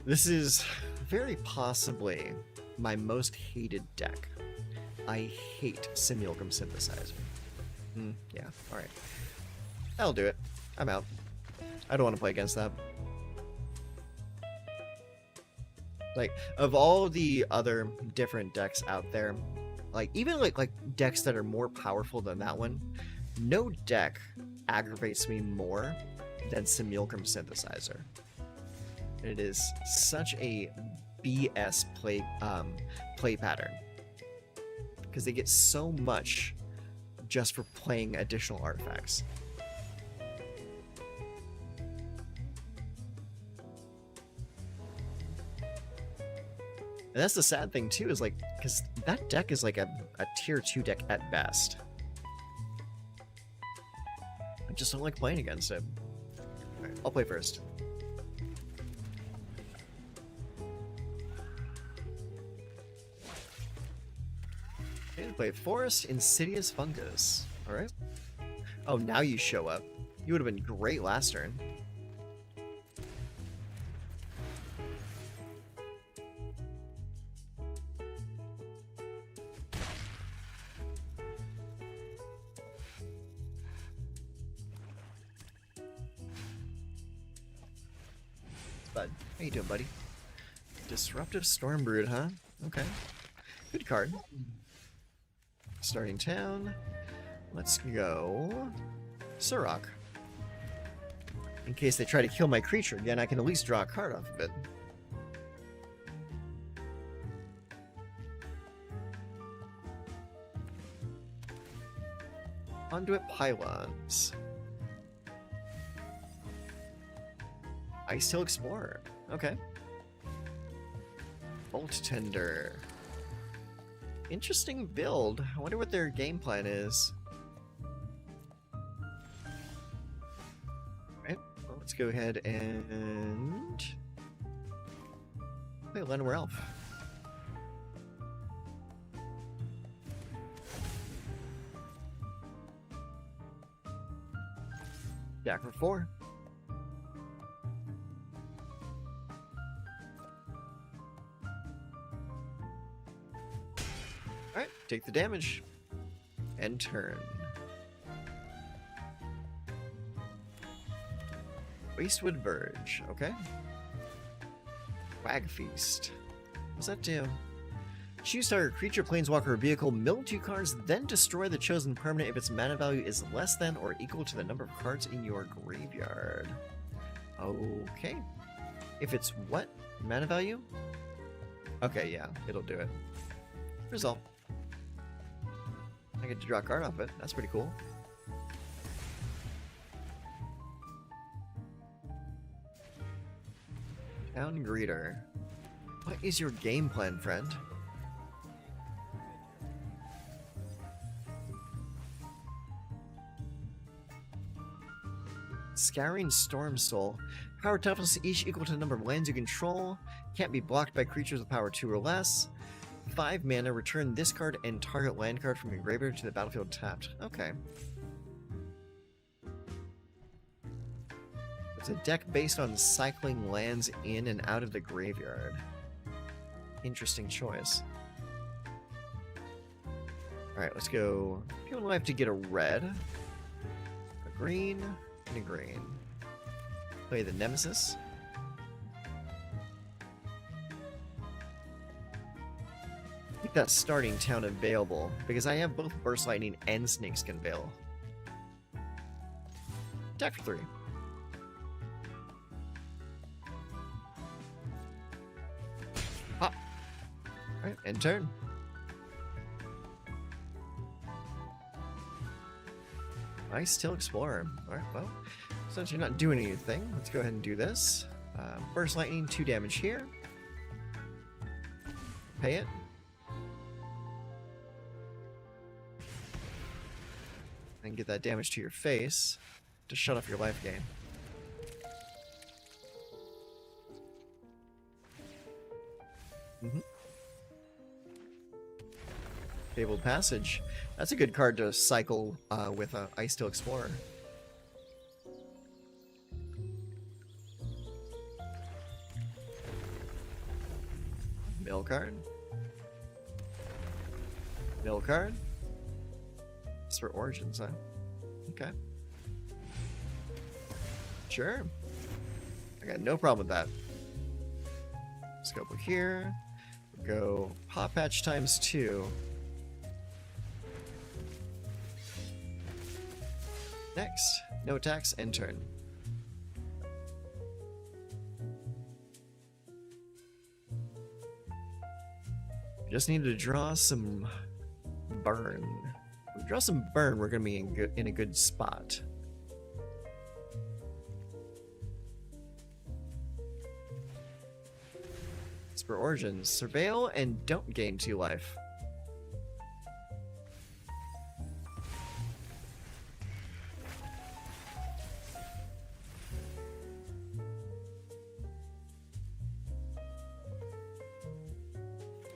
This is very possibly my most hated deck. I hate Simulacrum Synthesizer. Yeah, alright. That'll do it. I'm out. I don't want to play against that. Like, of all the other different decks out there, like, even like decks that are more powerful than that one, no deck aggravates me more than Simulacrum Synthesizer. It is such a BS play pattern. Because they get so much just for playing additional artifacts. And that's the sad thing too, is like, because that deck is like a tier 2 deck at best. I just don't like playing against it. Alright, I'll play first. Okay, play Forest Insidious Fungus. Alright. Oh, now you show up. You would have been great last turn. Bud, how you doing, buddy? Disruptive Stormbrood, huh? Okay. Good card. Starting town. Let's go Surok. In case they try to kill my creature again, I can at least draw a card off of it. Conduit Pylons. Ice Hill Explorer. Okay. Bolt Tender. Interesting build. I wonder what their game plan is. Alright, well, let's go ahead and play Llanowar Elf. Jack for 4. Alright, take the damage. End turn. Wastewood Verge, okay. Wag Feast. What's that do? Choose target creature, planeswalker, or vehicle, mill 2 cards, then destroy the chosen permanent if its mana value is less than or equal to the number of cards in your graveyard. Okay. If it's what? Mana value? Okay, yeah, it'll do it. Result. I get to draw a card off it. That's pretty cool. Town Greeter. What is your game plan, friend? Scouring Storm Soul. Power toughness each equal to the number of lands you control. Can't be blocked by creatures with power 2 or less. 5 mana, return this card and target land card from your graveyard to the battlefield tapped. Okay. It's a deck based on cycling lands in and out of the graveyard. Interesting choice. Alright, let's go. People will have to get a red, a green, and a green. Play the Nemesis. Keep that starting town available, because I have both Burst Lightning and Snakeskin Veil. Attack for 3. Pop. Alright, end turn. Ice Tail Explorer. Alright, well, since you're not doing anything, let's go ahead and do this. Burst Lightning, 2 damage here. Pay it. And get that damage to your face to shut off your life gain. Fabled Passage. That's a good card to cycle with Ice Tail Explorer. Mill card. Mill card. It's for Origins, huh? Okay. Sure. I got no problem with that. Let's go over here. We'll go Pop Patch times 2. Next, no attacks, end turn. Just need to draw some burn. If we draw some burn, we're gonna be in a good spot. For Origins, surveil and don't gain 2 life.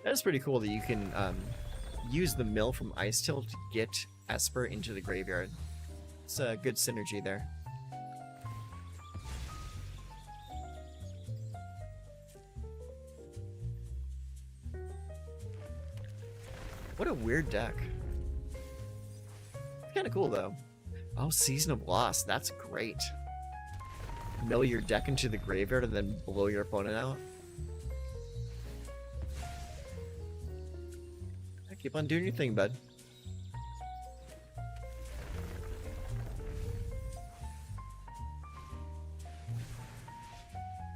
That's pretty cool that you can use the mill from Ice Tail to get Esper into the graveyard. It's a good synergy there. What a weird deck. It's kind of cool, though. Oh, Season of Loss. That's great. Mill your deck into the graveyard and then blow your opponent out. Keep on doing your thing, bud.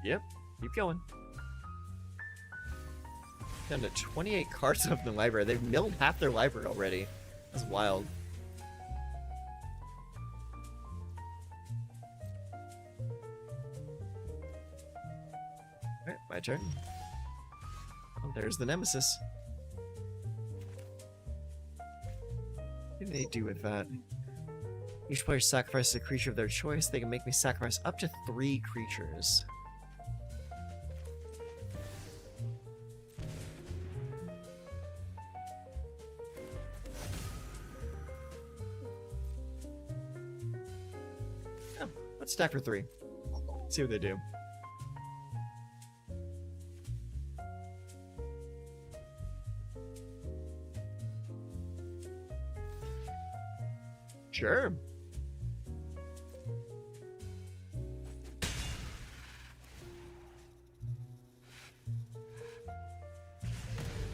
Yep. Keep going. Down to 28 cards up in the library. They've milled half their library already. That's wild. Alright, my turn. Oh, there's the Nemesis. What do they do with that? Each player sacrifices a creature of their choice. They can make me sacrifice up to 3 creatures. Let's stack for 3. See what they do. Sure.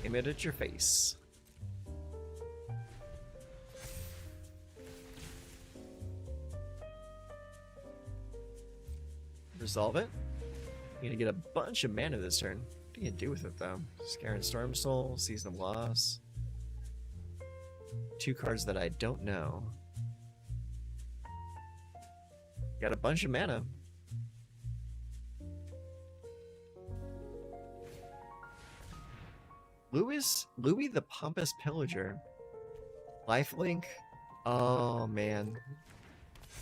Aim it at your face. Resolve it. You're gonna get a bunch of mana this turn. What are you gonna do with it though? Scaring Storm Soul, Season of Loss. 2 cards that I don't know. Got a bunch of mana. Louis the Pompous Pillager. Lifelink? Oh man.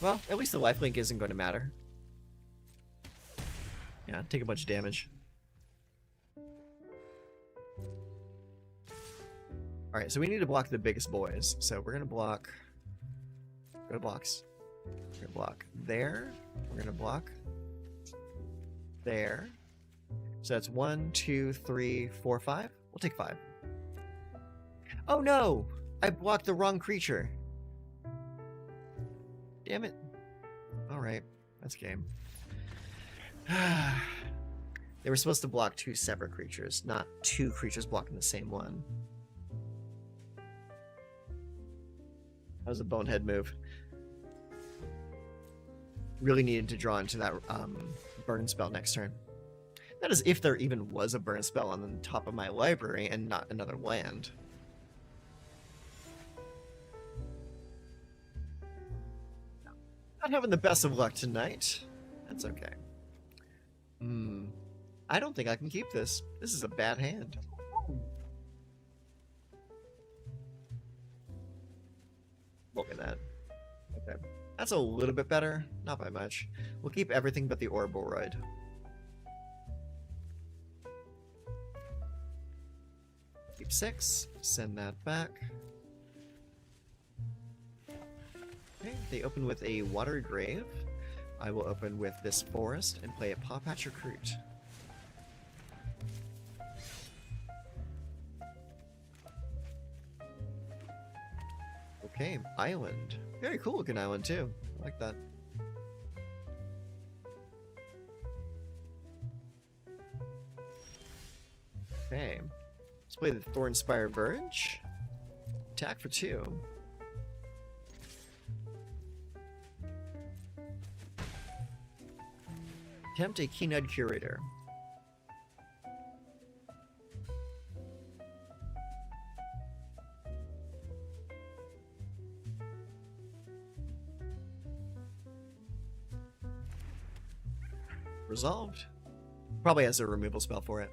Well, at least the lifelink isn't going to matter. Yeah, take a bunch of damage. Alright, so we need to block the biggest boys. So we're gonna block. Go to blocks. We're gonna block there. We're gonna block there. So that's 1, 2, 3, 4, 5. We'll take 5. Oh no! I blocked the wrong creature. Damn it. Alright, that's game. They were supposed to block 2 separate creatures, not 2 creatures blocking the same one. That was a bonehead move. Really needed to draw into that burn spell next turn. That is if there even was a burn spell on the top of my library and not another land. Not having the best of luck tonight. That's okay. I don't think I can keep this. This is a bad hand. Look at that. Okay. That's a little bit better. Not by much. We'll keep everything but the Orboroid. Keep 6. Send that back. Okay, they open with a Watery Grave. I will open with this Forest and play a Paw Patch Recruit. Okay, Island. Very cool looking island too. I like that. Okay. Let's play the Thornspire Verge. Attack for 2. Attempt a Keynote Curator. Resolved. Probably has a removal spell for it.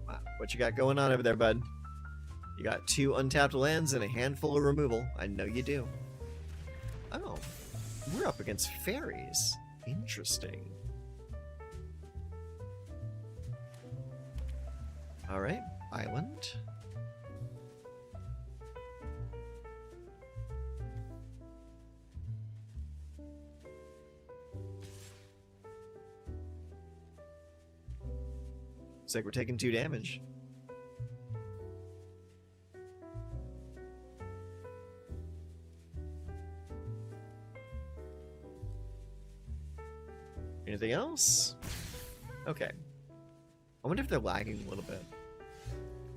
Wow, what you got going on over there, bud? You got 2 untapped lands and a handful of removal. I know you do. Oh, we're up against fairies. Interesting. Alright, Island. Looks like we're taking 2 damage. Anything else? Okay. I wonder if they're lagging a little bit.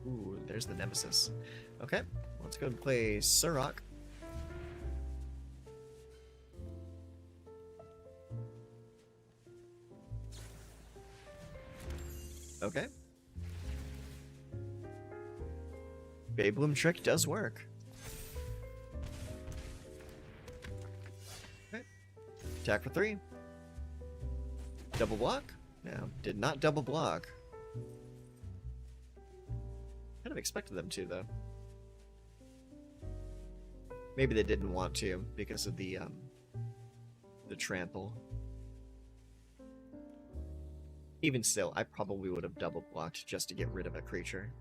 Ooh, there's the Nemesis. Okay, let's go and play Surrock. Okay. Baybloom trick does work. Okay. Attack for 3. Double block? No, did not double block. Kind of expected them to, though. Maybe they didn't want to because of the trample. Even still, I probably would have double blocked just to get rid of a creature.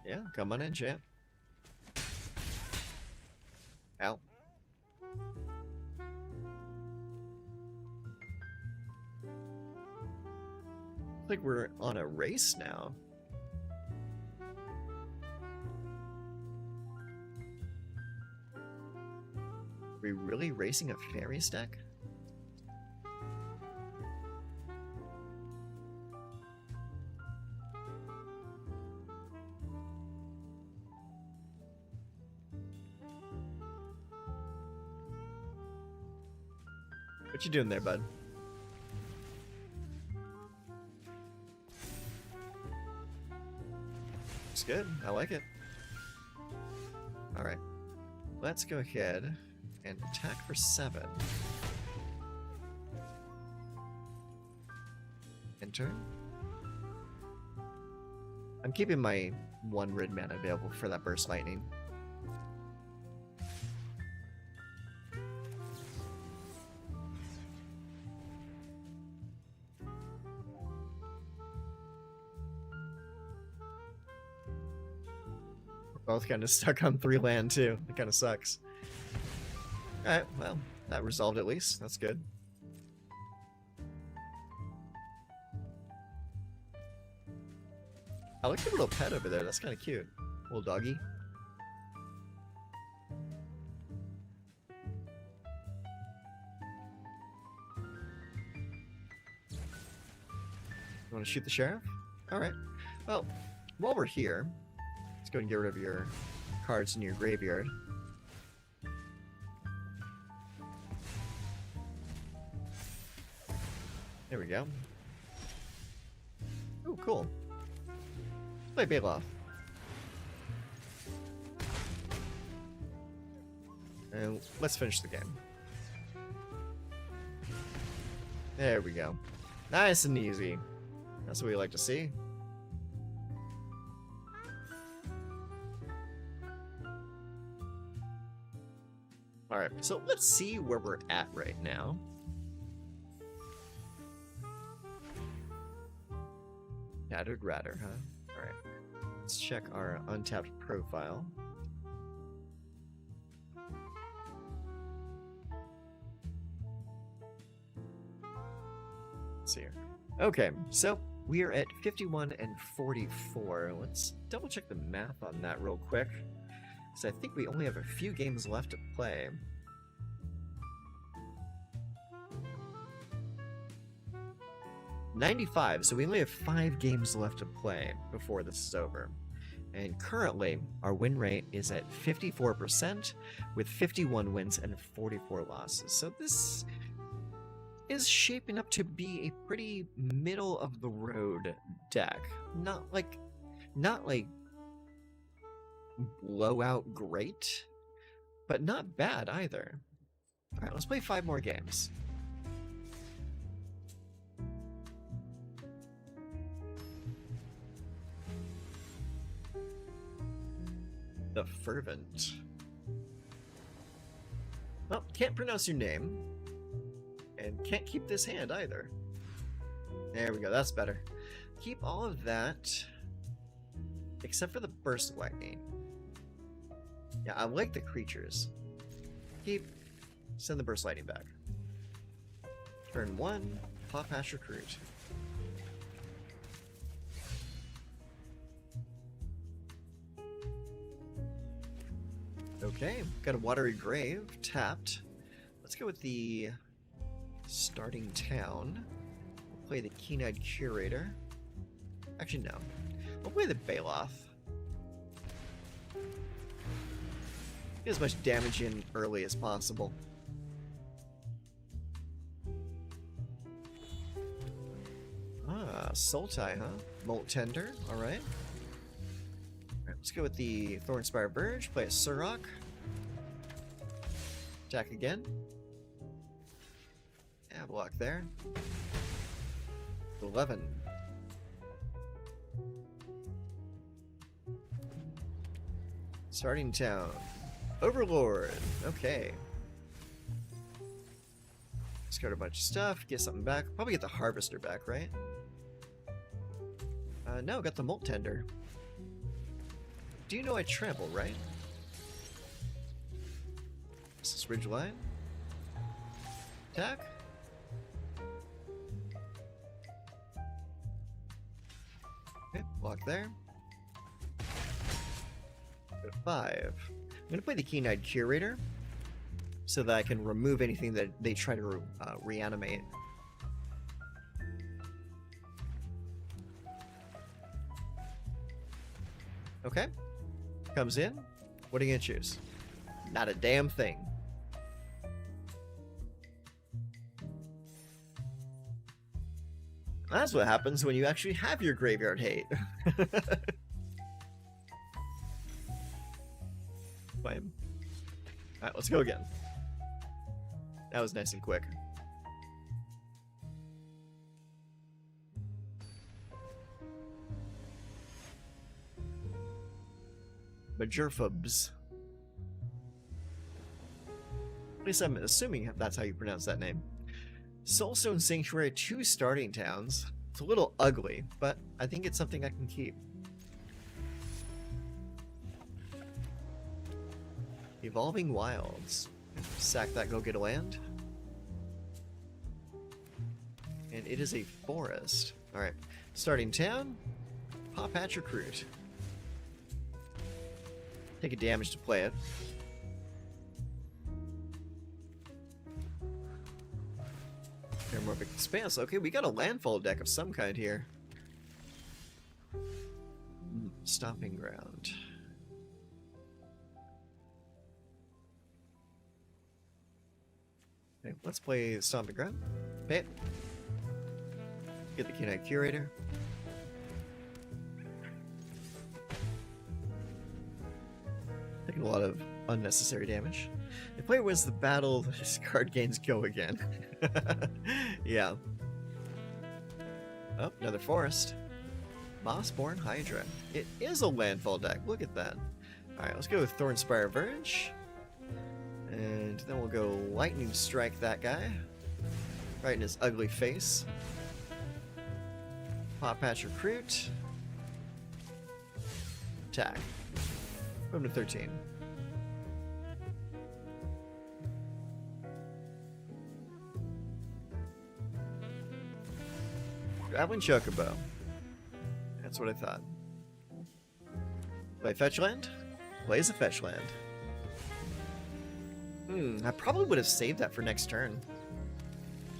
Yeah, come on in, champ. Ow. Looks like we're on a race now. we really racing a fairies deck? What you doing there, bud? It's good. I like it. Alright. Let's go ahead and attack for 7. Enter. I'm keeping my 1 red mana available for that burst lightning. Both kind of stuck on 3 land too. It kind of sucks. Alright, well, that resolved at least. That's good. I like the little pet over there. That's kind of cute. Little doggy. You want to shoot the sheriff? Alright. Well, while we're here, let's go and get rid of your cards in your graveyard. There we go. Oh, cool. Play Bailoff. And let's finish the game. There we go. Nice and easy. That's what we like to see. Alright, so let's see where we're at right now. Tattered Ratter, huh? Alright. Let's check our untapped profile. Let's see here. Okay, so we are at 51 and 44. Let's double check the math on that real quick. So I think we only have a few games left to play. $95, so we only have 5 games left to play before this is over. And currently, our win rate is at 54%, with 51 wins and 44 losses. So this is shaping up to be a pretty middle-of-the-road deck. Not like blowout great, but not bad either. Alright, let's play 5 more games. The Fervent. Well, can't pronounce your name. And can't keep this hand either. There we go, that's better. Keep all of that, except for the Burst of Lightning. Yeah, I like the creatures. Send the Burst Lightning back. Turn 1, Pop Hash Recruit. Okay, got a Watery Grave, tapped. Let's go with the Starting Town. We'll play the Keen-Eyed Curator. Actually, no. We'll play the Bailoff. Get as much damage in early as possible. Ah, Sultai, huh? Molt Tender, alright. Let's go with the Thornspire Verge, play a Surrock. Attack again. Yeah, block there. 11. Starting Town. Overlord. Okay. Discard a bunch of stuff, get something back. Probably get the Harvester back, right? No, got the Molt Tender. Do you know I trample, right? This is Ridgeline. Attack. Okay, block there. Go to 5. I'm gonna play the Keen-Eyed Curator. so that I can remove anything that they try to reanimate. Okay. Comes in. What are you going to choose? Not a damn thing. That's what happens when you actually have your graveyard hate. Flame. Alright, let's go again. That was nice and quick. Majorphobes. At least I'm assuming that's how you pronounce that name. Soulstone Sanctuary, 2 starting towns. It's a little ugly, but I think it's something I can keep. Evolving Wilds. Sack that, go get a land. And it is a forest. Alright. Starting town. Pop Hatch Recruit. Take a damage to play it. Metamorphic Expanse. Okay, we got a landfall deck of some kind here. Stomping Ground. Okay, let's play Stomping Ground. Pay it. Get the Knight Curator. Taking a lot of unnecessary damage. If player wins the battle, this card gains go again. Yeah. Oh, another forest. Mossborn Hydra. It is a landfall deck. Look at that. Alright, let's go with Thornspire Verge. And then we'll go Lightning Strike that guy. Right in his ugly face. Pop Patch Recruit. Attack. Move to 13. Traveling Chocobo. That's what I thought. Play fetch land? Plays a fetch land. I probably would have saved that for next turn.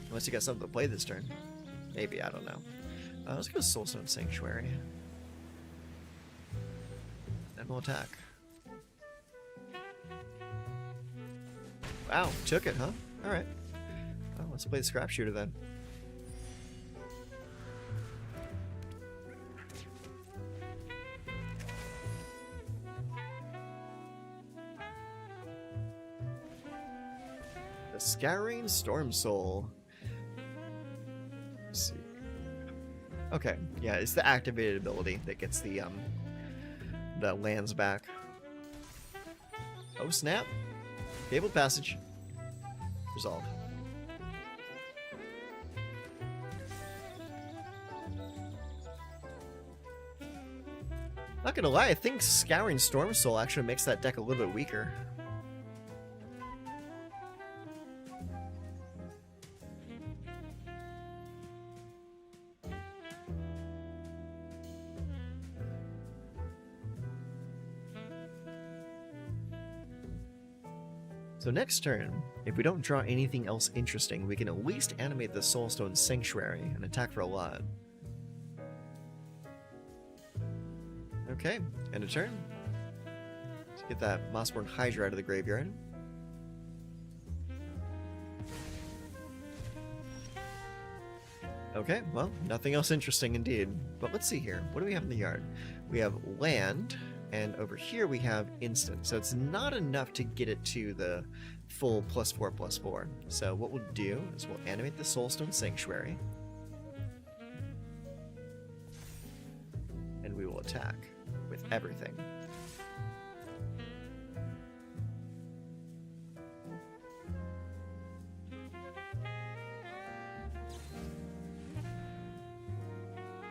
Unless you got something to play this turn. Maybe, I don't know. Let's go Soulstone Sanctuary. Then we'll attack. Wow, took it, huh? Alright. Well, let's play the Scrap Shooter then. The Scouring Storm Soul. Let's see. Okay, yeah, it's the activated ability that gets the lands back. Oh snap! Cable passage. Resolved. Not gonna lie, I think Scouring Storm Soul actually makes that deck a little bit weaker. So next turn, if we don't draw anything else interesting, we can at least animate the Soulstone Sanctuary and attack for a lot. Okay, end of turn. Let's get that Mossborn Hydra out of the graveyard. Okay, well, nothing else interesting indeed. But let's see here. What do we have in the yard? We have land, and over here we have instant. So it's not enough to get it to the full +4/+4. So what we'll do is we'll animate the Soulstone Sanctuary. And we will attack with everything.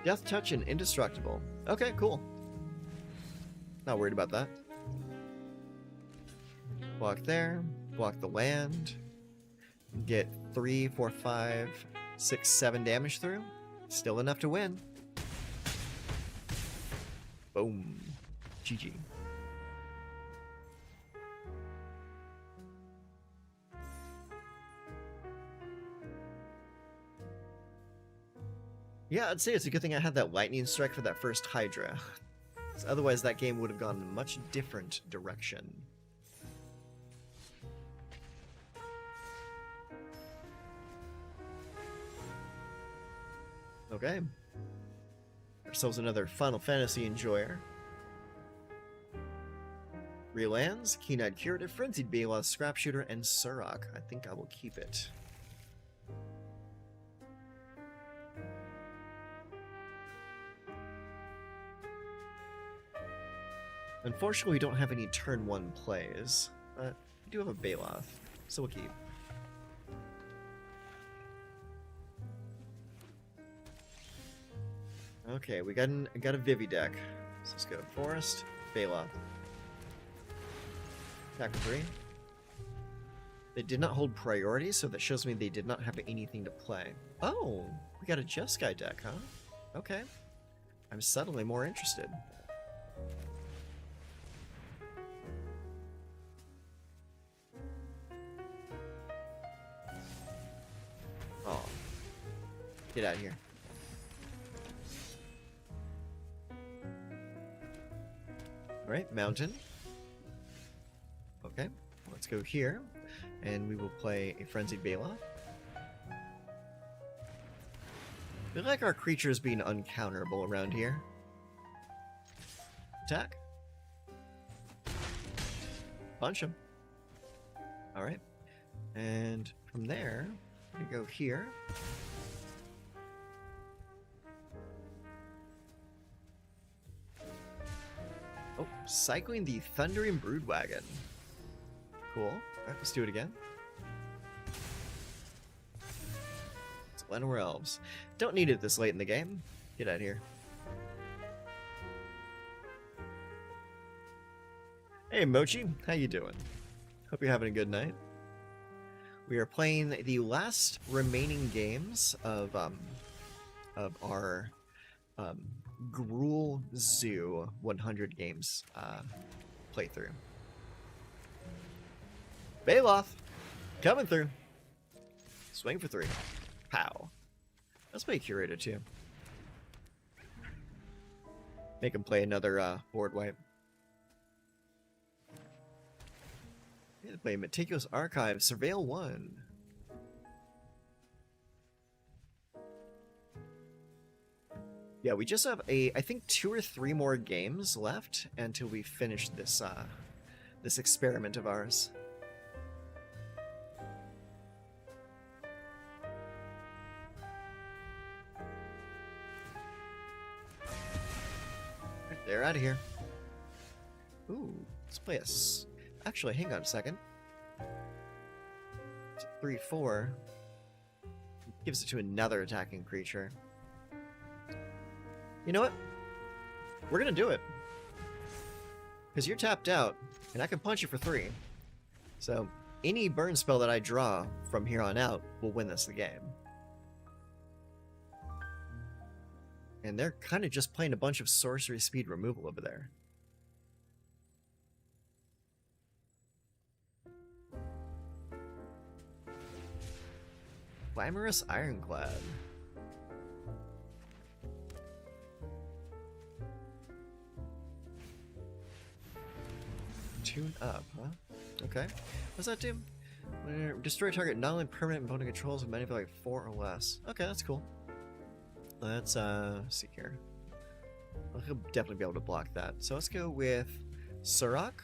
Death Touch and Indestructible. Okay, cool. Not worried about that. Block there. Block the land. Get 3, 4, 5, 6, 7 damage through. Still enough to win. Boom. GG. Yeah, I'd say it's a good thing I had that lightning strike for that first Hydra. Otherwise, that game would have gone in a much different direction. Okay. Ourselves another Final Fantasy enjoyer. Relands, Keen-Eyed Curative, Frenzied Bela, Scrap Shooter, and Surak. I think I will keep it. Unfortunately, we don't have any turn 1 plays, but we do have a Bailoff, so we'll keep. Okay, we got a Vivi deck. So let's go Forest, Bailoff. Attack for 3. They did not hold priority, so that shows me they did not have anything to play. Oh, we got a Jeskai deck, huh? Okay. I'm suddenly more interested. Oh. Get out of here. Alright, Mountain. Okay, let's go here, and we will play a Frenzied Bela. I feel like our creatures being uncounterable around here. Attack. Punch him. Alright. And from there, we go here. Oh, cycling the Thundering Broodwagon. Cool. Alright, let's do it again. It's Llanowar Elves. Don't need it this late in the game. Get out of here. Hey Mochi, how you doing? Hope you're having a good night. We are playing the last remaining games of our Gruul Zoo 100 games playthrough. Bailoff, coming through. Swing for 3. Pow. Let's play Curator too. Make him play another board wipe. Play Meticulous Archive, Surveil 1. Yeah, we just have I think 2 or 3 more games left until we finish this this experiment of ours. Right, they're out of here. Ooh, let's play us. Actually, hang on a second. It's a 3/4. Gives it to another attacking creature. You know what? We're gonna do it. Because you're tapped out, and I can punch you for 3. So, any burn spell that I draw from here on out will win us the game. And they're kind of just playing a bunch of sorcery speed removal over there. Glamorous Ironclad. Tune up, huh? Okay. What's that do? Destroy target not only permanent and opponent controls with manipulate 4 or less. Okay, that's cool. Let's see here. He'll definitely be able to block that. So let's go with Surak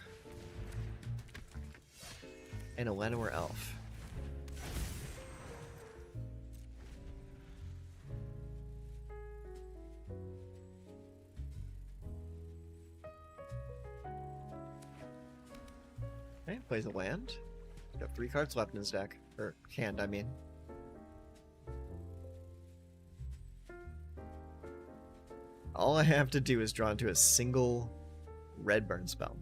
and a Llanowar Elf. Okay, plays a land. He's got 3 cards left in his deck. Or hand, I mean. All I have to do is draw into a single red burn spell.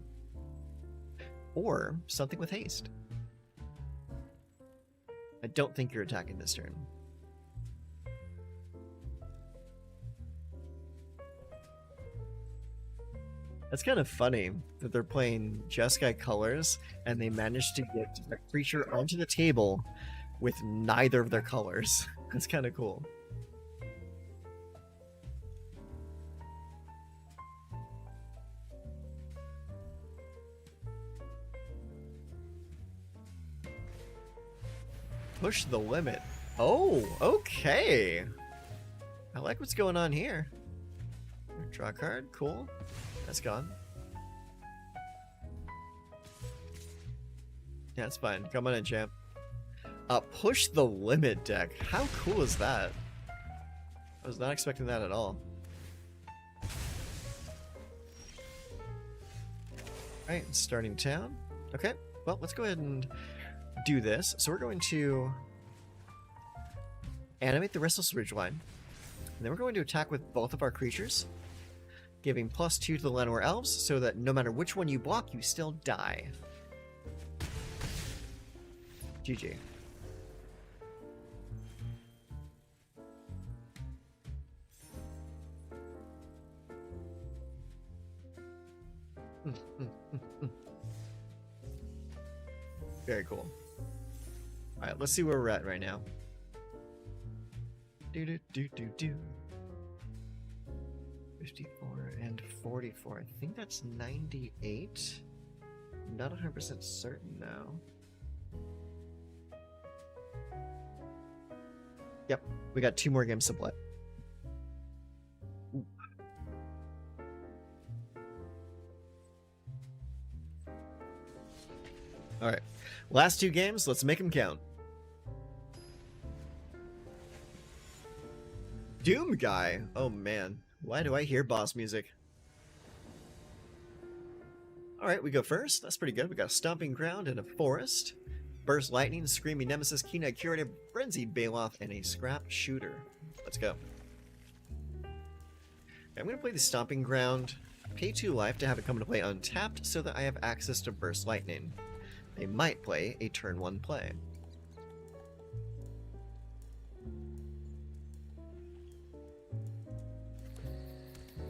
Or something with haste. I don't think you're attacking this turn. That's kind of funny that they're playing Jeskai colors and they managed to get a creature onto the table with neither of their colors. That's kind of cool. Push the limit. Oh, okay. I like what's going on here. Draw a card. Cool. That's gone. Yeah, it's fine. Come on in, champ. Push the limit deck. How cool is that? I was not expecting that at all. Alright, starting town. Okay, well, let's go ahead and do this. So we're going to animate the Restless Ridgeline. And then we're going to attack with both of our creatures, giving +2 to the Llanowar Elves, so that no matter which one you block, you still die. GG. Very cool. Alright, let's see where we're at right now. Do do do do do. 54 and 44. I think that's 98. I'm not 100% certain now. Yep, we got 2 more games to play. Ooh. Alright, last 2 games, let's make them count. Doom Guy! Oh man, why do I hear boss music? Alright, we go first. That's pretty good. We got a Stomping Ground and a Forest. Burst Lightning, Screaming Nemesis, Keen-Eyed Curator, Frenzied Baloth, and a Scrap Shooter. Let's go. I'm going to play the Stomping Ground. Pay 2 life to have it come into play untapped so that I have access to Burst Lightning. They might play a turn 1 play.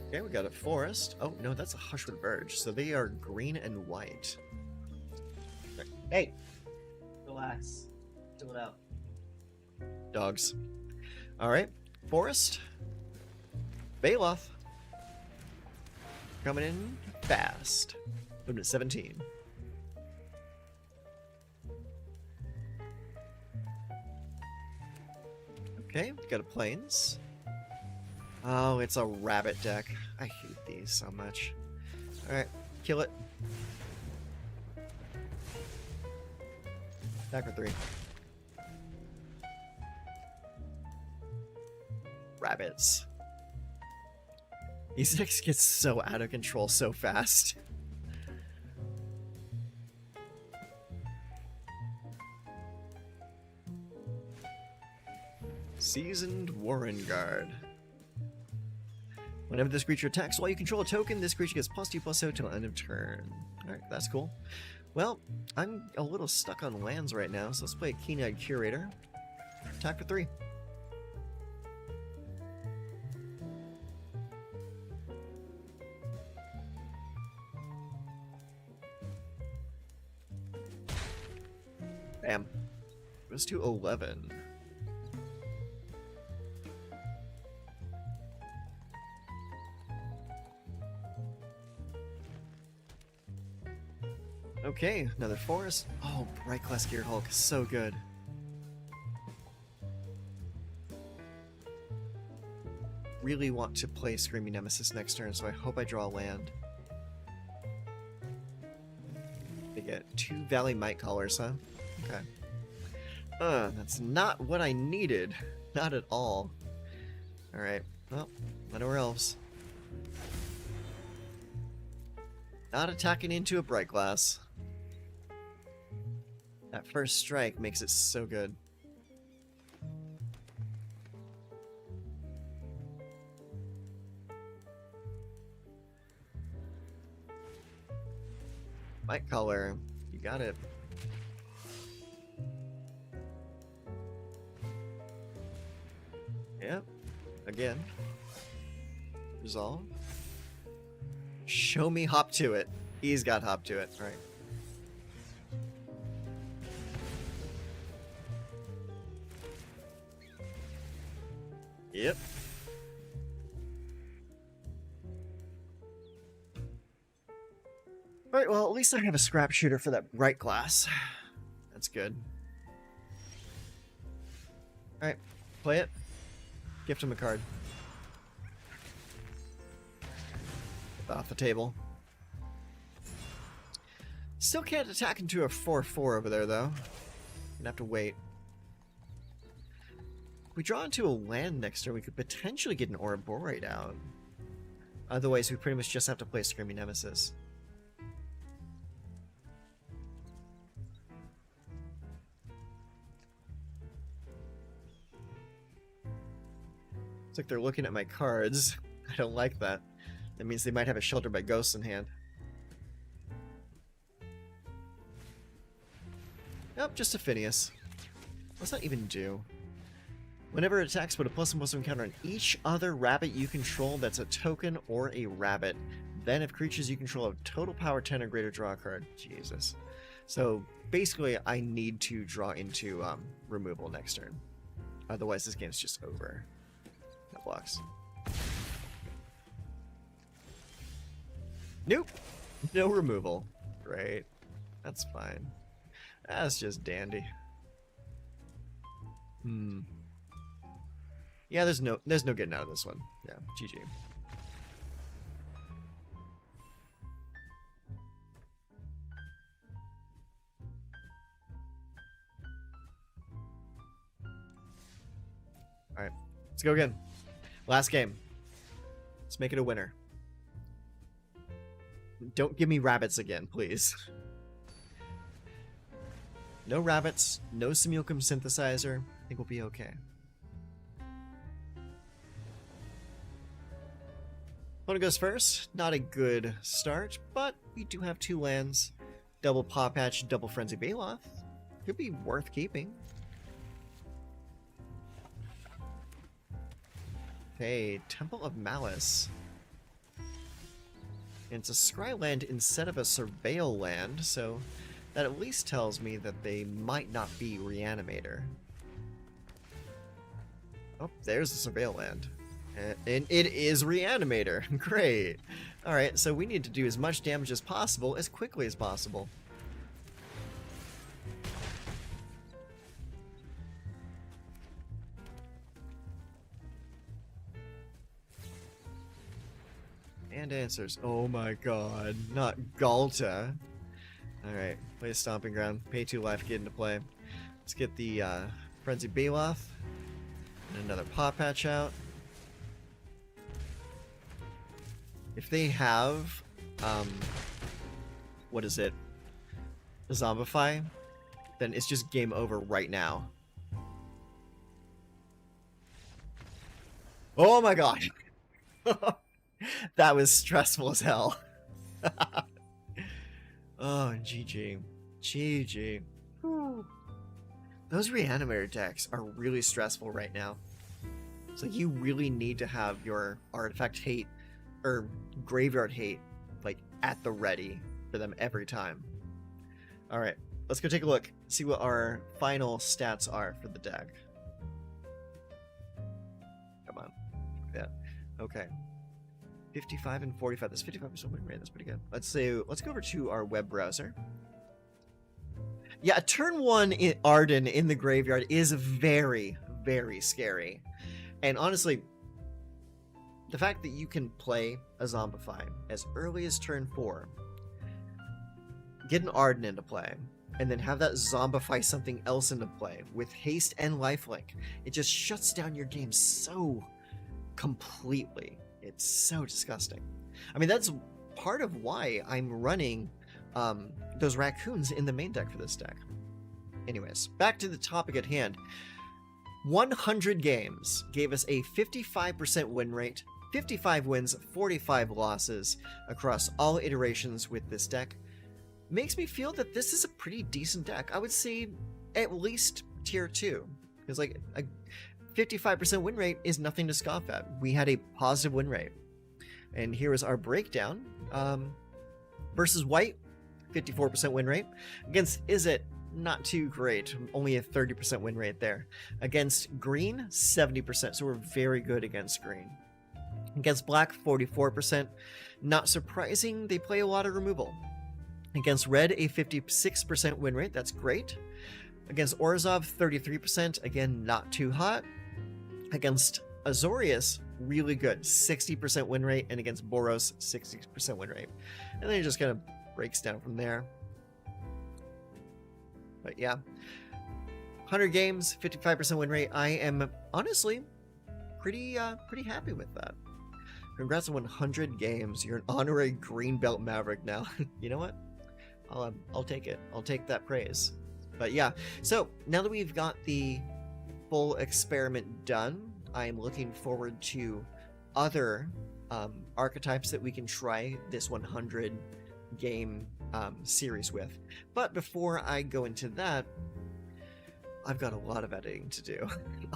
Okay, we got a Forest. Oh, no, that's a Hushwood Verge. So they are green and white. Hey! Relax. Chill it out. Dogs. Alright, Forest. Baloth. Coming in fast. Moving to 17. Okay, we got a Plains. Oh, it's a rabbit deck. I hate these so much. Alright, kill it. Attack for 3. Rabbits. These decks get so out of control so fast. Seasoned Warren Guard. Whenever this creature attacks while you control a token, this creature gets +2/+0 till end of turn. Alright, that's cool. Well, I'm a little stuck on lands right now, so let's play a Keen-Eyed Curator. Attack for 3. Bam. Goes to 11. Okay, another Forest. Oh, Bright Glass Gear Hulk, so good. Really want to play Screaming Nemesis next turn, so I hope I draw a land. They get 2 Valley Might Callers, huh? Okay. That's not what I needed. Not at all. Alright, well, Llanowar Elves. Not attacking into a Bright Glass. That first strike makes it so good. Might Caller, you got it. Yep, again. Resolve. Show me Hop to it. He's got Hop to it, right. Yep. Alright, well, at least I have a Scrap Shooter for that Bright Glass. That's good. Alright, play it. Gift him a card. Off the table. Still can't attack into a 4/4 over there, though. Gonna have to wait. If we draw into a land next turn, we could potentially get an Ouroboros out. Otherwise, we pretty much just have to play Screaming Nemesis. Looks like they're looking at my cards. I don't like that. That means they might have a Shelter by Ghosts in hand. Nope, just a Phineas. What's that even do? Whenever it attacks, put a +1/+1 counter on each other rabbit you control that's a token or a rabbit. Then if creatures you control have total power 10 or greater, draw a card. Jesus. So basically I need to draw into removal next turn. Otherwise this game's just over. That blocks. Nope. No removal. Great. That's fine. That's just dandy. Yeah, there's no getting out of this one. Yeah, GG. Alright. Let's go again. Last game. Let's make it a winner. Don't give me rabbits again, please. No rabbits, no Simulacrum Synthesizer. I think we'll be okay. Opponent goes first. Not a good start, but we do have 2 lands. Double Paw Patch, double Frenzy Baloth. Could be worth keeping. Okay, Temple of Malice. And it's a Scry land instead of a Surveil land, so that at least tells me that they might not be Reanimator. Oh, there's the Surveil land. And it is Reanimator. Great. Alright, so we need to do as much damage as possible, as quickly as possible. And answers. Oh my god. Not Galta. Alright, play a Stomping Ground. Pay 2 life, get into play. Let's get the Frenzy Baloth. And another Paw Patch out. If they have, what is it? Zombify, then it's just game over right now. Oh my god! That was stressful as hell. Oh, GG. GG. Whew. Those Reanimator decks are really stressful right now. It's like you really need to have your Artifact Hate or Graveyard Hate like at the ready for them every time. Alright, let's go take a look, see what our final stats are for the deck. Come on. Yeah. Okay. 55 and 45. That's 55% win rate. That's pretty good. Let's go over to our web browser. Yeah, turn 1 in Arden in the graveyard is very, very scary. And honestly, the fact that you can play a Zombify as early as turn 4, get an Arden into play, and then have that Zombify something else into play with haste and lifelink, it just shuts down your game so completely. It's so disgusting. I mean, that's part of why I'm running those raccoons in the main deck for this deck. Anyways, back to the topic at hand. 100 games gave us a 55% win rate, 55 wins, 45 losses across all iterations with this deck. Makes me feel that this is a pretty decent deck. I would say at least tier 2. Because like a 55% win rate is nothing to scoff at. We had a positive win rate. And here is our breakdown. Versus white, 54% win rate. Against Izzet, not too great. Only a 30% win rate there. Against green, 70%. So we're very good against green. Against black, 44%. Not surprising, they play a lot of removal. Against red, a 56% win rate. That's great. Against Orzhov, 33%. Again, not too hot. Against Azorius, really good. 60% win rate. And against Boros, 60% win rate. And then it just kind of breaks down from there. But yeah. 100 games, 55% win rate. I am honestly pretty happy with that. Congrats on 100 games. You're an honorary green belt maverick now. You know what? I'll take it. I'll take that praise. But yeah, so now that we've got the full experiment done, I'm looking forward to other archetypes that we can try this 100 game series with. But before I go into that, I've got a lot of editing to do.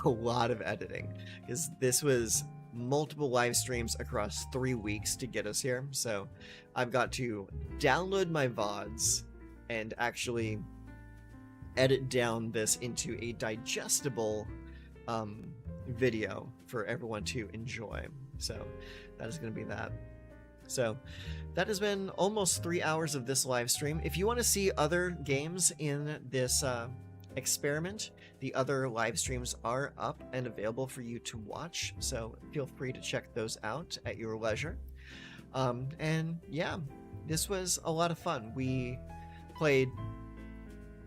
A lot of editing, because this was multiple live streams across 3 weeks to get us here. So I've got to download my VODs and actually edit down this into a digestible video for everyone to enjoy. So that is going to be that. So that has been almost 3 hours of this live stream. If you want to see other games in this experiment, the other live streams are up and available for you to watch, so feel free to check those out at your leisure. And yeah, this was a lot of fun. We played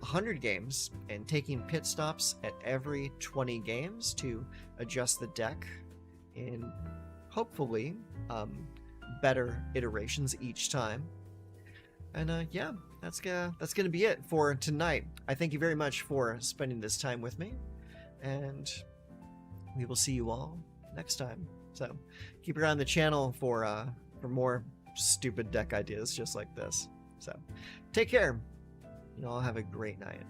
100 games and taking pit stops at every 20 games to adjust the deck in hopefully better iterations each time. And yeah, that's gonna be it for tonight. I thank you very much for spending this time with me, and we will see you all next time. So keep your eye on the channel for more stupid deck ideas just like this. So take care. You all have a great night.